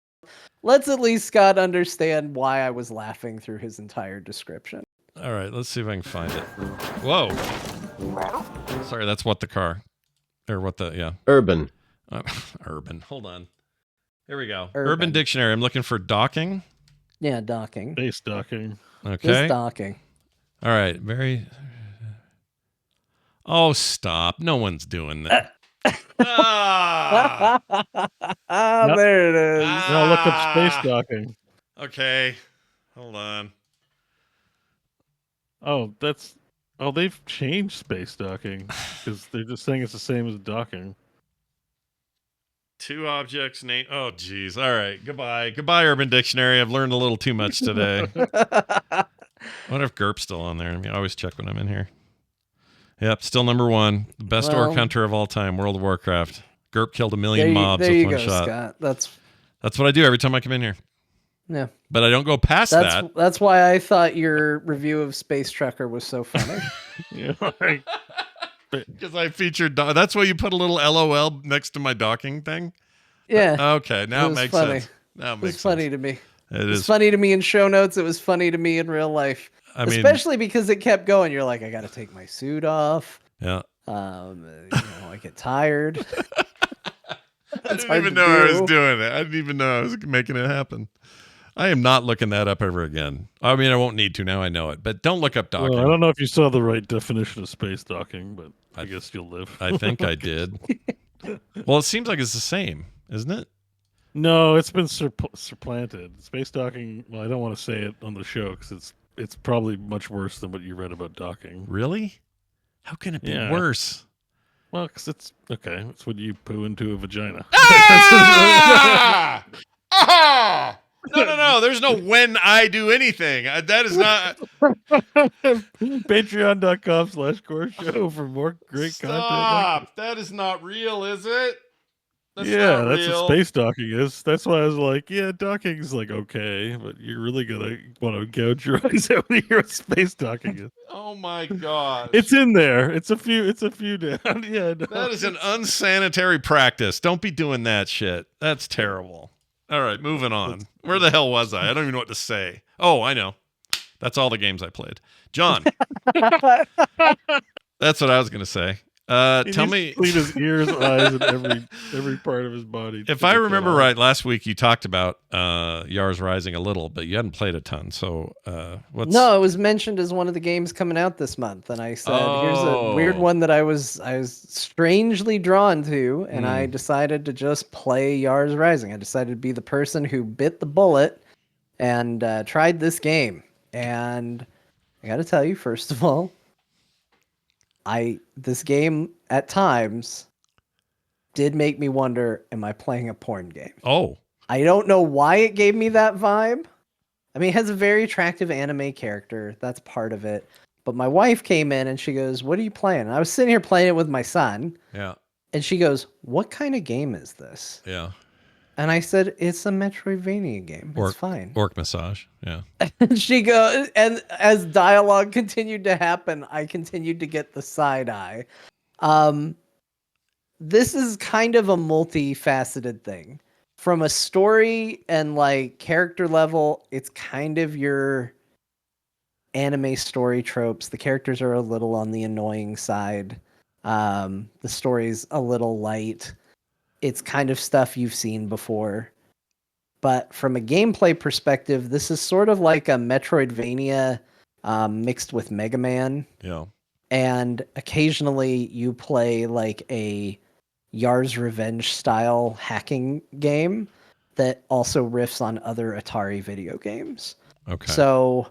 Let's at least Scott understand why I was laughing through his entire description. All right, let's see if I can find it. Whoa. Sorry, that's what the car. Or what the, yeah. Urban. Urban. Hold on. Here we go. Urban Dictionary. I'm looking for docking. Yeah, docking. Space docking. Okay. Just docking. All right. Oh, stop. No one's doing that. There it is. Now look up space docking. Okay. Hold on. They've changed space docking because they're just saying it's the same as docking. Two objects name. Oh, geez. All right. Goodbye, Urban Dictionary. I've learned a little too much today. I wonder if GURP's still on there. I always check when I'm in here. Yep, still number one. The best orc hunter of all time, World of Warcraft. GURP killed 1 million mobs with one shot. Scott. That's what I do every time I come in here. Yeah. But I don't go past that. That's why I thought your review of Space Trekker was so funny. Because I featured... That's why you put a little LOL next to my docking thing? Yeah. Okay, now it makes funny. sense. Now it makes sense. Funny to me. It is funny to me in show notes. It was funny to me in real life. Especially because it kept going. You're like, I got to take my suit off. Yeah. I get tired. I didn't even know I was doing it. I didn't even know I was making it happen. I am not looking that up ever again. I mean, I won't need to now. I know it, but don't look up docking. Well, I don't know if you saw the right definition of space docking, but I guess you'll live. I think I did. Well, it seems like it's the same, isn't it? No, it's been supplanted. Space docking. Well, I don't want to say it on the show because it's probably much worse than what you read about docking. Really? How can it be worse? Well, because it's okay. It's when you poo into a vagina. No. There's no when I do anything. That is not. Patreon.com/core show for more great content. Stop. That is not real, is it? That's what space docking is. That's why I was like, docking's like okay, but you're really gonna want to gouge your eyes out when you hear what space docking is. Oh my god! It's in there. It's a few down. Yeah, no. That is an unsanitary practice. Don't be doing that shit. That's terrible. All right, moving on. Where the hell was I? I don't even know what to say. Oh, I know. That's all the games I played. John. That's what I was gonna say. Tell me, clean his ears, eyes, and every part of his body. If I remember right, last week you talked about Yars Rising a little, but you hadn't played a ton. So No, it was mentioned as one of the games coming out this month, and I said, "Here's a weird one that I was strangely drawn to," and I decided to just play Yars Rising. I decided to be the person who bit the bullet and tried this game. And I got to tell you, first of all, This game at times did make me wonder, am I playing a porn game? Oh, I don't know why it gave me that vibe. I mean, it has a very attractive anime character. That's part of it. But my wife came in and she goes, "What are you playing?" And I was sitting here playing it with my son. yeah, And she goes, "What kind of game is this?" yeah. And I said, "It's a Metroidvania game. It's fine." Orc massage. Yeah. And she goes, and as dialogue continued to happen, I continued to get the side eye. This is kind of a multifaceted thing. From a story and like character level, it's kind of your anime story tropes. The characters are a little on the annoying side. The story's a little light. It's kind of stuff you've seen before. But from a gameplay perspective, this is sort of like a Metroidvania mixed with Mega Man. Yeah. And occasionally you play like a Yars Revenge style hacking game that also riffs on other Atari video games. Okay. So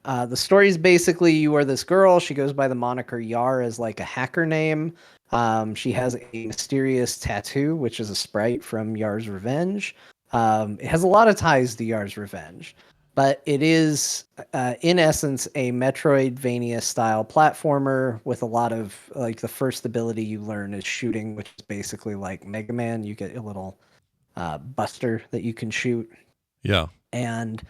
the story is basically you are this girl. She goes by the moniker Yar as like a hacker name. She has a mysterious tattoo, which is a sprite from Yars Revenge. It has a lot of ties to Yars Revenge, but it is, in essence, a Metroidvania style platformer with a lot of like the first ability you learn is shooting, which is basically like Mega Man. You get a little buster that you can shoot. Yeah. And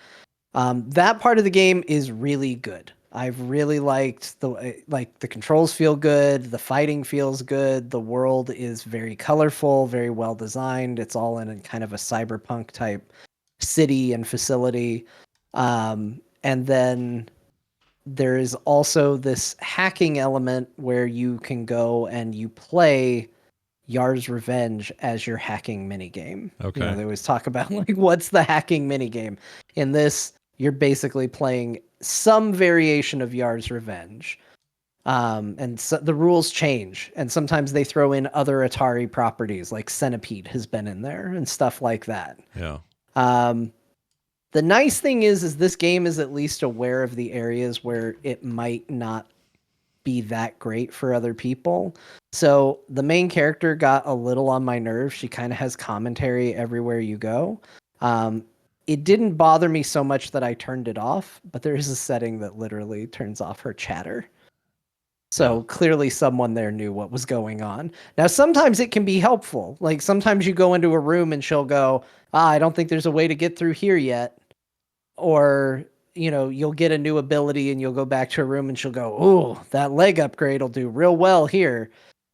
that part of the game is really good. I've really liked the controls feel good, the fighting feels good, the world is very colorful, very well designed. It's all in a kind of a cyberpunk type city and facility. And then there is also this hacking element where you can go and you play Yars Revenge as your hacking minigame. Okay. You know, they always talk about like what's the hacking minigame. In this, you're basically playing some variation of Yars Revenge. And so the rules change, and sometimes they throw in other Atari properties, like Centipede has been in there and stuff like that. Yeah. The nice thing is this game is at least aware of the areas where it might not be that great for other people. So the main character got a little on my nerves. She kind of has commentary everywhere you go. It didn't bother me so much that I turned it off, but there is a setting that literally turns off her chatter. So clearly someone there knew what was going on. Now, sometimes it can be helpful. Like sometimes you go into a room and she'll go, I don't think there's a way to get through here yet. Or, you know, you'll get a new ability and you'll go back to a room and she'll go, "Oh, that leg upgrade will do real well here."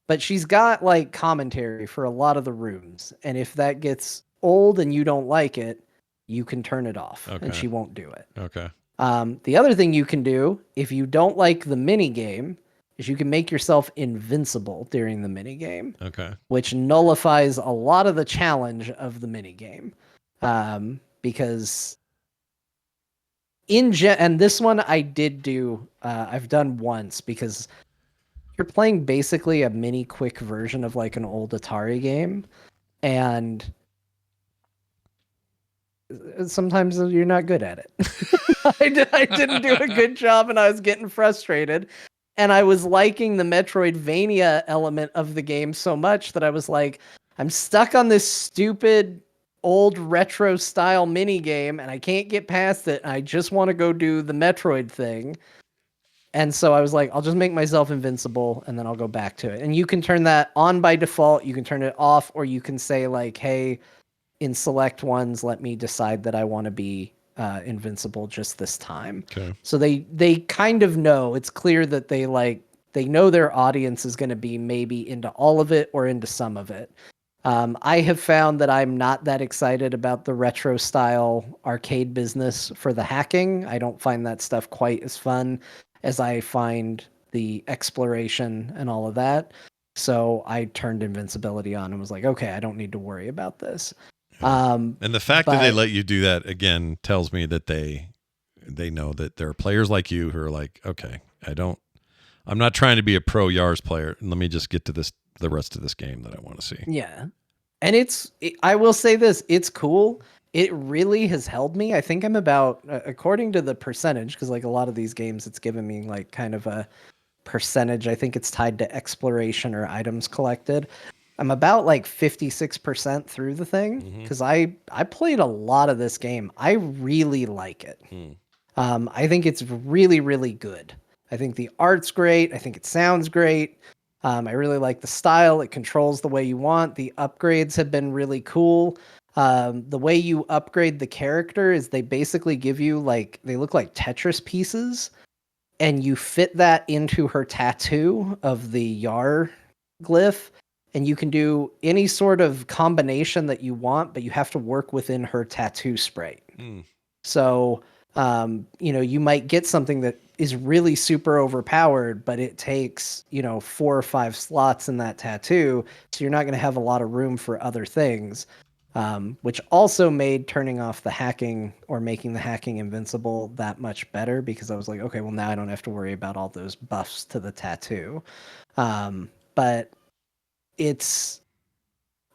But she's got like commentary for a lot of the rooms. And if that gets old and you don't like it, you can turn it off and she won't do it. Okay. The other thing you can do if you don't like the mini game is you can make yourself invincible during the mini game. Okay. Which nullifies a lot of the challenge of the mini game. Because and this one I did do, I've done once because you're playing basically a mini quick version of like an old Atari game. And sometimes you're not good at it. I didn't do a good job and I was getting frustrated. And I was liking the Metroidvania element of the game so much that I was like, I'm stuck on this stupid old retro style mini game and I can't get past it. I just want to go do the Metroid thing. And so I was like, I'll just make myself invincible and then I'll go back to it. And you can turn that on by default. You can turn it off, or you can say like, hey, in select ones, let me decide that I want to be invincible just this time. Okay. So they kind of know. It's clear that they know their audience is going to be maybe into all of it or into some of it. I have found that I'm not that excited about the retro style arcade business for the hacking. I don't find that stuff quite as fun as I find the exploration and all of that. So I turned invincibility on and was like, okay, I don't need to worry about this. And the fact that they let you do that again tells me that they know that there are players like you who are like, okay, I'm not trying to be a pro Yars player. Let me just get to the rest of this game that I want to see. Yeah. And I will say this, it's cool. It really has held me. I think I'm about, according to the percentage, because like a lot of these games, it's given me like kind of a percentage. I think it's tied to exploration or items collected. I'm about like 56% through the thing because I played a lot of this game. I really like it. I think it's really, really good. I think the art's great. I think it sounds great. I really like the style. It controls the way you want. The upgrades have been really cool. The way you upgrade the character is they basically give you they look like Tetris pieces, and you fit that into her tattoo of the Yar glyph, and you can do any sort of combination that you want, but you have to work within her tattoo sprite. So, you might get something that is really super overpowered, but it takes, 4 or 5 slots in that tattoo. So you're not going to have a lot of room for other things, which also made turning off the hacking or making the hacking invincible that much better, because I was like, okay, well, now I don't have to worry about all those buffs to the tattoo. But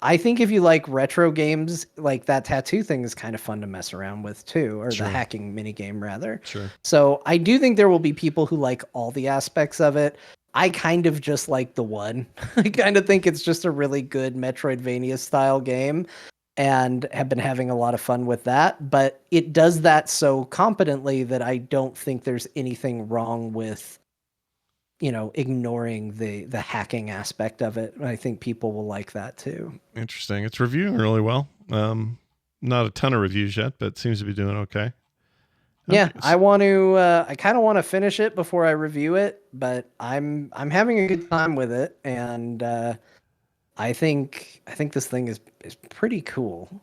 I think if you like retro games, like that tattoo thing is kind of fun to mess around with too, or the hacking minigame rather. Sure. So I do think there will be people who like all the aspects of it. I kind of just like the one. I kind of think it's just a really good Metroidvania style game and have been having a lot of fun with that. But it does that so competently that I don't think there's anything wrong with ignoring the hacking aspect of it. I think people will like that too. Interesting. It's reviewing really well. Not a ton of reviews yet, but seems to be doing okay. Yeah, I kind of want to finish it before I review it, but I'm having a good time with it, and I think this thing is pretty cool.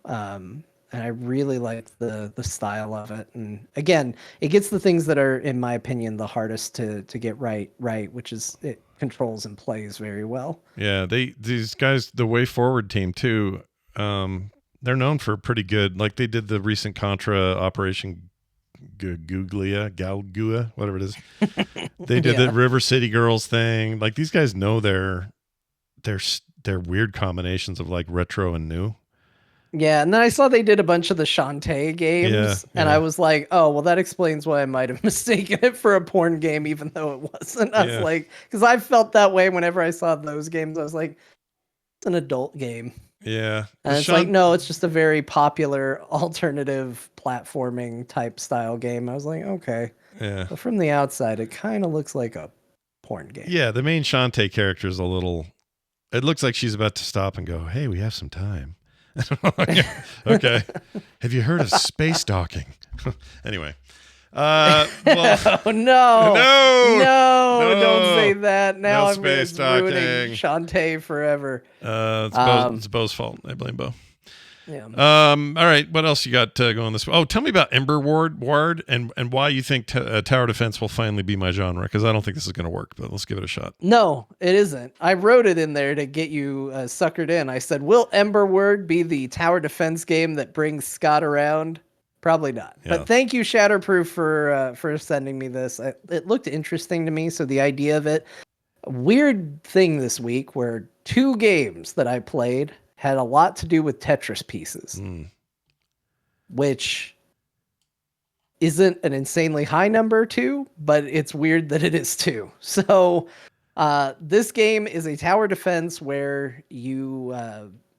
And I really like the style of it. And again, it gets the things that are, in my opinion, the hardest to get right, which is it controls and plays very well. Yeah, these guys, the Way Forward team too, they're known for pretty good. Like they did the recent Contra Operation Galgua, whatever it is. They did the River City Girls thing. Like these guys know their weird combinations of like retro and new. Yeah, and then I saw they did a bunch of the Shantae games, and I was like, oh, well, that explains why I might have mistaken it for a porn game, even though it wasn't. I was like, because I felt that way whenever I saw those games. I was like, it's an adult game. Yeah. And it's like, no, it's just a very popular alternative platforming type style game. I was like, okay. Yeah. But from the outside, it kind of looks like a porn game. Yeah, the main Shantae character is it looks like she's about to stop and go, hey, we have some time. Okay. Have you heard of space docking? Anyway. Well, oh, no, don't say that. Now I'm ruining Shantae forever. It's Beau's fault. I blame Beau. Yeah. All right. What else you got going this? Oh, tell me about Emberaward and why you think tower defense will finally be my genre, because I don't think this is going to work, but let's give it a shot. No, it isn't. I wrote it in there to get you suckered in. I said, will Emberaward be the tower defense game that brings Scott around? Probably not. Yeah. But thank you, Shatterproof, for sending me this. It looked interesting to me. So the idea of it, a weird thing this week where 2 games that I played had a lot to do with Tetris pieces, which isn't an insanely high number 2, but it's weird that it is 2. So this game is a tower defense where you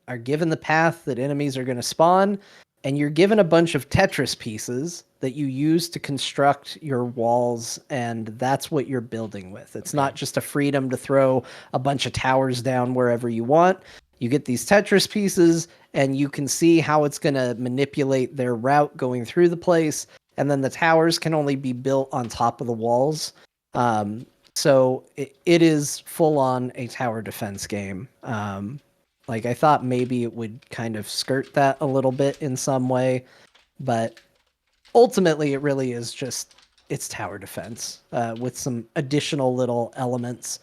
are given the path that enemies are going to spawn, and you're given a bunch of Tetris pieces that you use to construct your walls, and that's what you're building with. It's not just a freedom to throw a bunch of towers down wherever you want. You get these Tetris pieces, and you can see how it's going to manipulate their route going through the place, and then the towers can only be built on top of the walls. So it is full-on a tower defense game. I thought maybe it would kind of skirt that a little bit in some way, but ultimately it really is just, it's tower defense with some additional little elements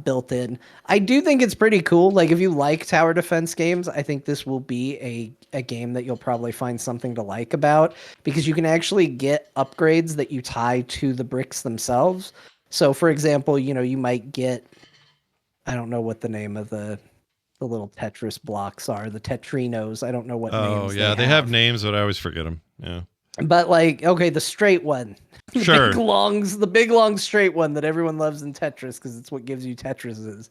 built in. I do think it's pretty cool. Like if you like tower defense games, I think this will be a game that you'll probably find something to like about, because you can actually get upgrades that you tie to the bricks themselves. So for example, you might get, I don't know what the name of the little Tetris blocks are, the Tetrinos. I don't know what names they have names, but I always forget them. Yeah. But like, okay, the straight one. Sure. The big long straight one that everyone loves in Tetris because it's what gives you Tetrises.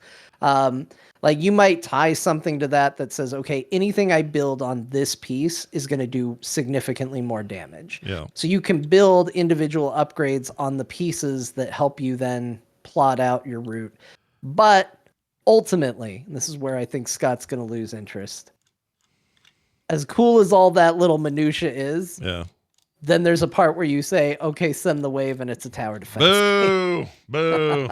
Like you might tie something to that says, okay, anything I build on this piece is going to do significantly more damage. Yeah. So you can build individual upgrades on the pieces that help you then plot out your route. But ultimately, and this is where I think Scott's going to lose interest. As cool as all that little minutia is, Yeah. then there's a part where you say, okay, send the wave, and it's a tower defense. Boo! Boo!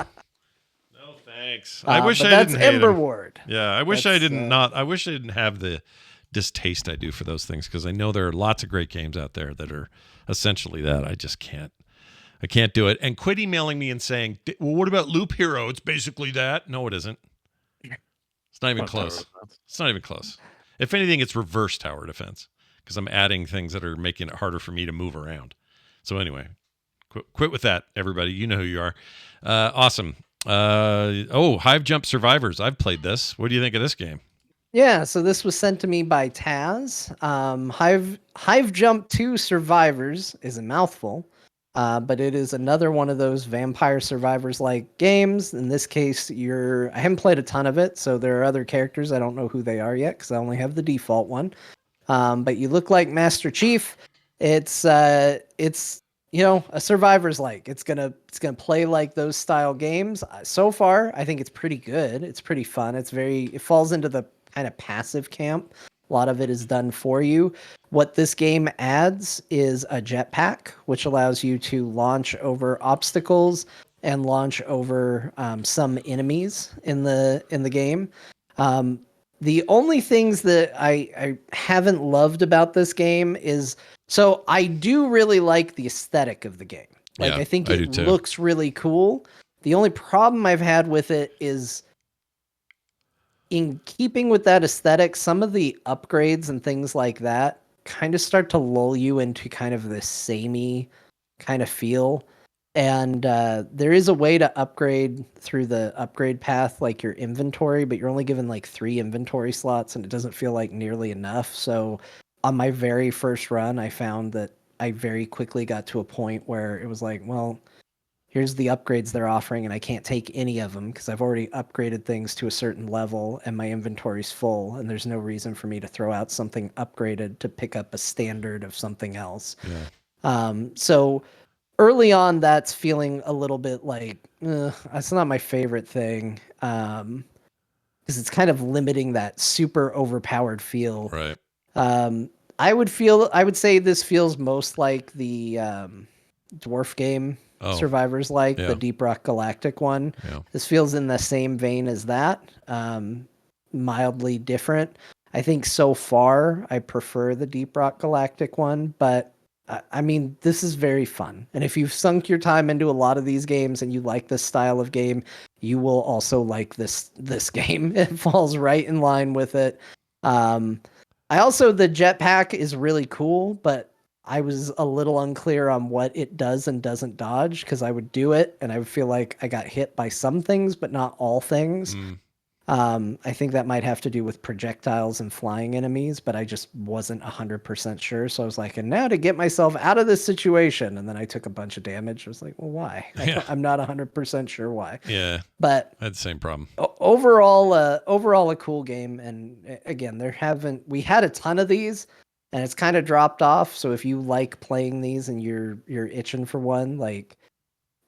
No thanks. I wish I didn't hate 'em. Emberaward. Yeah, I wish I didn't I wish I didn't have the distaste I do for those things because I know there are lots of great games out there that are essentially that. I just can't. I can't do it. And quit emailing me and saying, "Well, what about Loop Hero? It's basically that." No, it isn't. It's not even close. It's not even close. If anything, it's reverse tower defense because I'm adding things that are making it harder for me to move around. So anyway, quit with that, everybody. You know who you are. Awesome. Hive Jump Survivors. I've played this. What do you think of this game? Yeah, so this was sent to me by Taz. Hive Jump 2 Survivors is a mouthful, but it is another one of those vampire survivors-like games. In this case, I haven't played a ton of it, so there are other characters. I don't know who they are yet because I only have the default one. But you look like Master Chief. It's a survivor's like. It's gonna play like those style games. So far, I think it's pretty good. It's pretty fun. It falls into the kind of passive camp. A lot of it is done for you. What this game adds is a jetpack, which allows you to launch over obstacles and launch over some enemies in the game. The only things that I haven't loved about this game is, so I do really like the aesthetic of the game. Like, Yeah, I think I it do too. looks really cool. The only problem I've had with it is, in keeping with that aesthetic, some of the upgrades and things like that kind of start to lull you into kind of this samey kind of feel. And there is a way to upgrade through the upgrade path, like your inventory, but you're only given like 3 inventory slots, and it doesn't feel like nearly enough. So on my very first run, I found that I very quickly got to a point where it was like, well, here's the upgrades they're offering, and I can't take any of them because I've already upgraded things to a certain level, and my inventory's full, and there's no reason for me to throw out something upgraded to pick up a standard of something else. Yeah. So early on, that's feeling a little bit like, that's not my favorite thing, because it's kind of limiting that super overpowered feel. Right. I would say this feels most like the dwarf game Survivors, like the Deep Rock Galactic one. Yeah. This feels in the same vein as that, mildly different. I think so far I prefer the Deep Rock Galactic one, but I mean, this is very fun. And if you've sunk your time into a lot of these games and you like this style of game, you will also like this game. It falls right in line with it. The jetpack is really cool, but I was a little unclear on what it does and doesn't dodge, because I would do it and I would feel like I got hit by some things, but not all things. I think that might have to do with projectiles and flying enemies, but I just wasn't 100% sure. So I was like, and now to get myself out of this situation. And then I took a bunch of damage. I was like, well, why? I'm not 100% sure why. Yeah. But I had the same problem. Overall a cool game. And again, we had a ton of these, and it's kind of dropped off. So if you like playing these and you're itching for one, like,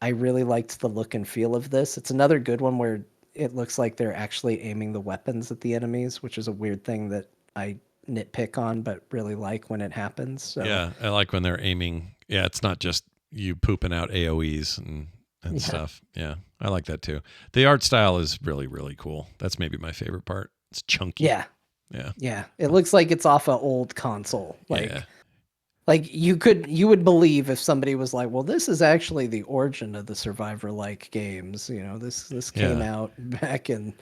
I really liked the look and feel of this. It's another good one where it looks like they're actually aiming the weapons at the enemies, which is a weird thing that I nitpick on, but really like when it happens. So yeah, I like when they're aiming. Yeah, it's not just you pooping out AoEs and stuff. Yeah, I like that too. The art style is really, really cool. That's maybe my favorite part. It's chunky. Yeah. It looks like it's off an old console. Like you would believe if somebody was like, well, this is actually the origin of the Survivor-like games. You know, this came out back in,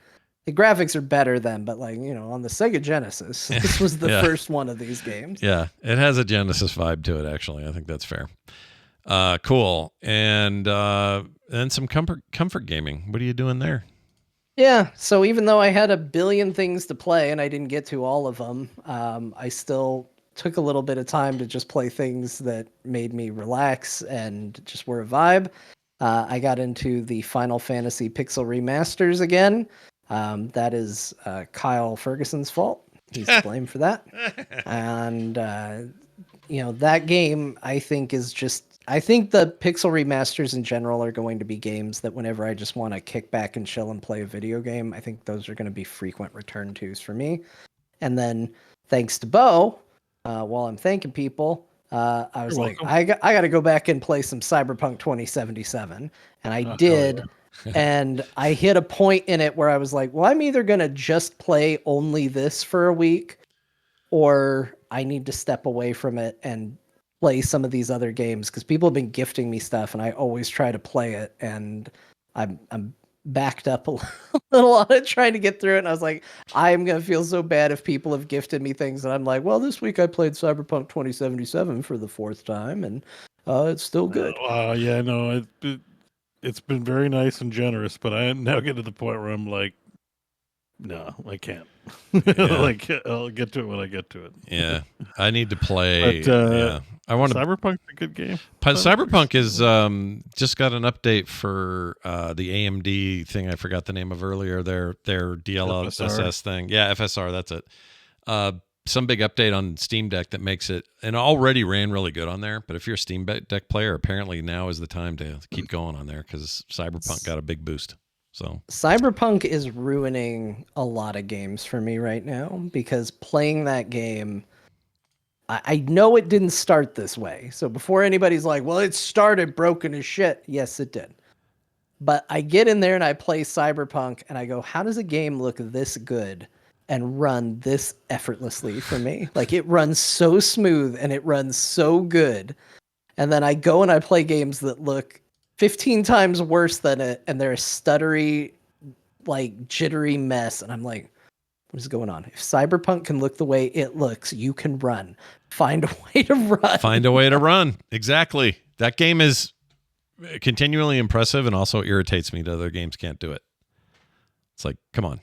the graphics are better then, but like, you know, on the Sega Genesis, this was the first one of these games. Yeah, it has a Genesis vibe to it, actually. I think that's fair. Cool. And some comfort gaming. What are you doing there? Yeah, so even though I had a billion things to play and I didn't get to all of them, I still took a little bit of time to just play things that made me relax and just were a vibe. I got into the Final Fantasy Pixel Remasters again. That is Kyle Ferguson's fault. He's to blame for that. And that game, I think, is just... I think the Pixel Remasters in general are going to be games that whenever I just want to kick back and chill and play a video game, I think those are going to be frequent return tos for me. And then, thanks to Beau, while I'm thanking people, I was like, I got to go back and play some Cyberpunk 2077. And I did. And I hit a point in it where I was like, well, I'm either going to just play only this for a week, or I need to step away from it and play some of these other games, because people have been gifting me stuff and I always try to play it, and I'm backed up a little on it trying to get through it. And I was like, I'm going to feel so bad if people have gifted me things and I'm like, well, this week I played Cyberpunk 2077 for the 4th time and it's still good. Yeah, no, it's been very nice and generous, but I now get to the point where I'm like, no, I can't. Like, I'll get to it when I get to it. Yeah, I need to play. But, I want to. Cyberpunk's a good game. Cyberpunk is just got an update for the AMD thing. I forgot the name of earlier. Their DLSS thing. Yeah, FSR. That's it. Some big update on Steam Deck that makes it, and already ran really good on there. But if you're a Steam Deck player, apparently now is the time to keep going on there, because Cyberpunk got a big boost. So Cyberpunk is ruining a lot of games for me right now, because playing that game, I know it didn't start this way. So before anybody's like, well, it started broken as shit. Yes, it did. But I get in there and I play Cyberpunk and I go, how does a game look this good and run this effortlessly for me? Like, it runs so smooth and it runs so good. And then I go and I play games that look 15 times worse than it, and they're a stuttery, like, jittery mess. And I'm like, what is going on? If Cyberpunk can look the way it looks, you can run. Find a way to run. Find a way to run. Exactly. That game is continually impressive and also irritates me that other games can't do it. It's like, come on.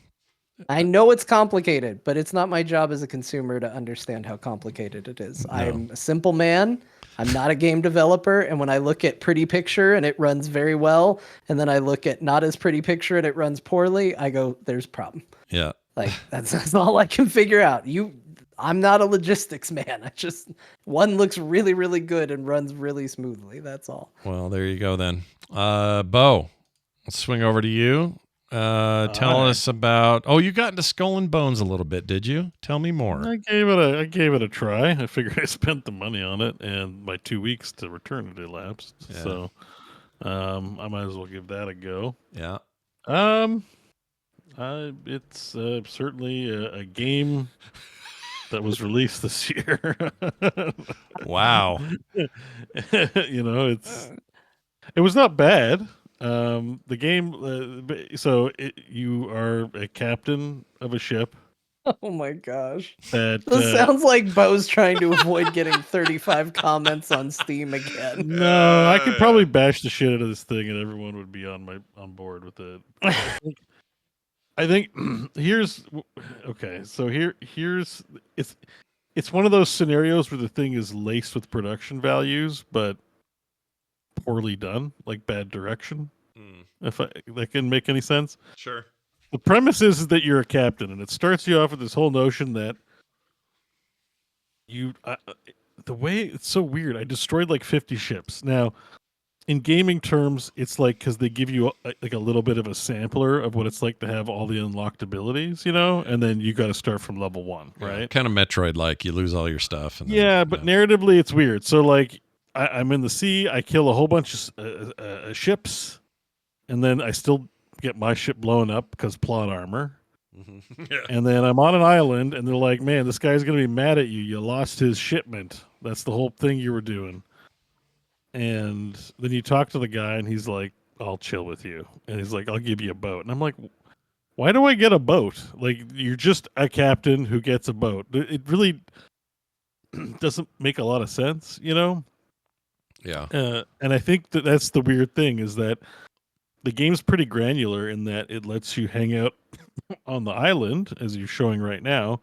I know it's complicated, but it's not my job as a consumer to understand how complicated it is. No. I'm a simple man. I'm not a game developer. And when I look at pretty picture and it runs very well, and then I look at not as pretty picture and it runs poorly, I go, there's a problem. Yeah. Like, that's all I can figure out. I'm not a logistics man. I just, one looks really, really good and runs really smoothly. That's all. Well, there you go then. Beau, let's swing over to you. Tell us about. Oh, you got into Skull and Bones a little bit, did you? Tell me more. I gave it a try. I figured I spent the money on it, and my 2 weeks to return it elapsed. Yeah. So, I might as well give that a go. Yeah. It's certainly a game that was released this year. Wow. It was not bad. The game, you are a captain of a ship. Oh my gosh. This sounds like Beau's trying to avoid getting 35 comments on Steam again. No, I could probably bash the shit out of this thing and everyone would be on board with it. I think here's it's one of those scenarios where the thing is laced with production values, but poorly done, like bad direction. If that can make any sense. Sure. The premise is that you're a captain, and it starts you off with this whole notion that the way it's so weird. I destroyed like 50 ships. Now, in gaming terms, it's like, because they give you like a little bit of a sampler of what it's like to have all the unlocked abilities, and then you got to start from level 1, right? Kind of Metroid-like. You lose all your stuff. And but narratively, it's weird. So like, I'm in the sea. I kill a whole bunch of ships, and then I still get my ship blown up because plot armor. Mm-hmm. Yeah. And then I'm on an island, and they're like, "Man, this guy's gonna be mad at you. You lost his shipment. That's the whole thing you were doing." And then you talk to the guy, and he's like, "I'll chill with you." And he's like, "I'll give you a boat." And I'm like, "Why do I get a boat? Like, you're just a captain who gets a boat." It really doesn't make a lot of sense, Yeah. And I think that's the weird thing, is that the game's pretty granular in that it lets you hang out on the island, as you're showing right now,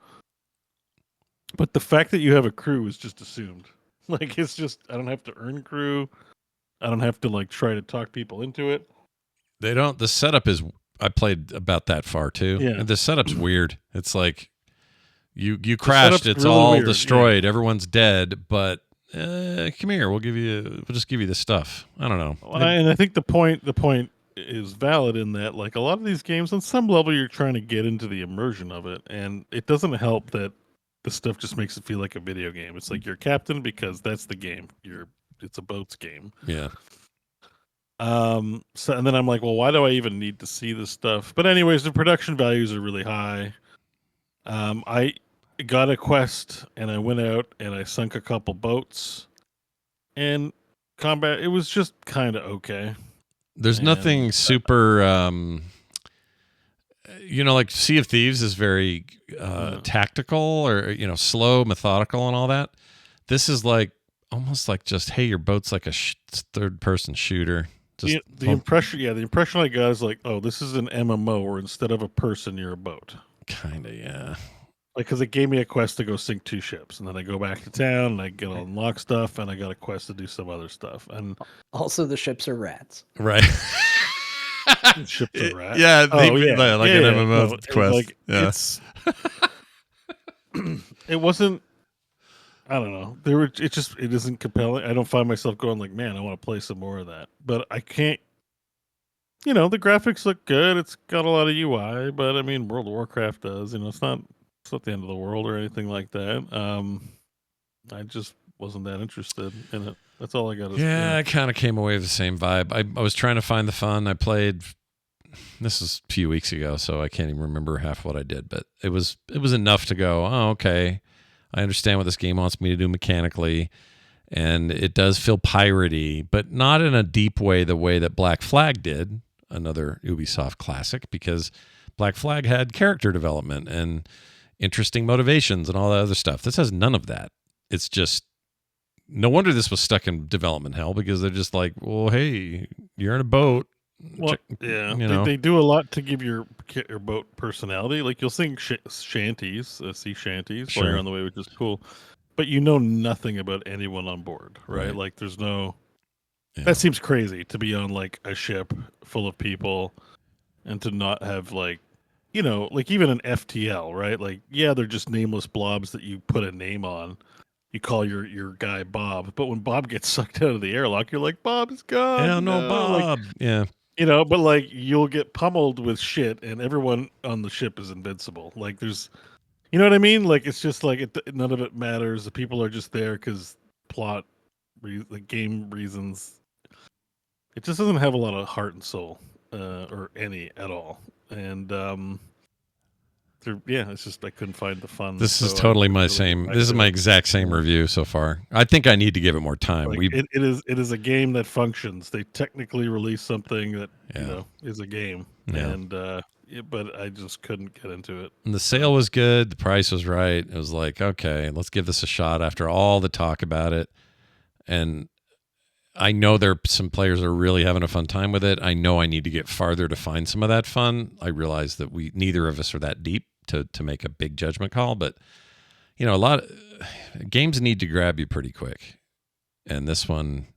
But the fact that you have a crew is just assumed. Like, it's just, I don't have to earn crew. I don't have to, like, try to talk people into it. They don't. The setup is. I played about that far too. Yeah. And the setup's weird. It's like you crashed. It's really all weird, destroyed. Yeah. Everyone's dead. But come here. We'll just give you this stuff. I don't know. Well, and I think the point is valid in that, like, a lot of these games, on some level, you're trying to get into the immersion of it, and it doesn't help that the stuff just makes it feel like a video game. It's like you're captain because that's the game. It's a boats game. Yeah. So, and then I'm like, well, why do I even need to see this stuff? But anyways, the production values are really high. I got a quest and I went out and I sunk a couple boats, and combat, it was just kind of okay. There's nothing super, like Sea of Thieves is very tactical or, slow, methodical and all that. This is like almost like just, hey, your boat's like a third-person shooter. Just the impression I got is like, oh, this is an MMO where instead of a person, you're a boat. Kind of, yeah. Like, because it gave me a quest to go sink 2 ships, and then I go back to town and I get unlock stuff, and I got a quest to do some other stuff. And also, the ships are rats. Right. Ships are rats. Yeah, an MMO quest. Like, yeah. It wasn't. I don't know. It isn't compelling. I don't find myself going like, man, I want to play some more of that. But I can't. The graphics look good. It's got a lot of UI, but I mean, World of Warcraft does. It's not the end of the world or anything like that. I just wasn't that interested in it. That's all I got. I kind of came away with the same vibe. I was trying to find the fun. I played. This is a few weeks ago, so I can't even remember half what I did. But it was enough to go, oh, okay, I understand what this game wants me to do mechanically, and it does feel piratey, but not in a deep way, the way that Black Flag did, another Ubisoft classic, because Black Flag had character development and interesting motivations and all that other stuff. This has none of that. It's just, no wonder this was stuck in development hell, because they're just like, well, hey, you're in a boat. Well, yeah, they do a lot to give your boat personality. Like, you'll sing shanties, sea shanties while you're on the way, which is cool. But nothing about anyone on board, right? Like, there's no. Yeah. That seems crazy, to be on like a ship full of people and to not have like even an FTL, right? Like, yeah, they're just nameless blobs that you put a name on. You call your guy Bob, but when Bob gets sucked out of the airlock, you're like, Bob is gone. Hell no, Bob. Like, yeah. But like, you'll get pummeled with shit, and everyone on the ship is invincible. Like, there's, you know what I mean? Like, it's just like none of it matters. The people are just there because plot, like game reasons. It just doesn't have a lot of heart and soul, or any at all. And it's just I couldn't find the fun. This is totally my same. This is my exact same review so far. I think I need to give it more time. Like, it is a game that functions. They technically released something that is a game, and but I just couldn't get into it. And the sale was good. The price was right. It was like, okay, let's give this a shot after all the talk about it. And I know there are some players are really having a fun time with it. I know I need to get farther to find some of that fun. I realize that neither of us are that deep to make a big judgment call, but a lot of games need to grab you pretty quick, and this one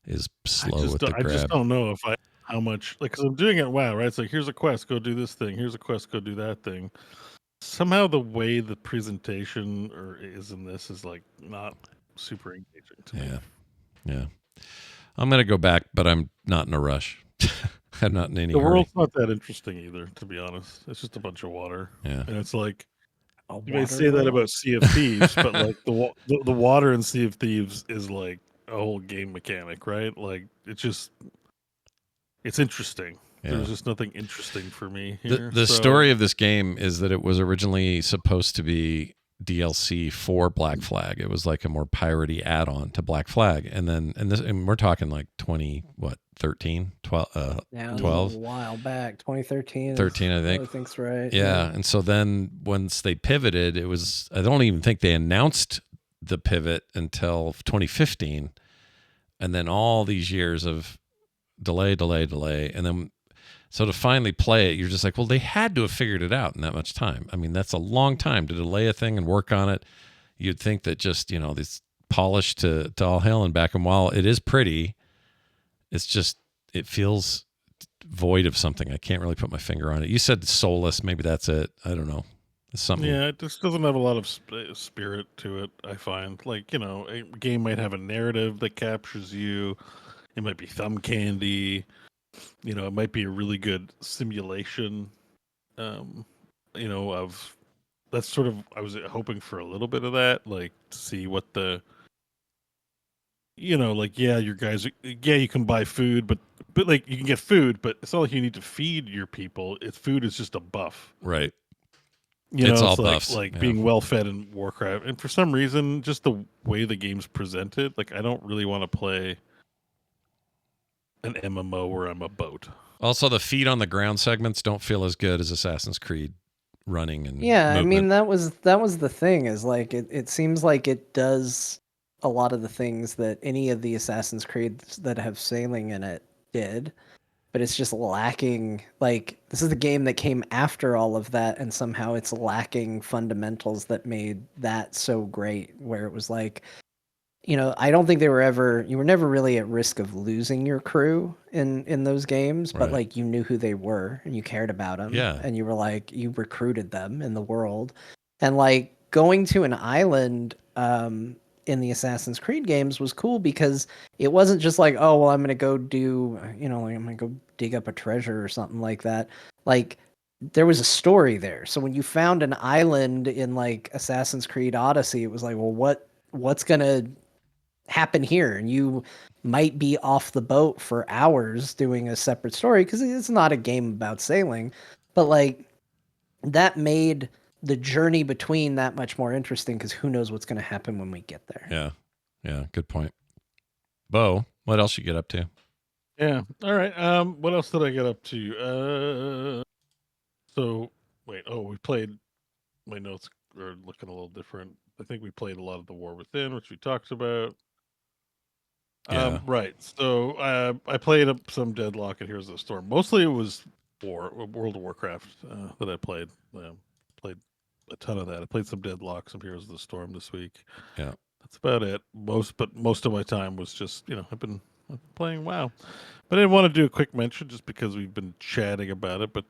is slow with the grab. I just don't know how much, like, because I'm doing it WoW, right? It's like, here's a quest, go do this thing. Here's a quest, go do that thing. Somehow the way the presentation is in this is like not super engaging to me. Yeah. I'm gonna go back, but I'm not in a rush. I'm not in any hurry. The world's not that interesting either, to be honest. It's just a bunch of water. Yeah, and it's like, you may say that about Sea of Thieves, but like the water in Sea of Thieves is like a whole game mechanic, right? Like, it's interesting. Yeah. There's just nothing interesting for me here. The story of this game is that it was originally supposed to be DLC for Black Flag. It was like a more piratey add-on to Black Flag, and we're talking like 13, 12, 12, a while back, 2013, I think. I think's right. Yeah, and so then once they pivoted, it was, I don't even think they announced the pivot until 2015, and then all these years of delay, and then so to finally play it, you're just like, well, they had to have figured it out in that much time. I mean, that's a long time to delay a thing and work on it. you'd think that just, this polished to all hell and back, and while it is pretty, it's just, it feels void of something. I can't really put my finger on it. You said soulless. Maybe that's it. I don't know. It's something. Yeah, it just doesn't have a lot of spirit to it, I find. Like, a game might have a narrative that captures you. It might be thumb candy. It might be a really good simulation. Of that's sort of, I was hoping for a little bit of that, like to see what the, like, yeah, your guys, yeah, you can buy food, but like you can get food, but it's not like you need to feed your people. Food is just a buff. Right. It's all like, buffs. Like being well fed in Warcraft. And for some reason, just the way the game's presented, like I don't really want to play an MMO where I'm a boat. Also, the feet on the ground segments don't feel as good as Assassin's Creed running and yeah, movement. I mean that was the thing, is like it seems like it does a lot of the things that any of the Assassin's Creeds that have sailing in it did, but it's just lacking. Like, this is the game that came after all of that, and somehow it's lacking fundamentals that made that so great, where it was like, I don't think you were never really at risk of losing your crew in those games, but Right. like you knew who they were and you cared about them. Yeah. And you were like, you recruited them in the world. And like going to an island in the Assassin's Creed games was cool, because it wasn't just like, oh, well, I'm going to go do, I'm going to go dig up a treasure or something like that. Like, there was a story there. So when you found an island in like Assassin's Creed Odyssey, it was like, well, what's going to happen here? And you might be off the boat for hours doing a separate story, because it's not a game about sailing, but like that made the journey between that much more interesting, because who knows what's going to happen when we get there. Yeah, good point. Beau, what else you get up to? Yeah, all right. What else did I get up to? We played, my notes are looking a little different. I think we played a lot of The War Within, which we talked about. Yeah. Right. So I played some Deadlock and Heroes of the Storm. Mostly it was World of Warcraft that I played. Played a ton of that. I played some Deadlock, some Heroes of the Storm this week. Yeah. That's about it. Most of my time was just, I've been playing WoW. But I didn't want to do a quick mention just because we've been chatting about it. But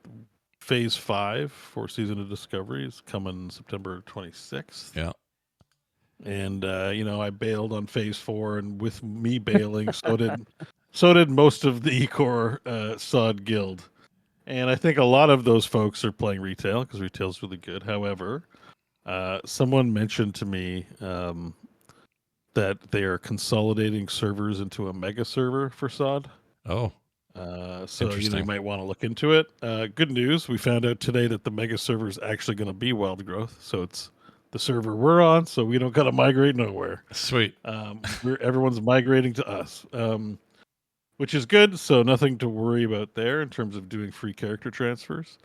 Phase 5 for Season of Discovery is coming September 26th. Yeah. And I bailed on Phase 4, and with me bailing, so did most of the core SOD guild. And I think a lot of those folks are playing retail because retail's really good. However, someone mentioned to me that they are consolidating servers into a mega server for SOD. Oh. So you might want to look into it. Good news, we found out today that the mega server is actually going to be Wild Growth. So it's the server we're on, so we don't got to migrate nowhere. Sweet. Everyone's migrating to us, which is good. So nothing to worry about there in terms of doing free character transfers.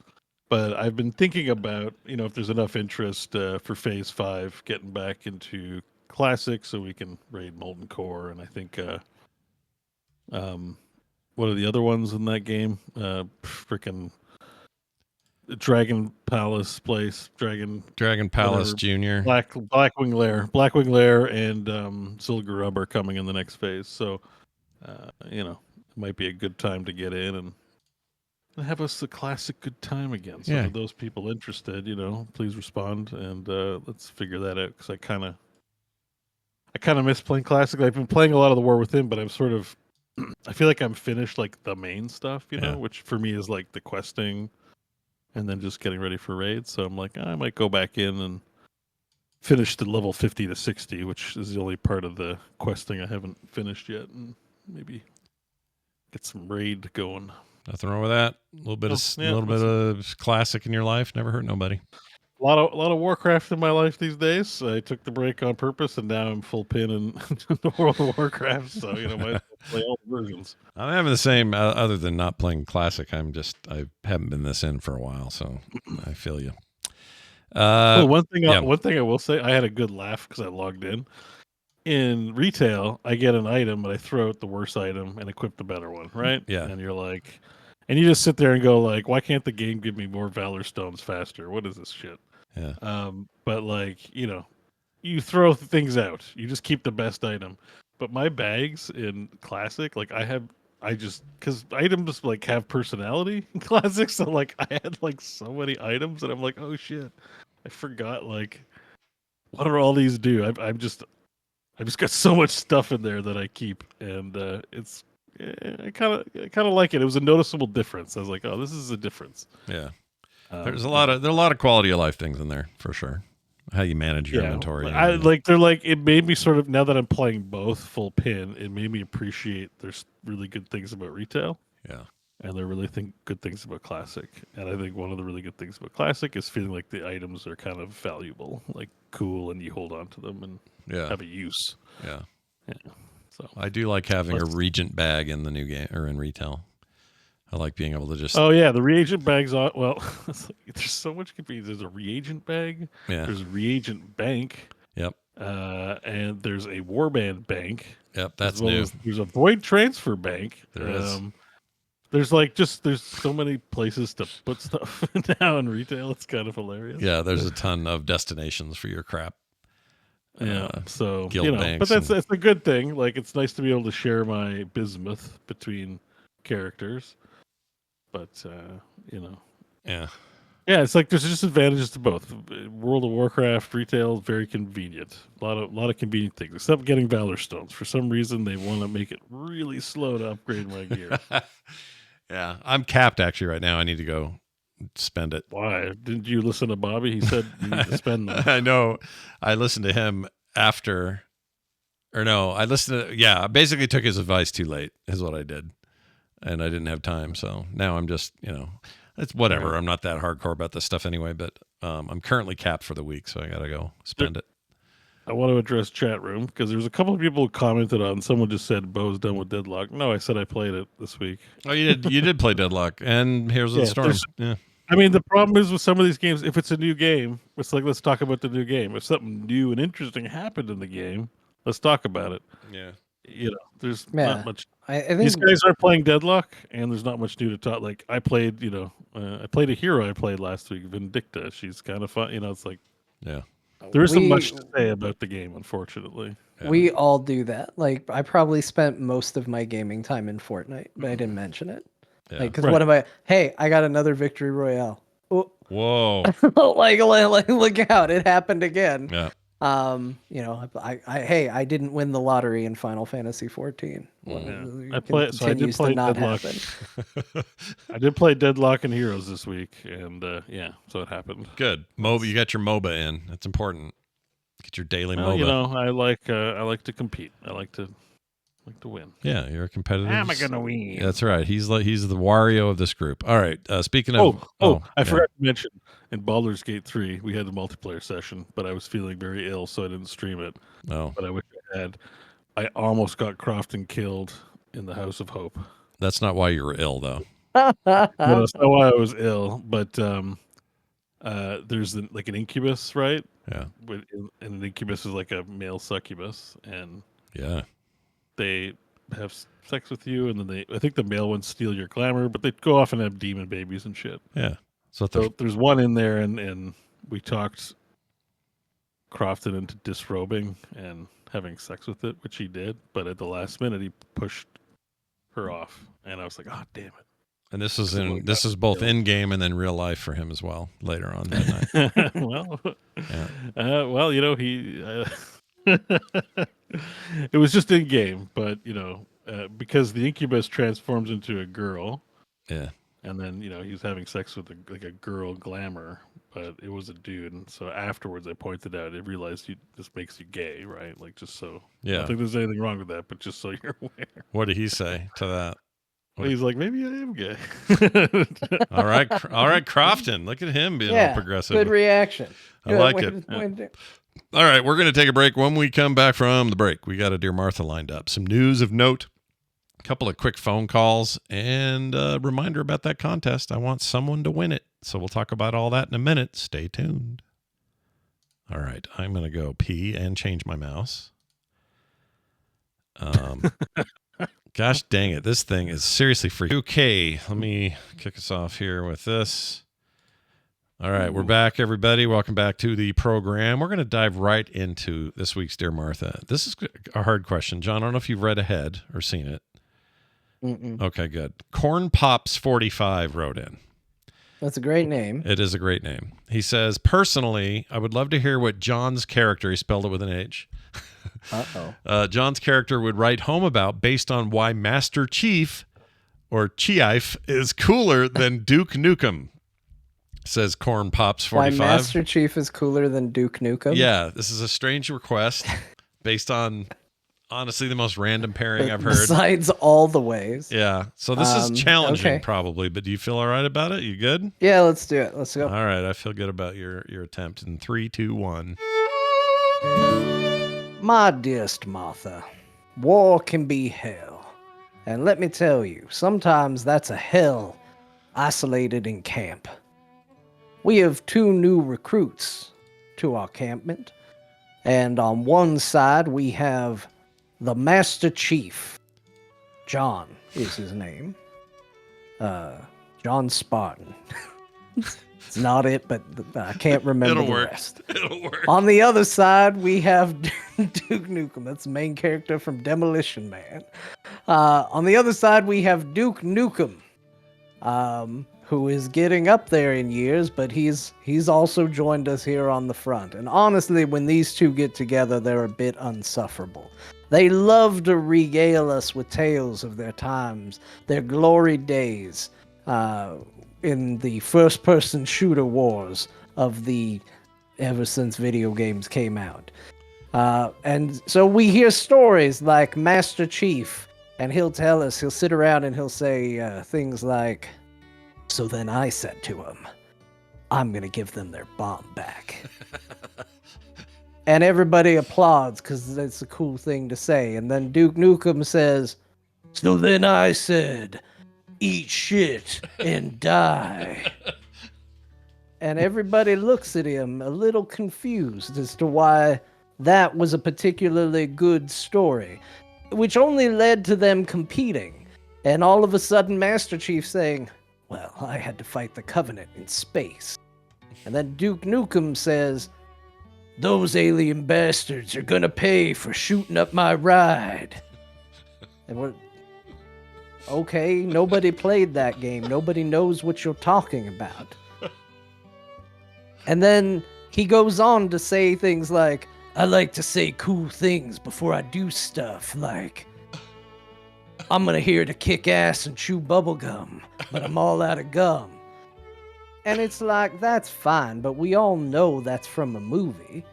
But I've been thinking about, if there's enough interest for Phase 5, getting back into Classic so we can raid Molten Core. And I think, what are the other ones in that game? Freaking Dragon Palace place, Dragon Palace Junior, Blackwing Lair, and Zilgarub are coming in the next phase. So, it might be a good time to get in and have us a classic good time again. So for those people interested, please respond and let's figure that out, because I kind of miss playing classic. I've been playing a lot of the War Within, but I'm sort of I feel like I'm finished like the main stuff, which for me is like the questing and then just getting ready for raids. So I'm like, I might go back in and finish the level 50 to 60, which is the only part of the questing I haven't finished yet, and maybe get some raid going. Nothing wrong with that. A little bit of classic in your life never hurt nobody. A lot of Warcraft in my life these days. I took the break on purpose, and now I'm full pin in the World of Warcraft. So might play all the versions. I'm having the same. Other than not playing classic, I haven't been this in for a while, so I feel you. One thing I will say, I had a good laugh because I logged in. In retail, I get an item, but I throw out the worst item and equip the better one, right? Yeah. And you're like, and you just sit there and go like, why can't the game give me more Valor Stones faster? What is this shit? Yeah. But like, you throw things out. You just keep the best item. But my bags in Classic, like I just because items like have personality in Classic, so like I had like so many items, and I'm like, oh shit, I forgot like what do all these do? I just got so much stuff in there that I keep, and it's I kind of like it. It was a noticeable difference. I was like, oh, this is a difference. Yeah. There are a lot of quality of life things in there for sure. How you manage your inventory. They're like it made me sort of now that I'm playing both full pin, it made me appreciate there's really good things about retail. Yeah. And there really good things about Classic. And I think one of the really good things about Classic is feeling like the items are kind of valuable, like cool, and you hold on to them and have a use. Yeah. Yeah. So I do like having a Regent bag in the new game or in retail. I like being able to just. Oh yeah, the reagent bags. Well, there's so much confusion. There's a reagent bag. Yeah. There's a reagent bank. Yep. And there's a warband bank. Yep, that's new. There's a void transfer bank. There is. There's there's so many places to put stuff now in retail. It's kind of hilarious. Yeah, there's a ton of destinations for your crap. Yeah, so guild but that's a good thing. Like it's nice to be able to share my bismuth between characters. But yeah, it's like there's just advantages to both. World of Warcraft retail is very convenient. A lot of convenient things, except getting Valor Stones. For some reason, they want to make it really slow to upgrade my gear. Yeah, I'm capped actually right now. I need to go spend it. Why didn't you listen to Bobby? He said you need to spend them. I know. I listened to him after, or no, I listened to. Yeah, I basically took his advice too late. Is what I did. And I didn't have time, so now I'm just, it's whatever. Right. I'm not that hardcore about this stuff anyway, but I'm currently capped for the week, so I got to go spend it. I want to address chat room, because there's a couple of people who commented on, someone just said, Beau's done with Deadlock. No, I said I played it this week. Oh, you did play Deadlock, and Heroes of the Storm. Yeah. I mean, the problem is with some of these games, if it's a new game, it's like, let's talk about the new game. If something new and interesting happened in the game, let's talk about it. Yeah. There's not much. I think these guys are playing Deadlock, and there's not much new to talk. Like I played, I played a hero I played last week, Vindicta. She's kind of fun. It's like, there isn't much to say about the game, unfortunately. Yeah. We all do that. Like I probably spent most of my gaming time in Fortnite, but I didn't mention it. Yeah. Like, because what am I? Hey, I got another victory royale. Oh. Whoa! like, look out! It happened again. Yeah. I didn't win the lottery in Final Fantasy 14. I did play Deadlock. I did play Deadlock and Heroes this week, and so it happened. Good. MOBA, you got your MOBA in. That's important. Get your daily MOBA. I like to compete. I like to win. Yeah, you're a competitive. Am I gonna win? That's right. He's the Wario of this group. All right. Speaking of, I forgot to mention in Baldur's Gate 3 we had a multiplayer session, but I was feeling very ill, so I didn't stream it. Oh, but I wish I had. I almost got Crofton killed in the House of Hope. That's not why you were ill, though. No, that's not why I was ill. But there's an incubus, right? Yeah. And an incubus is like a male succubus, and they have sex with you, and then I think the male ones steal your glamour, but they go off and have demon babies and shit. Yeah. So there's one in there, and we talked Crofton into disrobing and having sex with it, which he did, but at the last minute he pushed her off, and I was like, oh, damn it. And this is both in game and then real life for him as well later on that night. Well, he it was just in game, but because the incubus transforms into a girl. Yeah. And then, he was having sex with a girl glamour, but it was a dude. And so afterwards I pointed out, I realized this makes you gay, right? Like, just so. Yeah. I don't think there's anything wrong with that, but just so you're aware. What did he say to that? He's like, maybe I am gay. All right, Crofton. Look at him being all progressive. Good reaction. I like it. All right, we're going to take a break. When we come back from the break, we got a Dear Martha lined up. Some news of note, a couple of quick phone calls, and a reminder about that contest. I want someone to win it. So we'll talk about all that in a minute. Stay tuned. All right, I'm going to go pee and change my mouse. Gosh dang it. This thing is seriously free. Okay, let me kick us off here with this. All right, we're back, everybody. Welcome back to the program. We're going to dive right into this week's Dear Martha. This is a hard question. John, I don't know if you've read ahead or seen it. Mm-mm. Okay, good. Corn Pops 45 wrote in. That's a great name. It is a great name. He says, personally, I would love to hear what John's character, he spelled it with an H. John's character would write home about based on why Master Chief or Chief is cooler than Duke Nukem. Says Corn Pops 45. Why Master Chief is cooler than Duke Nukem? Yeah, this is a strange request based on, honestly, the most random pairing I've heard. Besides all the ways. Yeah, so this is challenging okay. probably, but do you feel all right about it? You good? Yeah, let's do it. Let's go. All right, I feel good about your attempt. In 3, 2, 1. My dearest Martha, war can be hell. And let me tell you, sometimes that's a hell isolated in camp. We have 2 new recruits to our campment, and on one side we have the Master Chief. John is his name. John Spartan. It's not it, but I can't remember the rest. It'll work. On the other side, we have Duke Nukem. That's the main character from Demolition Man. On the other side, we have Duke Nukem, who is getting up there in years, but he's also joined us here on the front. And honestly, when these two get together, they're a bit unsufferable. They love to regale us with tales of their times, their glory days, in the first-person shooter wars of the ever since video games came out. And so we hear stories like Master Chief, and he'll sit around and he'll say things like, so then I said to him, I'm going to give them their bomb back. And everybody applauds because it's a cool thing to say. And then Duke Nukem says, so then I said, eat shit and die. And everybody looks at him a little confused as to why that was a particularly good story, which only led to them competing. And all of a sudden, Master Chief saying, well, I had to fight the Covenant in space. And then Duke Nukem says, those alien bastards are gonna pay for shooting up my ride. And we're, okay, nobody played that game. Nobody knows what you're talking about. And then he goes on to say things like, I like to say cool things before I do stuff, like, I'm gonna here to kick ass and chew bubblegum, but I'm all out of gum. And it's like, that's fine, but we all know that's from a movie.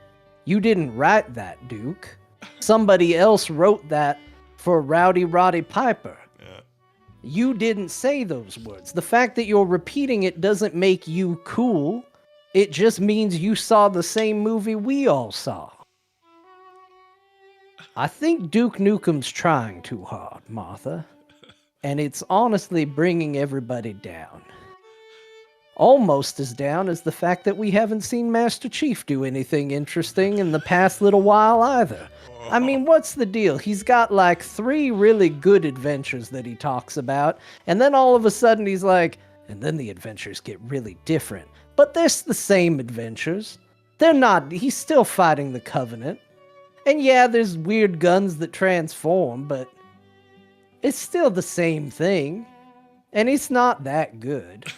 You didn't write that, Duke. Somebody else wrote that for Rowdy Roddy Piper. Yeah. You didn't say those words. The fact that you're repeating it doesn't make you cool. It just means you saw the same movie we all saw. I think Duke Nukem's trying too hard, Martha. And it's honestly bringing everybody down. Almost as down as the fact that we haven't seen Master Chief do anything interesting in the past little while either. I mean, what's the deal? He's got like 3 really good adventures that he talks about, and then all of a sudden he's like, and then the adventures get really different. But they're the same adventures. They're not, he's still fighting the Covenant. And yeah, there's weird guns that transform, but it's still the same thing. And it's not that good.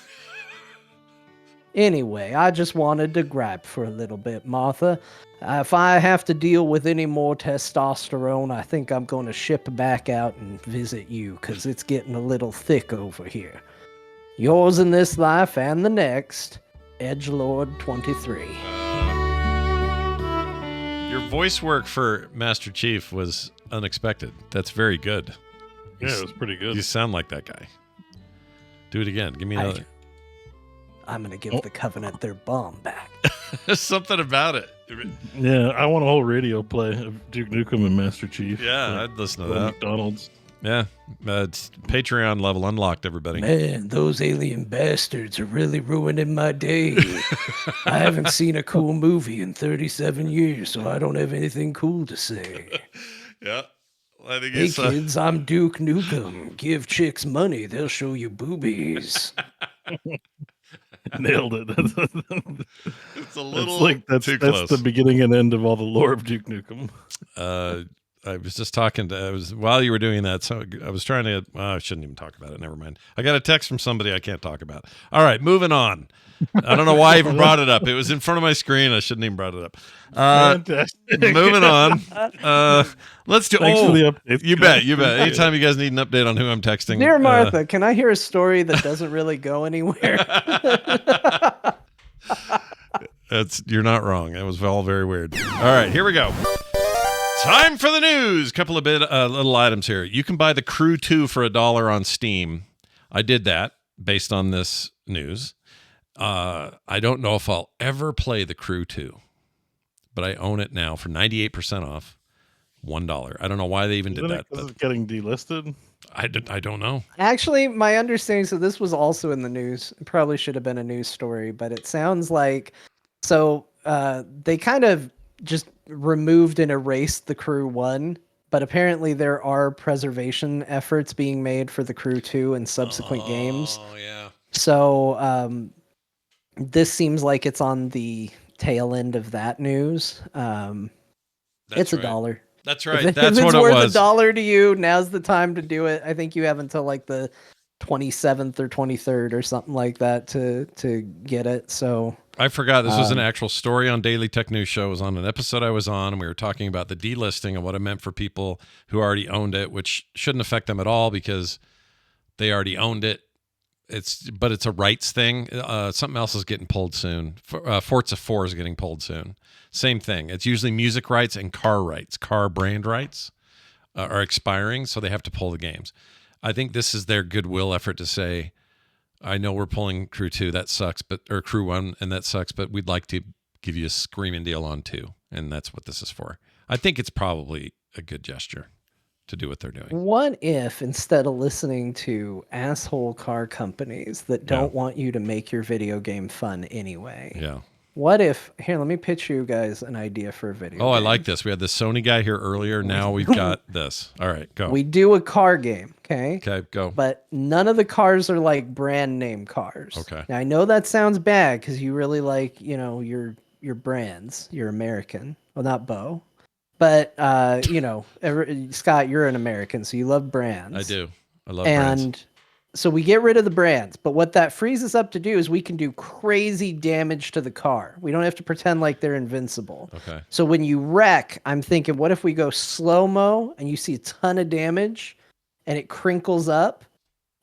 Anyway, I just wanted to gripe for a little bit, Martha. If I have to deal with any more testosterone, I think I'm going to ship back out and visit you, because it's getting a little thick over here. Yours in this life and the next, Edgelord 23. Your voice work for Master Chief was unexpected. That's very good. Yeah, it was pretty good. You sound like that guy. Do it again. Give me another. I'm going to give the Covenant their bomb back. There's something about it. Yeah, I want a whole radio play of Duke Nukem and Master Chief. Yeah, I'd listen to that. McDonald's. Yeah, it's Patreon level unlocked, everybody. Man, those alien bastards are really ruining my day. I haven't seen a cool movie in 37 years, so I don't have anything cool to say. Yeah. I think Hey kids, I'm Duke Nukem. Give chicks money, they'll show you boobies. Nailed it. It's a little that's too close. the beginning and end of all the lore of Duke Nukem. I was just talking while you were doing that, so I was trying to, I shouldn't even talk about it. Never mind. I got a text from somebody I can't talk about. All right, moving on. I don't know why I even brought it up. It was in front of my screen. I shouldn't even brought it up. Fantastic. Moving on. Let's do, Thanks for the updates. You bet. Anytime you guys need an update on who I'm texting. Dear Martha, can I hear a story that doesn't really go anywhere? You're not wrong. That was all very weird. All right, here we go. Time for the news. Couple of little items here. You can buy the Crew 2 for $1 on Steam. I did that based on this news. I don't know if I'll ever play the Crew 2, but I own it now for 98% off, $1. I don't know why they even did that. Is it getting delisted? I don't know. Actually, my understanding, so this was also in the news. It probably should have been a news story, but it sounds like, they kind of just removed and erased the Crew 1, but apparently there are preservation efforts being made for the Crew 2 and subsequent games. Oh, yeah. So this seems like it's on the tail end of that news. It's right. $1. That's right. If That's it's what it worth was. $1 to you, now's the time to do it. I think you have until like the 27th or 23rd or something like that to get it. So I forgot this was an actual story on Daily Tech News Show. It was on an episode I was on, and we were talking about the delisting and what it meant for people who already owned it, which shouldn't affect them at all because they already owned it. But it's a rights thing. Something else is getting pulled soon. Forza 4 is getting pulled soon. Same thing. It's usually music rights and car rights. Car brand rights are expiring, so they have to pull the games. I think this is their goodwill effort to say, I know we're pulling Crew 2, that sucks, or Crew 1, and that sucks, but we'd like to give you a screaming deal on 2, and that's what this is for. I think it's probably a good gesture to do what they're doing. What if instead of listening to asshole car companies that don't want you to make your video game fun anyway? Yeah. What if, here, let me pitch you guys an idea for a video game. I like this. We had the Sony guy here earlier. Now we've got this. All right, go. We do a car game, okay? Okay, go. But none of the cars are like brand name cars. Okay. Now I know that sounds bad because you really like, your brands. You're American. Well, not Beau. But, Scott, you're an American, so you love brands. I do. I love brands. And so we get rid of the brands. But what that frees us up to do is we can do crazy damage to the car. We don't have to pretend like they're invincible. Okay. So when you wreck, I'm thinking, what if we go slow-mo and you see a ton of damage and it crinkles up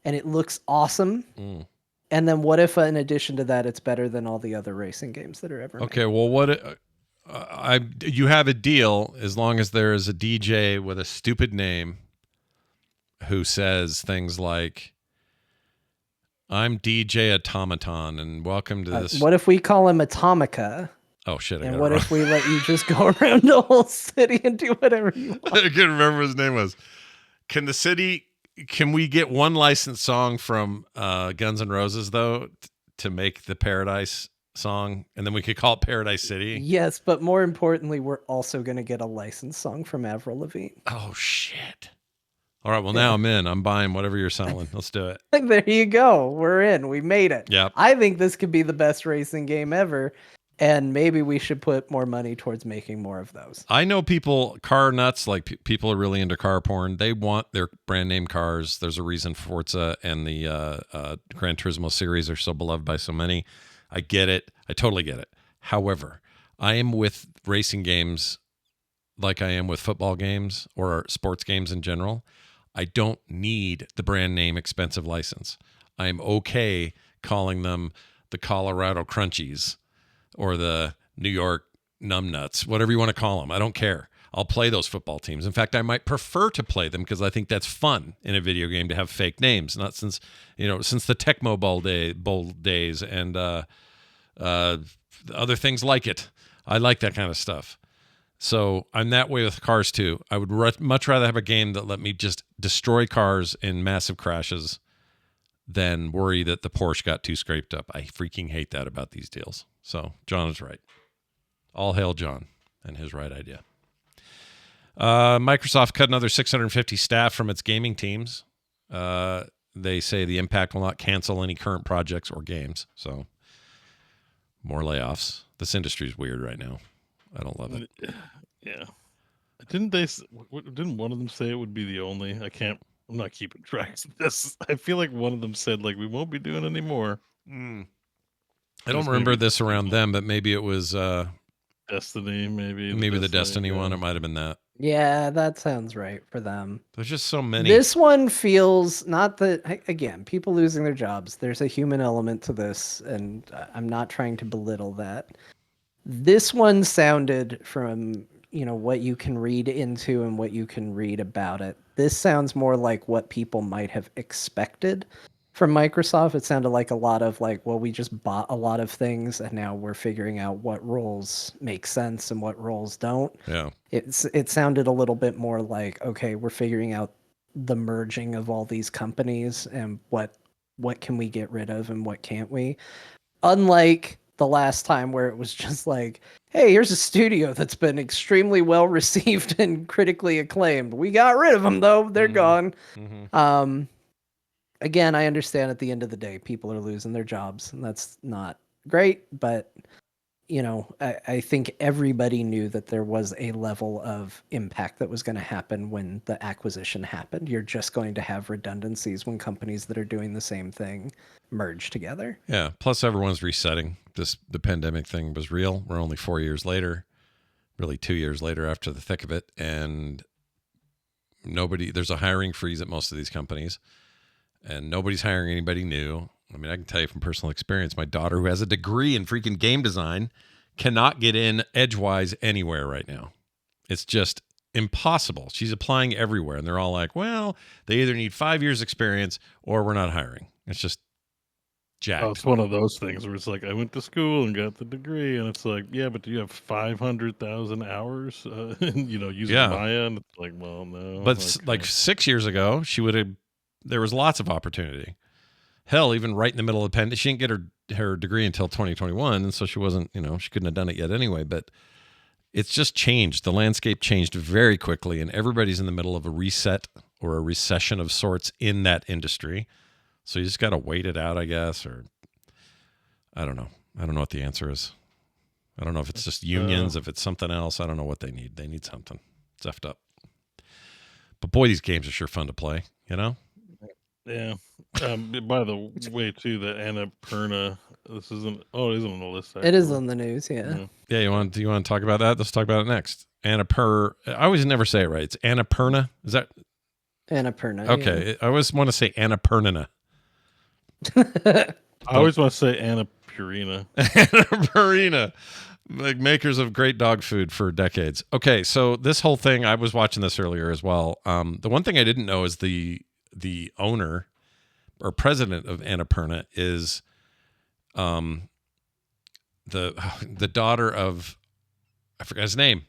and it looks awesome? Mm. And then what if, in addition to that, it's better than all the other racing games that are ever made? Okay, well, you have a deal as long as there is a DJ with a stupid name who says things like, I'm DJ Automaton and welcome to this. What if we call him Atomica? Oh, shit. And what if we let you just go around the whole city and do whatever you want? I can't remember what his name was. Can we get one licensed song from Guns N' Roses, though, to make the Paradise song, and then we could call it Paradise City? Yes, but more importantly, we're also going to get a licensed song from Avril Lavigne. Oh, shit. All right, well, now I'm in. I'm buying whatever you're selling. Let's do it. There you go. We're in. We made it. Yep. I think this could be the best racing game ever, and maybe we should put more money towards making more of those. I know people, car nuts, like people are really into car porn. They want their brand name cars. There's a reason Forza and the Gran Turismo series are so beloved by so many. I get it. I totally get it. However, I am with racing games like I am with football games or sports games in general. I don't need the brand name expensive license. I'm okay calling them the Colorado Crunchies or the New York Numbnuts, whatever you want to call them. I don't care. I'll play those football teams. In fact, I might prefer to play them because I think that's fun in a video game to have fake names. Not since the Tecmo Bowl days and other things like it. I like that kind of stuff. So I'm that way with cars too. I would much rather have a game that let me just destroy cars in massive crashes than worry that the Porsche got too scraped up. I freaking hate that about these deals. So John is right. All hail John and his right idea. Microsoft cut another 650 staff from its gaming teams. They say the impact will not cancel any current projects or games. So More layoffs. This industry's weird right now. I don't love it. Yeah. Didn't one of them say it would be the only? I'm not keeping track of this. I feel like one of them said like we won't be doing any more. I don't remember this around them, but maybe it was Destiny, maybe the Destiny one. It might have been that. Yeah, that sounds right for them. There's just so many. This one feels not that, again, people losing their jobs. There's a human element to this, and I'm not trying to belittle that. This one sounded from, what you can read into and what you can read about it. This sounds more like what people might have expected from Microsoft. It sounded like a lot of like, well, we just bought a lot of things and now we're figuring out what roles make sense and what roles don't. Yeah. It sounded a little bit more like, okay, we're figuring out the merging of all these companies and what can we get rid of and what can't we? Unlike the last time where it was just like, hey, here's a studio that's been extremely well received and critically acclaimed. We got rid of them though. They're gone. Again, I understand at the end of the day, people are losing their jobs, and that's not great. But, I think everybody knew that there was a level of impact that was going to happen when the acquisition happened. You're just going to have redundancies when companies that are doing the same thing merge together. Yeah. Plus, everyone's resetting. The pandemic thing was real. We're only 4 years later, really 2 years later after the thick of it. And there's a hiring freeze at most of these companies. And nobody's hiring anybody new. I mean, I can tell you from personal experience, my daughter, who has a degree in freaking game design, cannot get in edgewise anywhere right now. It's just impossible. She's applying everywhere, and they're all like, well, they either need 5 years experience or we're not hiring. It's just jacked. Oh, it's one of those things where it's like, I went to school and got the degree, and it's like, yeah, but do you have 500,000 hours, using Maya? And it's like, well, no. But like 6 years ago, there was lots of opportunity. Hell, even right in the middle of the pandemic, she didn't get her degree until 2021, and so she wasn't, she couldn't have done it yet anyway. But it's just changed. The landscape changed very quickly, and everybody's in the middle of a reset or a recession of sorts in that industry. So you just got to wait it out, I guess, or I don't know. I don't know what the answer is. I don't know if it's just unions, if it's something else. I don't know what they need. They need something. It's effed up. But boy, these games are sure fun to play, Yeah. By the way, too, the Annapurna. This isn't. Oh, it isn't on the list. It is on the news. Yeah. Yeah. You want to talk about that? Let's talk about it next. I always never say it right. It's Annapurna. Is that Annapurna? Okay. Yeah. I always want to say Annapurna. I always want to say Annapurna. Annapurna. Like makers of great dog food for decades. Okay, so this whole thing, I was watching this earlier as well. The one thing I didn't know is the owner or president of Annapurna is the daughter of, I forgot his name.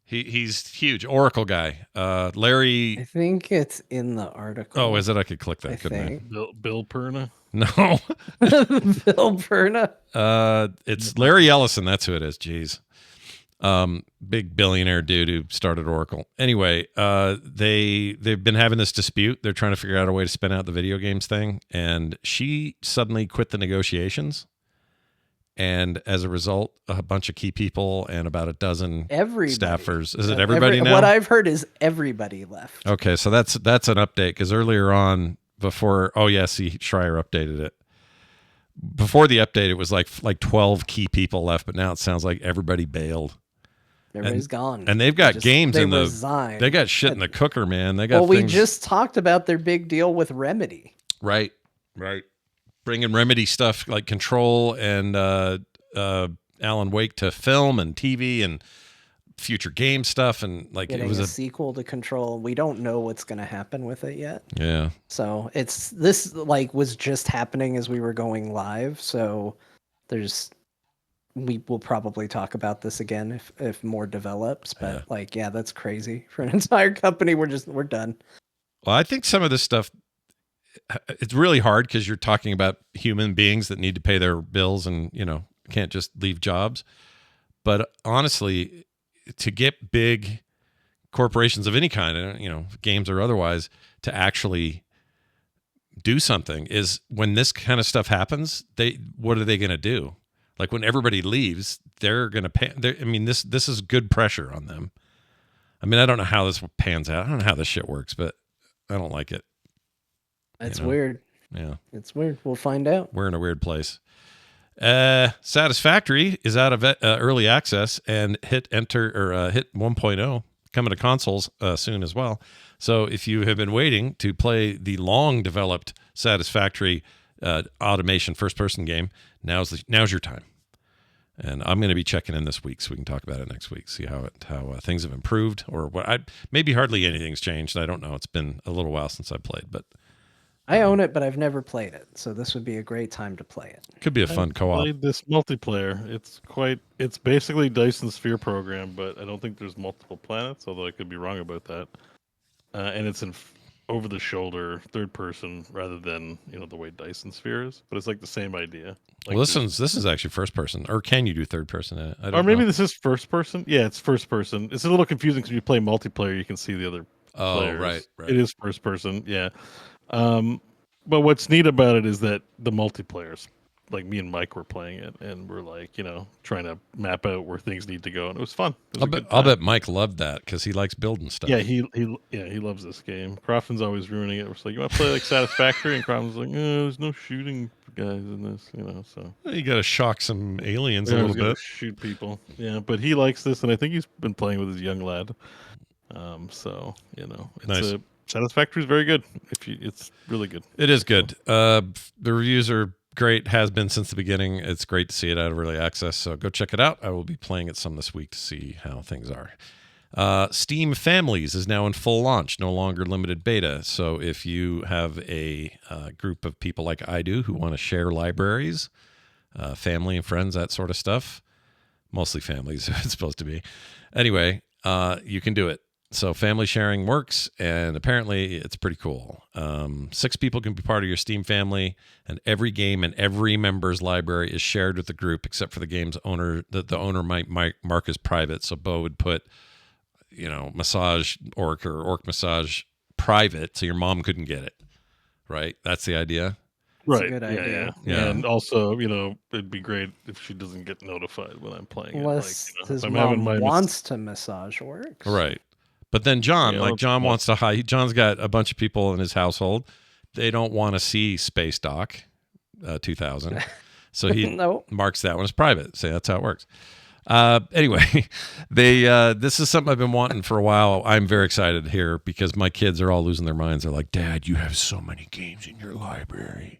He's huge Oracle guy. Larry. I think it's in the article. Oh, is it? I could click that. I think. Bill Perna. No. Bill Perna. It's Larry Ellison. That's who it is. Jeez. Big billionaire dude who started Oracle. Anyway, they've been having this dispute. They're trying to figure out a way to spin out the video games thing, and she suddenly quit the negotiations. And as a result, a bunch of key people and about a dozen staffers. Is it everybody now? What I've heard is everybody left. Okay, so that's an update because earlier on, before, Schreier updated it. Before the update, it was like 12 key people left, but now it sounds like everybody bailed. Everybody's gone. And they've got games in the. Resigned. They got shit in the cooker, man. They got. We just talked about their big deal with Remedy. Right. Bringing Remedy stuff like Control and Alan Wake to film and TV and future game stuff, and like getting it was a sequel to Control. We don't know what's going to happen with it yet. Yeah. So this was just happening as we were going live. So we will probably talk about this again if more develops. But that's crazy for an entire company. We're done. Well, I think some of this stuff, it's really hard because you're talking about human beings that need to pay their bills and, can't just leave jobs. But honestly, to get big corporations of any kind, games or otherwise, to actually do something is when this kind of stuff happens, what are they going to do? Like when everybody leaves, they're going to pay. I mean, this is good pressure on them. I mean, I don't know how this pans out. I don't know how this shit works, but I don't like it. It's weird. Yeah. It's weird. We'll find out. We're in a weird place. Satisfactory is out of early access and hit 1.0 coming to consoles soon as well. So if you have been waiting to play the long developed Satisfactory automation first person game, now's your time. And I'm going to be checking in this week so we can talk about it next week. See how things have improved, or what. Maybe hardly anything's changed. I don't know. It's been a little while since I played, but I own it, but I've never played it, so this would be a great time to play it. Could be a fun co-op. Played this multiplayer. It's basically Dyson Sphere program, but I don't think there's multiple planets, although I could be wrong about that. And it's in over the shoulder, third person, rather than the way Dyson Sphere is. But it's like the same idea. Like Well, this is actually first person, or can you do third person? I don't or maybe know. this is first person. Yeah, it's first person. It's a little confusing because you play multiplayer, you can see the other players. Right. It is first person. Yeah. But what's neat about it is that the multiplayers, like me and Mike were playing it, and we're like, trying to map out where things need to go, and it was fun. It was I'll bet Mike loved that because he likes building stuff. Yeah, he loves this game. Crofton's always ruining it. We're like, you want to play like Satisfactory, and Crofton's like, there's no shooting guys in this, So You got to shock some aliens a yeah, little bit. shoot people. Yeah, but he likes this, and I think he's been playing with his young lad. So it's Nice. Satisfactory is very good. It's really good. It is good. The reviews are great. Has been since the beginning. It's great to see it out of early access. So go check it out. I will be playing it some this week to see how things are. Steam Families is now in full launch, no longer limited beta. So if you have a group of people like I do who want to share libraries, family and friends, that sort of stuff, mostly families, it's supposed to be. Anyway, you can do it. So family sharing works, and apparently it's pretty cool. 6 people can be part of your Steam family, and every game and every member's library is shared with the group, except for the game's owner that the owner might mark as private. So Beau would put, Massage Orc or Orc Massage private, so your mom couldn't get it. Right? That's the idea. That's Right. a good idea. Yeah. And also, it'd be great if she doesn't get notified when I'm playing Unless it. Like, his if I'm mom having my wants to massage Orcs. Right. But then John, Yeah, John wants to hide. John's got a bunch of people in his household. They don't want to see Space Dock 2000. So he No. marks that one as private. So that's how it works. Anyway, this is something I've been wanting for a while. I'm very excited here because my kids are all losing their minds. They're like, Dad, you have so many games in your library.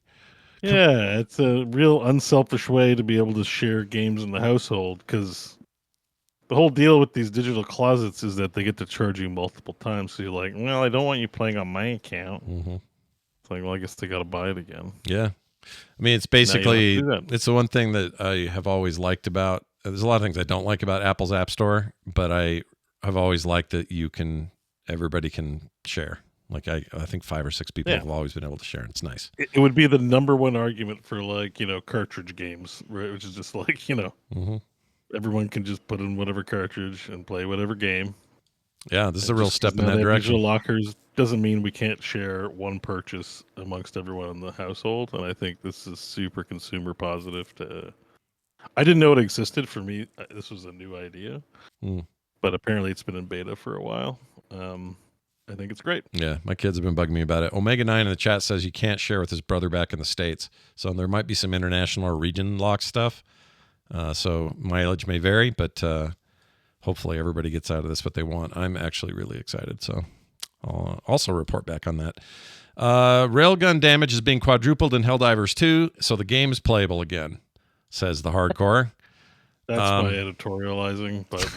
Yeah, it's a real unselfish way to be able to share games in the household, because the whole deal with these digital closets is that they get to charge you multiple times. So you're like, well, I don't want you playing on my account. Mm-hmm. It's like, well, I guess they got to buy it again. Yeah. I mean, it's basically, Now you don't have to do that. it's the one thing that I have always liked about, there's a lot of things I don't like about Apple's App Store, but I've always liked that everybody can share. Like I think 5 or 6 people have always been able to share. And it's nice. It would be the number one argument for cartridge games, right? Which is just like, Mm-hmm. everyone can just put in whatever cartridge and play whatever game. Yeah, this is a real Just step 'cause in now that they have direction. Digital lockers doesn't mean we can't share one purchase amongst everyone in the household, and I think this is super consumer positive. I didn't know it existed. For me, this was a new idea, but apparently it's been in beta for a while. I think it's great. Yeah, my kids have been bugging me about it. Omega 9 in the chat says you can't share with his brother back in the States. So there might be some international or region lock stuff. So mileage may vary, but hopefully everybody gets out of this what they want. I'm actually really excited. So I'll also report back on that. Railgun damage is being quadrupled in Helldivers 2, so the game is playable again, says the hardcore. That's my editorializing, but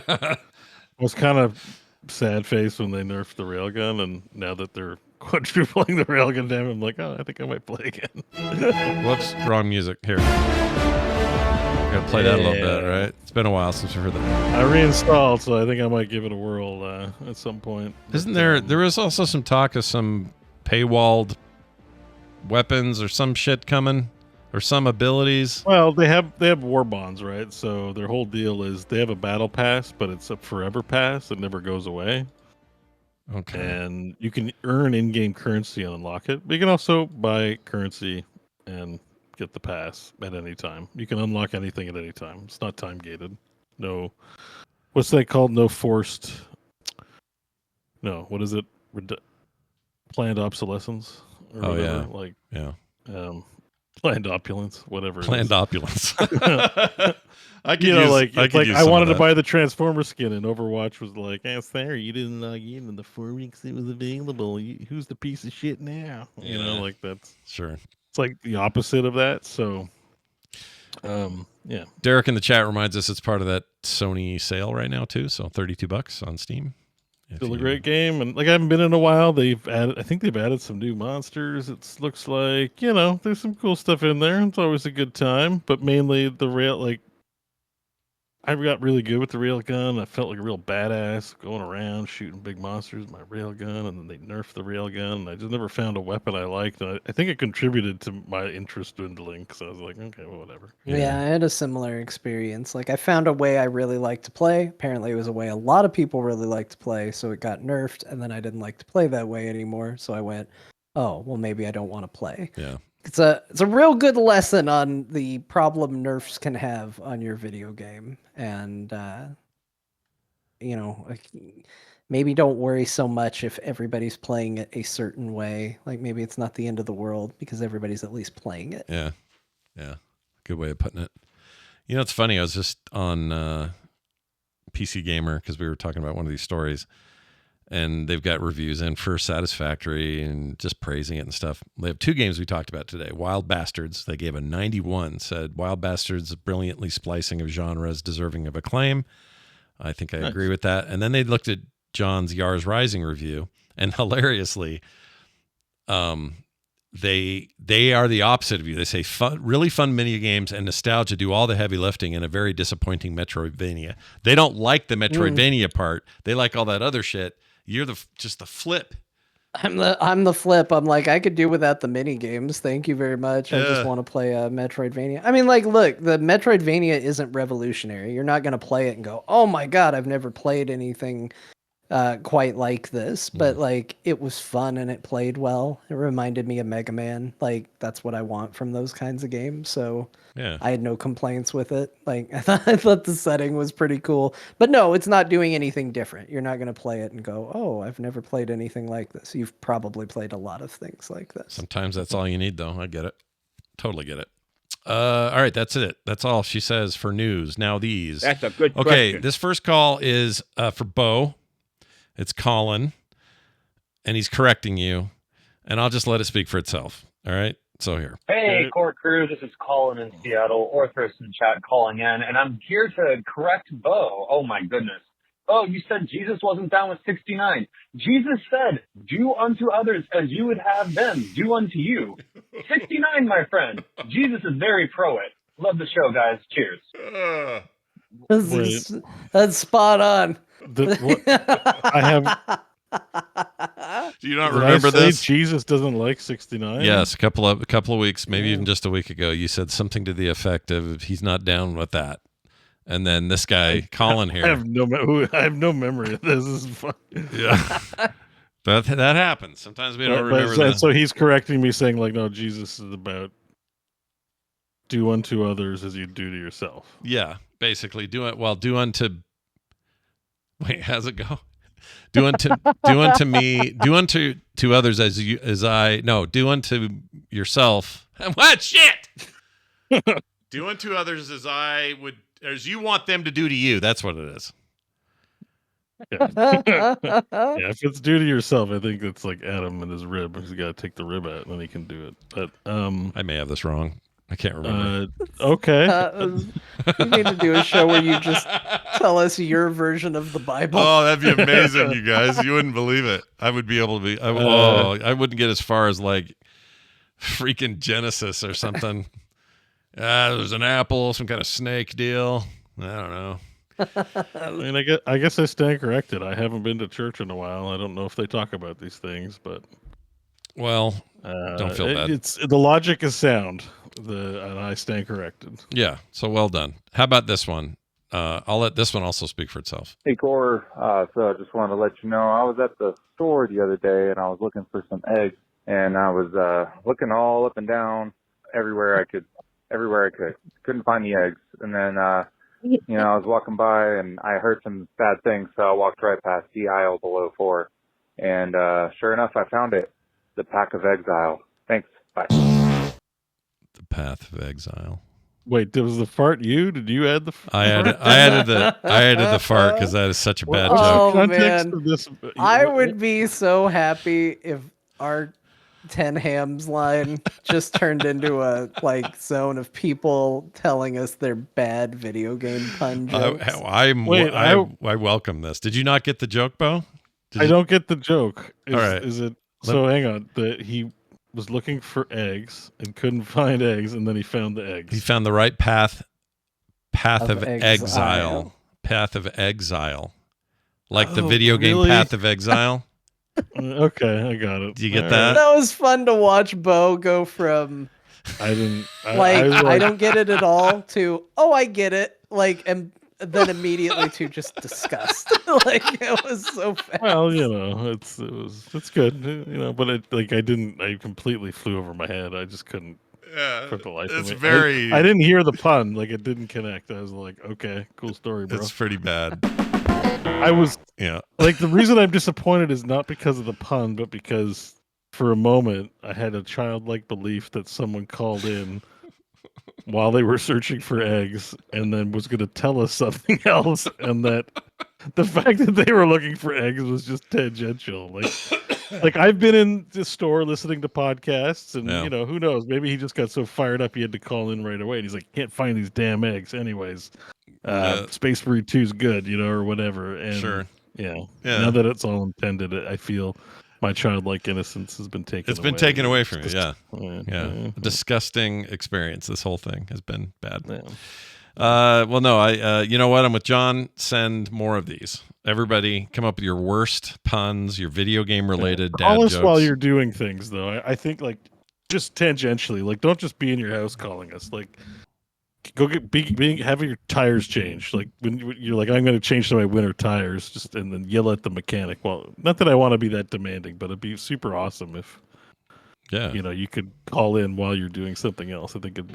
I was kind of sad face when they nerfed the railgun, and now that they're quadrupling the railgun damage, I'm like, oh, I think I might play again. Whoops, wrong music. Here. Gotta play that a little bit, right? It's been a while since we've heard that. I reinstalled, so I think I might give it a whirl at some point. Isn't there is also some talk of some paywalled weapons or some shit coming, or some abilities? Well, they have war bonds, right? So their whole deal is they have a battle pass, but it's a forever pass that never goes away. Okay. And you can earn in-game currency and unlock it, but you can also buy currency and get the pass at any time. You can unlock anything at any time. It's not time gated. No, what's that called? No forced. No, what is it? Planned obsolescence or Oh, whatever. yeah. Like Yeah. planned opulence, whatever. Planned opulence. I could You know, use, like I it's could like use I some of wanted to that. buy the Transformer skin, and Overwatch was like, sorry, you didn't log in the 4 weeks it was available. Who's the piece of shit now? You know, Yeah. like that's Sure. it's like the opposite of that. So, yeah. Derek in the chat reminds us it's part of that Sony sale right now too. So $32 on Steam. Still a great game, and like I haven't been in a while. I think they've added some new monsters. It looks like there's some cool stuff in there. It's always a good time, but mainly I got really good with the railgun. I felt like a real badass going around shooting big monsters with my railgun, and then they nerfed the railgun, and I just never found a weapon I liked. And I think it contributed to my interest dwindling because I was like, okay, well, whatever. Yeah, I had a similar experience. Like I found a way I really liked to play. Apparently it was a way a lot of people really like to play, so it got nerfed, and then I didn't like to play that way anymore. So I went, oh, well maybe I don't want to play. Yeah. It's a real good lesson on the problem nerfs can have on your video game. And like, maybe don't worry so much if everybody's playing it a certain way. Like maybe it's not the end of the world because everybody's at least playing it. Yeah. Yeah. Good way of putting it. You know, it's funny. I was just on PC Gamer because we were talking about one of these stories, and they've got reviews in for Satisfactory and just praising it and stuff. They have 2 games we talked about today. Wild Bastards. They gave a 91, said Wild Bastards brilliantly splicing of genres deserving of acclaim. I think I agree with that. And then they looked at John's Yars Rising review, and hilariously, they are the opposite of you. They say really fun mini games and nostalgia do all the heavy lifting in a very disappointing Metroidvania. They don't like the Metroidvania part. They like all that other shit. You're just the flip. I'm the flip. I'm like, I could do without the mini games. Thank you very much. I just want to play a Metroidvania. I mean, like, look, the Metroidvania isn't revolutionary. You're not going to play it and go, oh my God, I've never played anything quite like this. But like, it was fun and it played well. It reminded me of Mega Man. Like, that's what I want from those kinds of games. So yeah, I had no complaints with it. Like, I thought the setting was pretty cool. But no, it's not doing anything different. You're not going to play it and go, oh, I've never played anything like this. You've probably played a lot of things like this. Sometimes that's all you need, though. I get it. Totally get it. All right, that's it. That's all she says for news. Now these. That's a good question. Okay, this first call is for Beau. It's Colin, and he's correcting you, and I'll just let it speak for itself. All right? So here. Hey, Core Crew, this is Colin in Seattle, Orthros in chat calling in, and I'm here to correct Beau. Oh my goodness. Oh, you said Jesus wasn't down with 69. Jesus said, do unto others as you would have them do unto you. 69, my friend. Jesus is very pro it. Love the show, guys. Cheers. That's spot on. I have. Do you not remember this? Jesus doesn't like 69. Yes, a couple of weeks, maybe even just a week ago, you said something to the effect of he's not down with that. And then this guy, Colin here. I have no memory of this. This is fun. Yeah. that happens. Sometimes we don't remember that. So he's correcting me saying like, no, Jesus is about do unto others as you do to yourself. Yeah, basically do unto wait, how's it go? Do unto me, do unto others do unto yourself. What shit? Do unto others as you want them to do to you. That's what it is. Yeah. If it's do to yourself, I think it's like Adam and his rib. He's got to take the rib out, and then he can do it. But I may have this wrong. I can't remember. Okay. You need to do a show where you just tell us your version of the Bible. Oh, that'd be amazing, you guys. You wouldn't believe it. I would be able to be. I wouldn't get as far as like freaking Genesis or something. There's an apple, some kind of snake deal. I don't know. I mean, I guess I stand corrected. I haven't been to church in a while. I don't know if they talk about these things, but well, don't feel bad. The logic is sound. And I stand corrected. Yeah. So well done. How about this one? I'll let this one also speak for itself. Hey, Core. So I just wanted to let you know I was at the store the other day and I was looking for some eggs and I was looking all up and down everywhere I could. Couldn't find the eggs. And then, I was walking by and I heard some bad things, so I walked right past the aisle below 4. And, sure enough, I found it. The Pack of Exile. Thanks. Bye. The Path of Exile. Wait, was the fart you? Did you add the fart? I added the fart because that is such a bad joke. Oh, man. I would be so happy if our 10 hams line just turned into a zone of people telling us their bad video game pun jokes. I welcome this. Did you not get the joke, Beau? I don't get the joke. All right. Hang on. He was looking for eggs and couldn't find eggs, and then he found the eggs. He found the right path of exile. Path of exile. Like the video game Path of Exile. Okay, I got it. Do you get that? That was fun to watch Beau go from I don't get it at all to I get it, and then immediately to just disgust. It was so fast. Well, it's good, but I completely flew over my head. I just couldn't for the life of me. I didn't hear the pun, it didn't connect. I was like, okay, cool story, bro. It's pretty bad. The reason I'm disappointed is not because of the pun, but because for a moment I had a childlike belief that someone called in while they were searching for eggs and then was going to tell us something else, and that the fact that they were looking for eggs was just tangential. I've been in the store listening to podcasts, and who knows, maybe he just got so fired up he had to call in right away, and he's like, can't find these damn eggs anyways. Space Marine 2 is good, or whatever. And sure. Yeah. Now that it's all intended, I feel my childlike innocence has been taken away. It's been taken away from you, yeah. A disgusting experience. This whole thing has been bad. Yeah. You know what? I'm with John. Send more of these. Everybody, come up with your worst puns, your video game related dad call jokes. Call us while you're doing things, though. I think, just tangentially. Don't just be in your house calling us. Go having your tires changed. When you're like, I'm going to change to my winter tires, and then yell at the mechanic. Well, not that I want to be that demanding, but it'd be super awesome if, you could call in while you're doing something else. I think it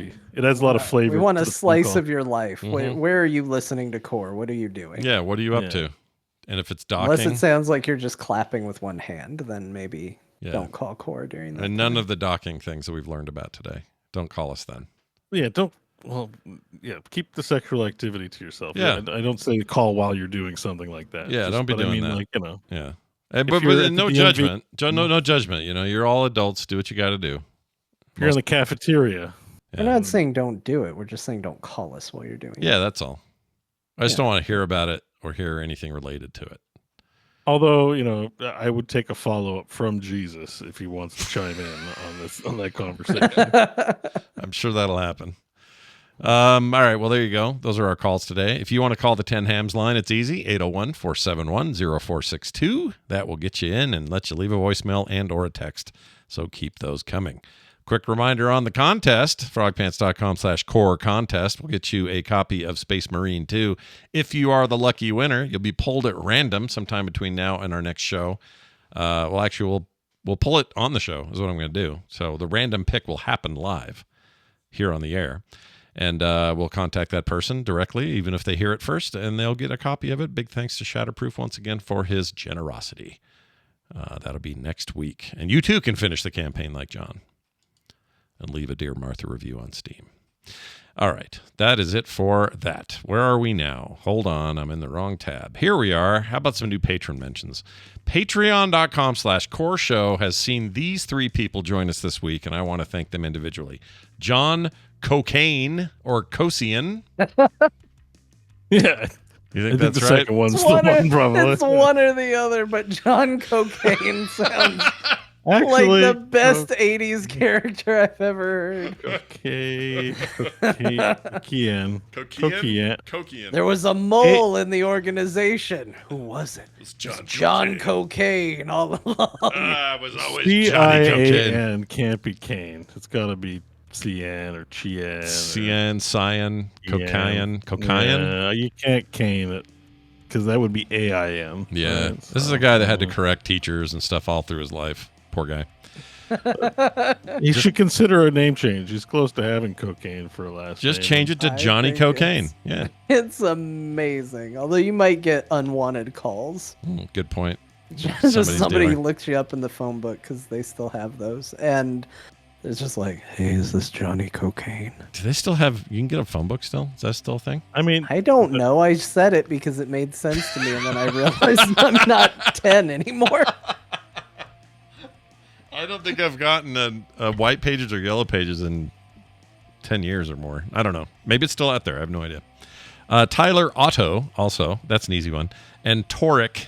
adds a lot of flavor. We want a slice of your life. Mm-hmm. Where are you listening to Core? What are you doing? Yeah, what are you up to? And if it's docking, unless it sounds like you're just clapping with one hand, then maybe don't call Core during that. And none of the docking things that we've learned about today. Don't call us then. Yeah, don't. Well, keep the sexual activity to yourself. Yeah. I don't say call while you're doing something like that. Yeah, don't be doing that. Yeah. But no judgment. No judgment. You're all adults. Do what you got to do. If you're in the cafeteria. We're not saying don't do it. We're just saying don't call us while you're doing it. Yeah, that's all. I just don't want to hear about it or hear anything related to it. Although, I would take a follow-up from Jesus if he wants to chime in on that conversation. I'm sure that'll happen. All right, well, there you go. Those are our calls today. If you want to call the 10 Hams line, it's easy, 801-471-0462. That will get you in and let you leave a voicemail and or a text, so keep those coming. Quick reminder on the contest, frogpants.com/core contest will get you a copy of Space Marine 2. If you are the lucky winner, you'll be pulled at random sometime between now and our next show. We'll pull it on the show is what I'm going to do. So the random pick will happen live here on the air. And we'll contact that person directly, even if they hear it first, and they'll get a copy of it. Big thanks to Shatterproof once again for his generosity. That'll be next week. And you too can finish the campaign like John and leave a Dear Martha review on Steam. All right, that is it for that. Where are we now? Hold on, I'm in the wrong tab. Here we are. How about some new patron mentions? Patreon.com/core show has seen these 3 people join us this week, and I want to thank them individually. John Cocaine or Cosian. Yeah. You think that's the right? Second one's the one, probably. It's one or the other, but John Cocaine sounds actually like the best 80s character I've ever heard. Cocaine. There was a mole in the organization. Who was it? It was John Cocaine all along. It was always Johnny Cocaine. Can't be Kane. It's got to be Cyan or Chien. Cyan, Cocaine. Yeah, you can't cane it because that would be AIM. Yeah. Right? This is a guy that had to correct teachers and stuff all through his life. Poor guy. He should consider a name change. He's close to having cocaine for a last Just name. change it to I Johnny think Cocaine. Yeah. It's amazing. Although you might get unwanted calls. Good point. Just somebody dealer. looks you up in the phone book because they still have those. And it's just like, hey, is this Johnny Cocaine? Do they still have? You can get a phone book still. Is that still a thing? I mean, I don't know. I said it because it made sense to me, and then I realized I'm not 10 anymore. I don't think I've gotten a white pages or yellow pages in 10 years or more. I don't know. Maybe it's still out there. I have no idea. Tyler Otto, also. That's an easy one. And Toric.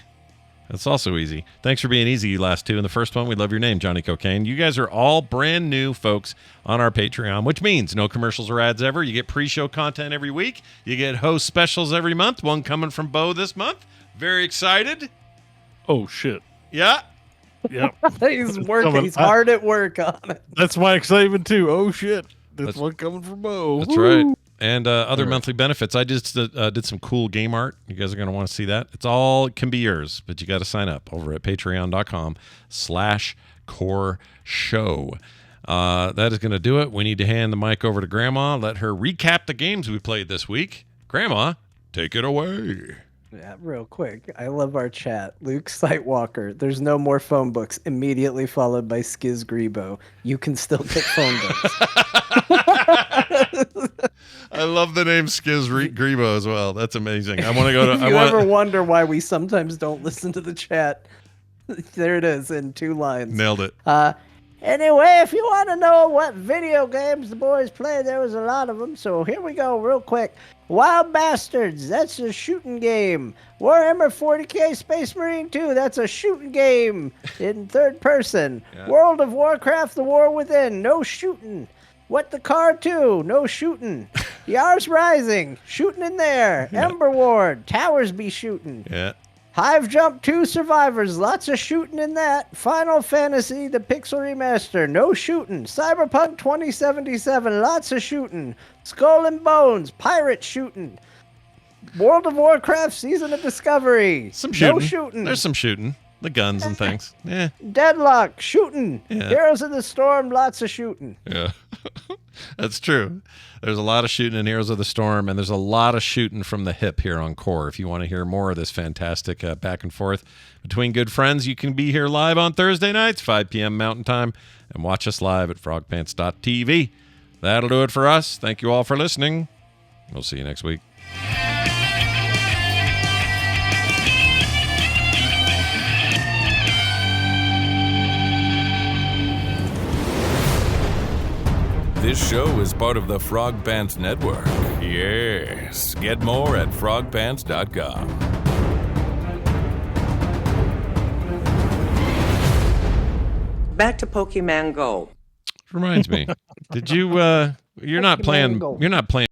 That's also easy. Thanks for being easy, you last two. And the first one, we love your name, Johnny Cocaine. You guys are all brand new folks on our Patreon, which means no commercials or ads ever. You get pre-show content every week. You get host specials every month. One coming from Beau this month. Very excited. oh shit. Yeah. Yep. He's working. He's hard at work on it. That's my excitement too. Oh shit. That's one coming from Beau. That's right. And other monthly benefits. I just did some cool game art. You guys are going to want to see that. It can be yours, but you got to sign up over at patreon.com/core-show. That is going to do it. We need to hand the mic over to Grandma. Let her recap the games we played this week. Grandma, take it away. Yeah, real quick. I love our chat. Luke Sightwalker. There's no more phone books. Immediately followed by Skiz Grebo. You can still get phone books. I love the name Skiz Grebo as well. That's amazing. I want to go to. If you ever wonder why we sometimes don't listen to the chat, there it is in 2 lines. Nailed it. Anyway, if you want to know what video games the boys play, there was a lot of them. So here we go real quick. Wild Bastards, that's a shooting game. Warhammer 40k Space Marine 2, that's a shooting game in third person. Yeah. World of Warcraft, The War Within, no shooting. What the Car 2, no shooting. Yars Rising, shooting in there. Yeah. Emberaward, towers be shooting. Yeah. Hive Jump 2 Survivors, lots of shooting in that. Final Fantasy, the Pixel Remaster, no shooting. Cyberpunk 2077, lots of shooting. Skull and Bones, pirate shooting. World of Warcraft, Season of Discovery, Some shooting. no shooting. There's some shooting. The guns and things. Yeah. Deadlock, shooting. Yeah. Heroes of the Storm, lots of shooting. Yeah. That's true. There's a lot of shooting in Heroes of the Storm, and there's a lot of shooting from the hip here on Core. If you want to hear more of this fantastic back and forth between good friends, you can be here live on Thursday nights, 5 p.m. Mountain Time, and watch us live at frogpants.tv. That'll do it for us. Thank you all for listening. We'll see you next week. This show is part of the Frog Pants Network. Yes. Get more at frogpants.com. Back to Pokemon Go. Reminds me. Did you you're not playing